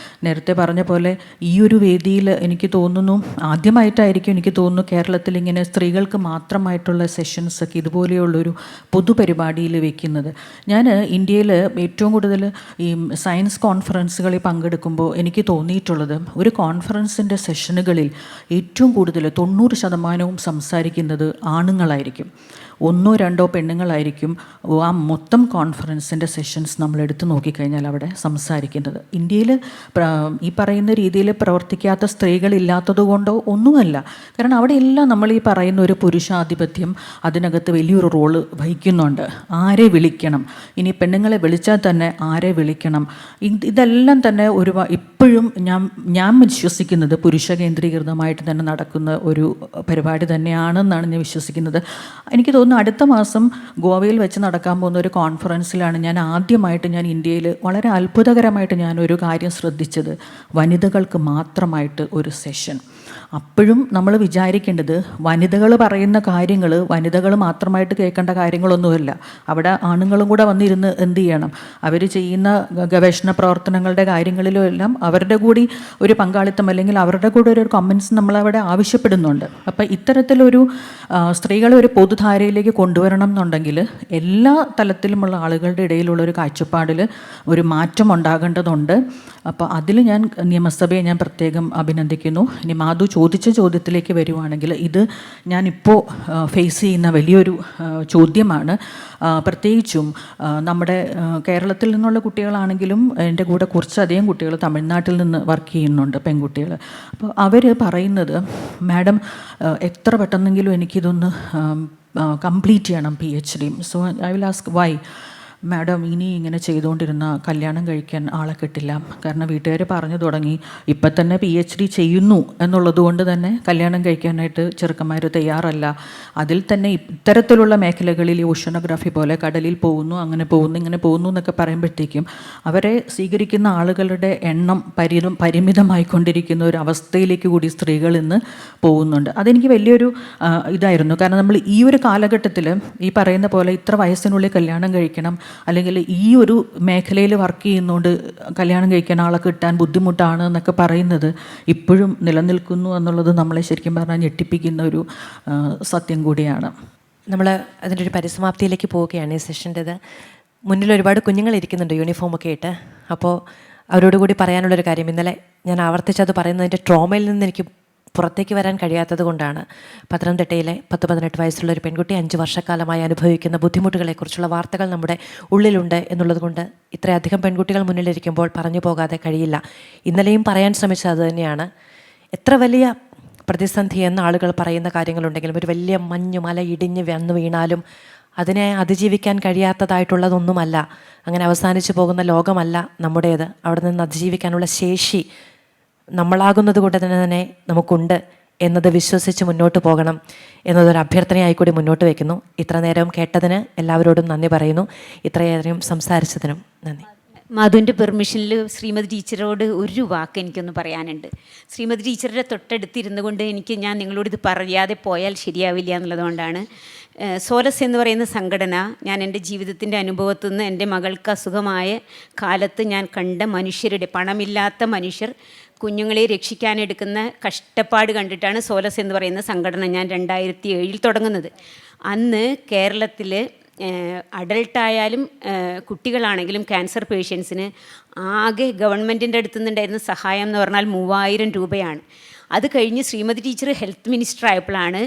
നേരത്തെ പറഞ്ഞ പോലെ ഈ ഒരു വേദിയിൽ എനിക്ക് തോന്നുന്നു ആദ്യമായിട്ടായിരിക്കും എനിക്ക് തോന്നുന്നു കേരളത്തിൽ ഇങ്ങനെ സ്ത്രീകൾക്ക് മാത്രമായിട്ടുള്ള സെഷൻസൊക്കെ ഇതുപോലെയുള്ളൊരു പൊതുപരിപാടിയിൽ വെക്കുന്നത്. ഞാൻ ഇന്ത്യയിൽ ഏറ്റവും കൂടുതൽ ഈ സയൻസ് കോൺഫറൻസുകളിൽ പങ്കെടുക്കുമ്പോൾ എനിക്ക് തോന്നിയിട്ടുള്ളത് ഒരു കോൺഫറൻസിൻ്റെ സെഷനുകളിൽ ഏറ്റവും കൂടുതൽ 90% സംസാരിക്കുന്നത് ആണുങ്ങളായിരിക്കും. ഒന്നോ രണ്ടോ പെണ്ണുങ്ങളായിരിക്കും ആ മൊത്തം കോൺഫറൻസിൻ്റെ സെഷൻസ് നമ്മൾ എടുത്തു നോക്കിക്കഴിഞ്ഞാൽ അവിടെ സംസാരിക്കുന്നത്. ഇന്ത്യയിൽ ഈ പറയുന്ന രീതിയിൽ പ്രവർത്തിക്കാത്ത സ്ത്രീകളില്ലാത്തത് കൊണ്ടോ ഒന്നുമല്ല. കാരണം അവിടെ എല്ലാം നമ്മൾ ഈ പറയുന്ന ഒരു പുരുഷാധിപത്യം അതിനകത്ത് വലിയൊരു റോള് വഹിക്കുന്നുണ്ട്. ആരെ വിളിക്കണം, ഇനി പെണ്ണുങ്ങളെ വിളിച്ചാൽ തന്നെ ആരെ വിളിക്കണം, ഇതെല്ലാം തന്നെ ഇപ്പോഴും ഞാൻ വിശ്വസിക്കുന്നത് പുരുഷ കേന്ദ്രീകൃതമായിട്ട് തന്നെ നടക്കുന്ന ഒരു പരിപാടി തന്നെയാണെന്നാണ് ഞാൻ വിശ്വസിക്കുന്നത്. എനിക്ക് തോന്നുന്നു അടുത്ത മാസം ഗോവയിൽ വെച്ച് നടക്കാൻ പോകുന്ന ഒരു കോൺഫറൻസിലാണ് ഞാൻ ആദ്യമായിട്ട് ഇന്ത്യയിൽ വളരെ അത്ഭുതകരമായിട്ട് ഞാനൊരു കാര്യം ശ്രദ്ധിച്ചത്, വനിതകൾക്ക് മാത്രമായിട്ട് ഒരു സെഷൻ. അപ്പോഴും നമ്മൾ വിചാരിക്കേണ്ടത് വനിതകൾ പറയുന്ന കാര്യങ്ങൾ വനിതകൾ മാത്രമായിട്ട് കേൾക്കേണ്ട കാര്യങ്ങളൊന്നുമല്ല. അവിടെ ആണുങ്ങളും കൂടെ വന്നിരുന്ന് എന്ത് ചെയ്യണം, അവർ ചെയ്യുന്ന ഗവേഷണ പ്രവർത്തനങ്ങളുടെ കാര്യങ്ങളിലും എല്ലാം അവരുടെ കൂടി ഒരു പങ്കാളിത്തം അല്ലെങ്കിൽ അവരുടെ കൂടെ ഒരു കമൻസ് നമ്മളവിടെ ആവശ്യപ്പെടുന്നുണ്ട്. അപ്പം ഇത്തരത്തിലൊരു സ്ത്രീകളെ ഒരു പൊതുധാരയിലേക്ക് കൊണ്ടുവരണം എന്നുണ്ടെങ്കിൽ എല്ലാ തലത്തിലുമുള്ള ആളുകളുടെ ഇടയിലുള്ള ഒരു കാഴ്ചപ്പാടിൽ ഒരു മാറ്റം ഉണ്ടാകേണ്ടതുണ്ട്. അപ്പോൾ അതിൽ ഞാൻ നിയമസഭയെ ഞാൻ പ്രത്യേകം അഭിനന്ദിക്കുന്നു. ഇനി മാധു ചോദിച്ച ചോദ്യത്തിലേക്ക് വരുവാണെങ്കിൽ, ഇത് ഞാനിപ്പോൾ ഫേസ് ചെയ്യുന്ന വലിയൊരു ചോദ്യമാണ്. പ്രത്യേകിച്ചും നമ്മുടെ കേരളത്തിൽ നിന്നുള്ള കുട്ടികളാണെങ്കിലും എൻ്റെ കൂടെ കുറച്ചധികം കുട്ടികൾ തമിഴ്നാട്ടിൽ നിന്ന് വർക്ക് ചെയ്യുന്നുണ്ട്, പെൺകുട്ടികൾ. അപ്പോൾ അവർ പറയുന്നത്, മാഡം എത്ര പെട്ടെന്നെങ്കിലും എനിക്കിതൊന്ന് കംപ്ലീറ്റ് ചെയ്യണം PhD. So I will ask Y. Madam ഇനി ഇങ്ങനെ ചെയ്തുകൊണ്ടിരുന്ന കല്യാണം കഴിക്കാൻ ആളെ കിട്ടില്ല. കാരണം വീട്ടുകാർ പറഞ്ഞു തുടങ്ങി, ഇപ്പം തന്നെ PhD ചെയ്യുന്നു എന്നുള്ളത് കൊണ്ട് തന്നെ കല്യാണം കഴിക്കാനായിട്ട് ചെറുക്കന്മാർ തയ്യാറല്ല. അതിൽ തന്നെ ഇത്തരത്തിലുള്ള മേഖലകളിൽ ഈ ഓഷ്യനോഗ്രാഫി പോലെ കടലിൽ പോകുന്നു, അങ്ങനെ പോകുന്നു, ഇങ്ങനെ പോകുന്നു എന്നൊക്കെ പറയുമ്പോഴത്തേക്കും അവരെ സ്വീകരിക്കുന്ന ആളുകളുടെ എണ്ണം പരിമിതമായിക്കൊണ്ടിരിക്കുന്ന ഒരു അവസ്ഥയിലേക്ക് കൂടി സ്ത്രീകൾ ഇന്ന് പോകുന്നുണ്ട്. അതെനിക്ക് വലിയൊരു ഇതായിരുന്നു. കാരണം നമ്മൾ ഈ ഒരു കാലഘട്ടത്തിൽ ഈ പറയുന്ന പോലെ ഇത്ര വയസ്സിനുള്ളിൽ കല്യാണം കഴിക്കണം, അല്ലെങ്കിൽ ഈ ഒരു മേഖലയിൽ വർക്ക് ചെയ്യുന്നതുകൊണ്ട് കല്യാണം കഴിക്കാൻ ആളെ കിട്ടാൻ ബുദ്ധിമുട്ടാണ് എന്നൊക്കെ പറയുന്നത് ഇപ്പോഴും നിലനിൽക്കുന്നു എന്നുള്ളത് നമ്മളെ ശരിക്കും പറഞ്ഞാൽ ഞെട്ടിപ്പിക്കുന്ന ഒരു സത്യം കൂടിയാണ്. നമ്മൾ അതിൻ്റെ ഒരു പരിസമാപ്തിയിലേക്ക് പോവുകയാണ് ഈ സെഷൻ്റെത്. മുന്നിൽ ഒരുപാട് കുഞ്ഞുങ്ങൾ ഇരിക്കുന്നുണ്ട് യൂണിഫോമൊക്കെ ഇട്ട്. അപ്പോൾ അവരോട് കൂടി പറയാനുള്ളൊരു കാര്യം, ഇന്നലെ ഞാൻ ആവർത്തിച്ചത് പറയുന്നതിൻ്റെ ട്രോമയിൽ നിന്ന് എനിക്ക് പുറത്തേക്ക് വരാൻ കഴിയാത്തത് കൊണ്ടാണ്. പത്തനംതിട്ടയിലെ 10-18 വയസ്സുള്ള ഒരു പെൺകുട്ടി 5 വർഷക്കാലമായി അനുഭവിക്കുന്ന ബുദ്ധിമുട്ടുകളെക്കുറിച്ചുള്ള വാർത്തകൾ നമ്മുടെ ഉള്ളിലുണ്ട് എന്നുള്ളത് കൊണ്ട് ഇത്രയധികം പെൺകുട്ടികൾ മുന്നിലിരിക്കുമ്പോൾ പറഞ്ഞു പോകാതെ കഴിയില്ല. ഇന്നലെയും പറയാൻ ശ്രമിച്ചത് അതുതന്നെയാണ്. എത്ര വലിയ പ്രതിസന്ധി എന്ന ആളുകൾ പറയുന്ന കാര്യങ്ങളുണ്ടെങ്കിലും, ഒരു വലിയ മഞ്ഞുമല ഇടിഞ്ഞ് വന്നു വീണാലും അതിനെ അതിജീവിക്കാൻ കഴിയാത്തതായിട്ടുള്ളതൊന്നുമല്ല. അങ്ങനെ അവസാനിച്ചു പോകുന്ന ലോകമല്ല നമ്മുടേത്. അവിടെ നിന്ന് അതിജീവിക്കാനുള്ള ശേഷി നമ്മളാകുന്നത് കൊണ്ട് തന്നെ നമുക്കുണ്ട് എന്നത് വിശ്വസിച്ച് മുന്നോട്ട് പോകണം എന്നതൊരു അഭ്യർത്ഥനയായി കൂടി മുന്നോട്ട് വയ്ക്കുന്നു. ഇത്ര നേരം കേട്ടതിന് എല്ലാവരോടും നന്ദി പറയുന്നു. ഇത്രയേറെ സംസാരിച്ചതിനും നന്ദി. മധുവിൻ്റെ പെർമിഷനിൽ ശ്രീമതി ടീച്ചറോട് ഒരു വാക്ക് എനിക്കൊന്ന് പറയാനുണ്ട്. ശ്രീമതി ടീച്ചറുടെ തൊട്ടടുത്തിരുന്നു കൊണ്ട് ഞാൻ നിങ്ങളോട് ഇത് പറയാതെ പോയാൽ ശരിയാവില്ല എന്നുള്ളതുകൊണ്ടാണ്. സോലസ് എന്ന് പറയുന്ന സംഘടന ഞാൻ എൻ്റെ ജീവിതത്തിൻ്റെ അനുഭവത്തിൽ നിന്ന് എൻ്റെ മകൾക്ക് അസുഖമായ കാലത്ത് ഞാൻ കണ്ട മനുഷ്യരുടെ, പണമില്ലാത്ത മനുഷ്യർ കുഞ്ഞുങ്ങളെ രക്ഷിക്കാനെടുക്കുന്ന കഷ്ടപ്പാട് കണ്ടിട്ടാണ് സോലസ് എന്ന് പറയുന്ന സംഘടന ഞാൻ 2007 തുടങ്ങുന്നത്. അന്ന് കേരളത്തിൽ അഡൾട്ടായാലും കുട്ടികളാണെങ്കിലും ക്യാൻസർ പേഷ്യൻസിന് ആകെ ഗവൺമെൻറ്റിൻ്റെ അടുത്തു നിന്നുണ്ടായിരുന്ന സഹായം എന്ന് പറഞ്ഞാൽ 3000 രൂപയാണ്. അത് കഴിഞ്ഞ് ശ്രീമതി ടീച്ചർ ഹെൽത്ത് മിനിസ്റ്റർ ആയപ്പോഴാണ്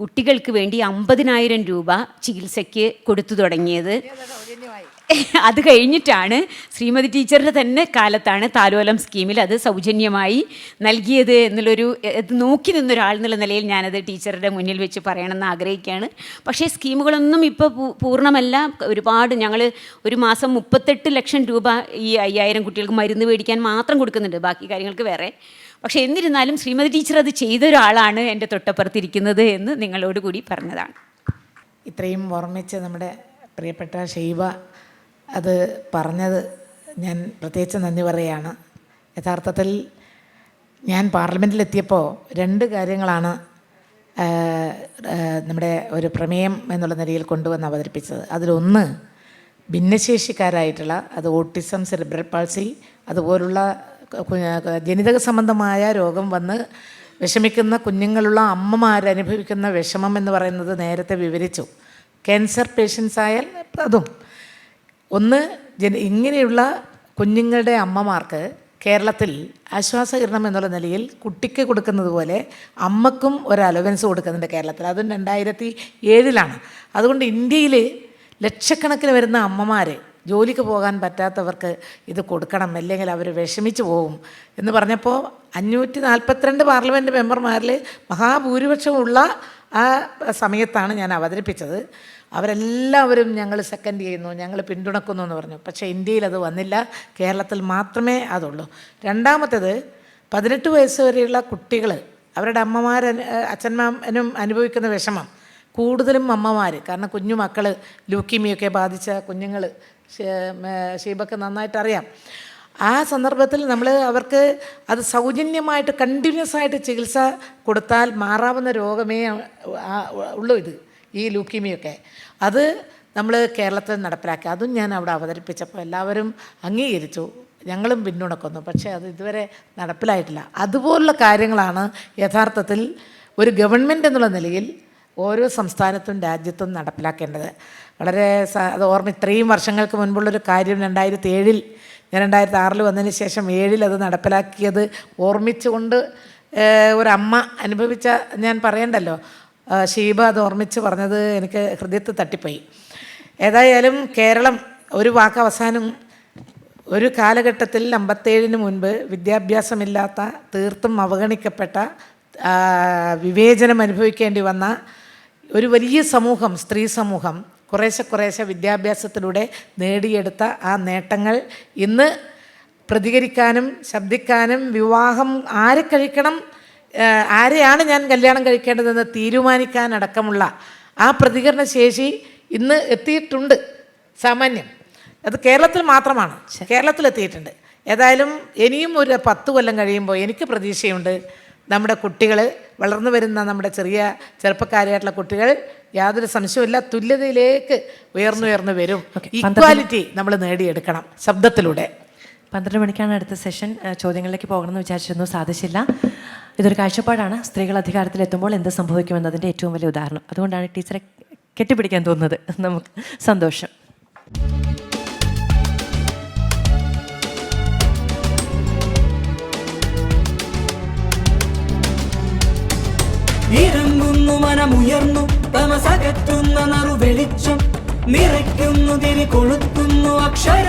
കുട്ടികൾക്ക് വേണ്ടി 50,000 രൂപ ചികിത്സയ്ക്ക് കൊടുത്തു തുടങ്ങിയത്. അത് കഴിഞ്ഞിട്ടാണ് ശ്രീമതി ടീച്ചറുടെ തന്നെ കാലത്താണ് താലോലം സ്കീമിൽ അത് സൗജന്യമായി നൽകിയത് എന്നുള്ളൊരു നോക്കി നിന്നൊരാൾ എന്നുള്ള നിലയിൽ ഞാനത് ടീച്ചറുടെ മുന്നിൽ വെച്ച് പറയണമെന്ന് ആഗ്രഹിക്കുകയാണ്. പക്ഷേ സ്കീമുകളൊന്നും ഇപ്പോൾ പൂർണ്ണമല്ല. ഒരുപാട് ഞങ്ങൾ ഒരു മാസം 38 ലക്ഷം രൂപ ഈ 5000 കുട്ടികൾക്ക് മരുന്ന് മേടിക്കാൻ മാത്രം കൊടുക്കുന്നുണ്ട്, ബാക്കി കാര്യങ്ങൾക്ക് വേറെ. പക്ഷേ എന്നിരുന്നാലും ശ്രീമതി ടീച്ചർ അത് ചെയ്ത ഒരാളാണ് എൻ്റെ തൊട്ടപ്പുറത്തിരിക്കുന്നത് എന്ന് നിങ്ങളോട് കൂടി പറഞ്ഞതാണ്. ഇത്രയും ഓർമ്മിച്ച് നമ്മുടെ പ്രിയപ്പെട്ട ഷൈബ അത് പറഞ്ഞത് ഞാൻ പ്രത്യേകിച്ച് നന്ദി പറയുകയാണ്. യഥാർത്ഥത്തിൽ ഞാൻ പാർലമെൻറ്റിലെത്തിയപ്പോൾ 2 കാര്യങ്ങളാണ് നമ്മുടെ ഒരു പ്രമേയം എന്നുള്ള നിലയിൽ കൊണ്ടുവന്ന് അവതരിപ്പിച്ചത്. അതിലൊന്ന് ഭിന്നശേഷിക്കാരായിട്ടുള്ള, അത് ഓട്ടിസം, സെറിബ്രൽ പാൾസി അതുപോലുള്ള ജനിതക സംബന്ധമായ രോഗം വന്ന് വിഷമിക്കുന്ന കുഞ്ഞുങ്ങളുള്ള അമ്മമാരനുഭവിക്കുന്ന വിഷമം എന്ന് പറയുന്നത് നേരത്തെ വിവരിച്ചു. ക്യാൻസർ പേഷ്യൻസ് ആയാൽ അതും ഒന്ന്, ഇങ്ങനെയുള്ള കുഞ്ഞുങ്ങളുടെ അമ്മമാർക്ക് കേരളത്തിൽ ആശ്വാസകിരണം എന്നുള്ള നിലയിൽ കുട്ടിക്ക് കൊടുക്കുന്നത് പോലെ അമ്മക്കും ഒരു അലവൻസ് കൊടുക്കുന്നുണ്ട് കേരളത്തിൽ. അതും 2007 അതുകൊണ്ട് ഇന്ത്യയിൽ ലക്ഷക്കണക്കിന് വരുന്ന അമ്മമാർ ജോലിക്ക് പോകാൻ പറ്റാത്തവർക്ക് ഇത് കൊടുക്കണം, അല്ലെങ്കിൽ അവർ വിഷമിച്ച് പോകും എന്ന് പറഞ്ഞപ്പോൾ 542 പാർലമെൻറ്റ് മെമ്പർമാരിൽ മഹാഭൂരിപക്ഷമുള്ള ആ സമയത്താണ് ഞാൻ അവതരിപ്പിച്ചത്. അവരെല്ലാവരും ഞങ്ങൾ സെക്കൻഡ് ചെയ്യുന്നു, ഞങ്ങൾ പിന്തുണക്കുന്നു എന്ന് പറഞ്ഞു. പക്ഷേ ഇന്ത്യയിൽ അത് വന്നില്ല, കേരളത്തിൽ മാത്രമേ അതുള്ളൂ. രണ്ടാമത്തേത് 18 വയസ്സ് വരെയുള്ള കുട്ടികൾ അവരുടെ അച്ഛന്മാരും അനുഭവിക്കുന്ന വിഷമം, കൂടുതലും അമ്മമാർ, കാരണം കുഞ്ഞു മക്കൾ ലൂക്കീമിയൊക്കെ ബാധിച്ച കുഞ്ഞുങ്ങൾ, ഷീബക്ക് നന്നായിട്ടറിയാം. ആ സന്ദർഭത്തിൽ നമ്മൾ അവർക്ക് അത് സൗജന്യമായിട്ട് കണ്ടിന്യൂസ് ആയിട്ട് ചികിത്സ കൊടുത്താൽ മാറാവുന്ന രോഗമേ ഉള്ളൂ ഇത്, ഈ ലൂക്കീമിയൊക്കെ. അത് നമ്മൾ കേരളത്തിൽ നടപ്പിലാക്കി. അതും ഞാൻ അവിടെ അവതരിപ്പിച്ചപ്പോൾ എല്ലാവരും അംഗീകരിച്ചു, ഞങ്ങളും പിന്തുണക്കുന്നു. പക്ഷേ അത് ഇതുവരെ നടപ്പിലായിട്ടില്ല. അതുപോലുള്ള കാര്യങ്ങളാണ് യഥാർത്ഥത്തിൽ ഒരു ഗവൺമെൻറ് എന്നുള്ള നിലയിൽ ഓരോ സംസ്ഥാനത്തും രാജ്യത്തും നടപ്പിലാക്കേണ്ടത്. വളരെ അത് ഇത്രയും വർഷങ്ങൾക്ക് മുൻപുള്ളൊരു കാര്യം 2007 ഞാൻ 2006 വന്നതിന് ശേഷം 2007 അത് നടപ്പിലാക്കിയത് ഓർമ്മിച്ചുകൊണ്ട് ഒരമ്മ അനുഭവിച്ച ഞാൻ പറയണ്ടല്ലോ, ഷീബ അത് ഓർമ്മിച്ച് പറഞ്ഞത് എനിക്ക് ഹൃദയത്തിൽ തട്ടിപ്പോയി. ഏതായാലും കേരളം ഒരു വാക്ക് അവസാനം, ഒരു കാലഘട്ടത്തിൽ 57 മുൻപ് വിദ്യാഭ്യാസമില്ലാത്ത, തീർത്തും അവഗണിക്കപ്പെട്ട, വിവേചനം അനുഭവിക്കേണ്ടി വന്ന ഒരു വലിയ സമൂഹം, സ്ത്രീ സമൂഹം കുറേശ്ശെ വിദ്യാഭ്യാസത്തിലൂടെ നേടിയെടുത്ത ആ നേട്ടങ്ങൾ ഇന്ന് പ്രതികരിക്കാനും ശബ്ദിക്കാനും, വിവാഹം ആരെ കഴിക്കണം, ആരെയാണ് ഞാൻ കല്യാണം കഴിക്കേണ്ടതെന്ന് തീരുമാനിക്കാനടക്കമുള്ള ആ പ്രതികരണ ശേഷി ഇന്ന് എത്തിയിട്ടുണ്ട്. സാമാന്യം അത് കേരളത്തിൽ മാത്രമാണ്, കേരളത്തിലെത്തിയിട്ടുണ്ട്. ഏതായാലും ഇനിയും ഒരു 10 കൊല്ലം കഴിയുമ്പോൾ എനിക്ക് പ്രതീക്ഷയുണ്ട്, നമ്മുടെ കുട്ടികൾ, വളർന്നു വരുന്ന നമ്മുടെ ചെറുപ്പക്കാരായിട്ടുള്ള കുട്ടികൾ യാതൊരു സംശയവുമില്ല തുല്യതയിലേക്ക് ഉയർന്നു വരും. ഈക്വാലിറ്റി നമ്മൾ നേടിയെടുക്കണം ശബ്ദത്തിലൂടെ. 12 മണിക്കാണ് അടുത്ത സെഷൻ. ചോദ്യങ്ങളിലേക്ക് പോകണമെന്ന് വിചാരിച്ചിരുന്നു, സാധിച്ചില്ല. ഇതൊരു കാഴ്ചപ്പാടാണ്. സ്ത്രീകൾ അധികാരത്തിലെത്തുമ്പോൾ എന്ത് സംഭവിക്കുമെന്നതിൻ്റെ ഏറ്റവും വലിയ ഉദാഹരണം. അതുകൊണ്ടാണ് ടീച്ചറെ കെട്ടിപ്പിടിക്കാൻ തോന്നുന്നത്. നമുക്ക് സന്തോഷം. ഇറങ്ങുന്നു മനമുയർന്നു, തമസകറ്റുന്ന നറു വെളിച്ചം നിറയ്ക്കുന്നു, തിരി കൊളുത്തുന്നു അക്ഷര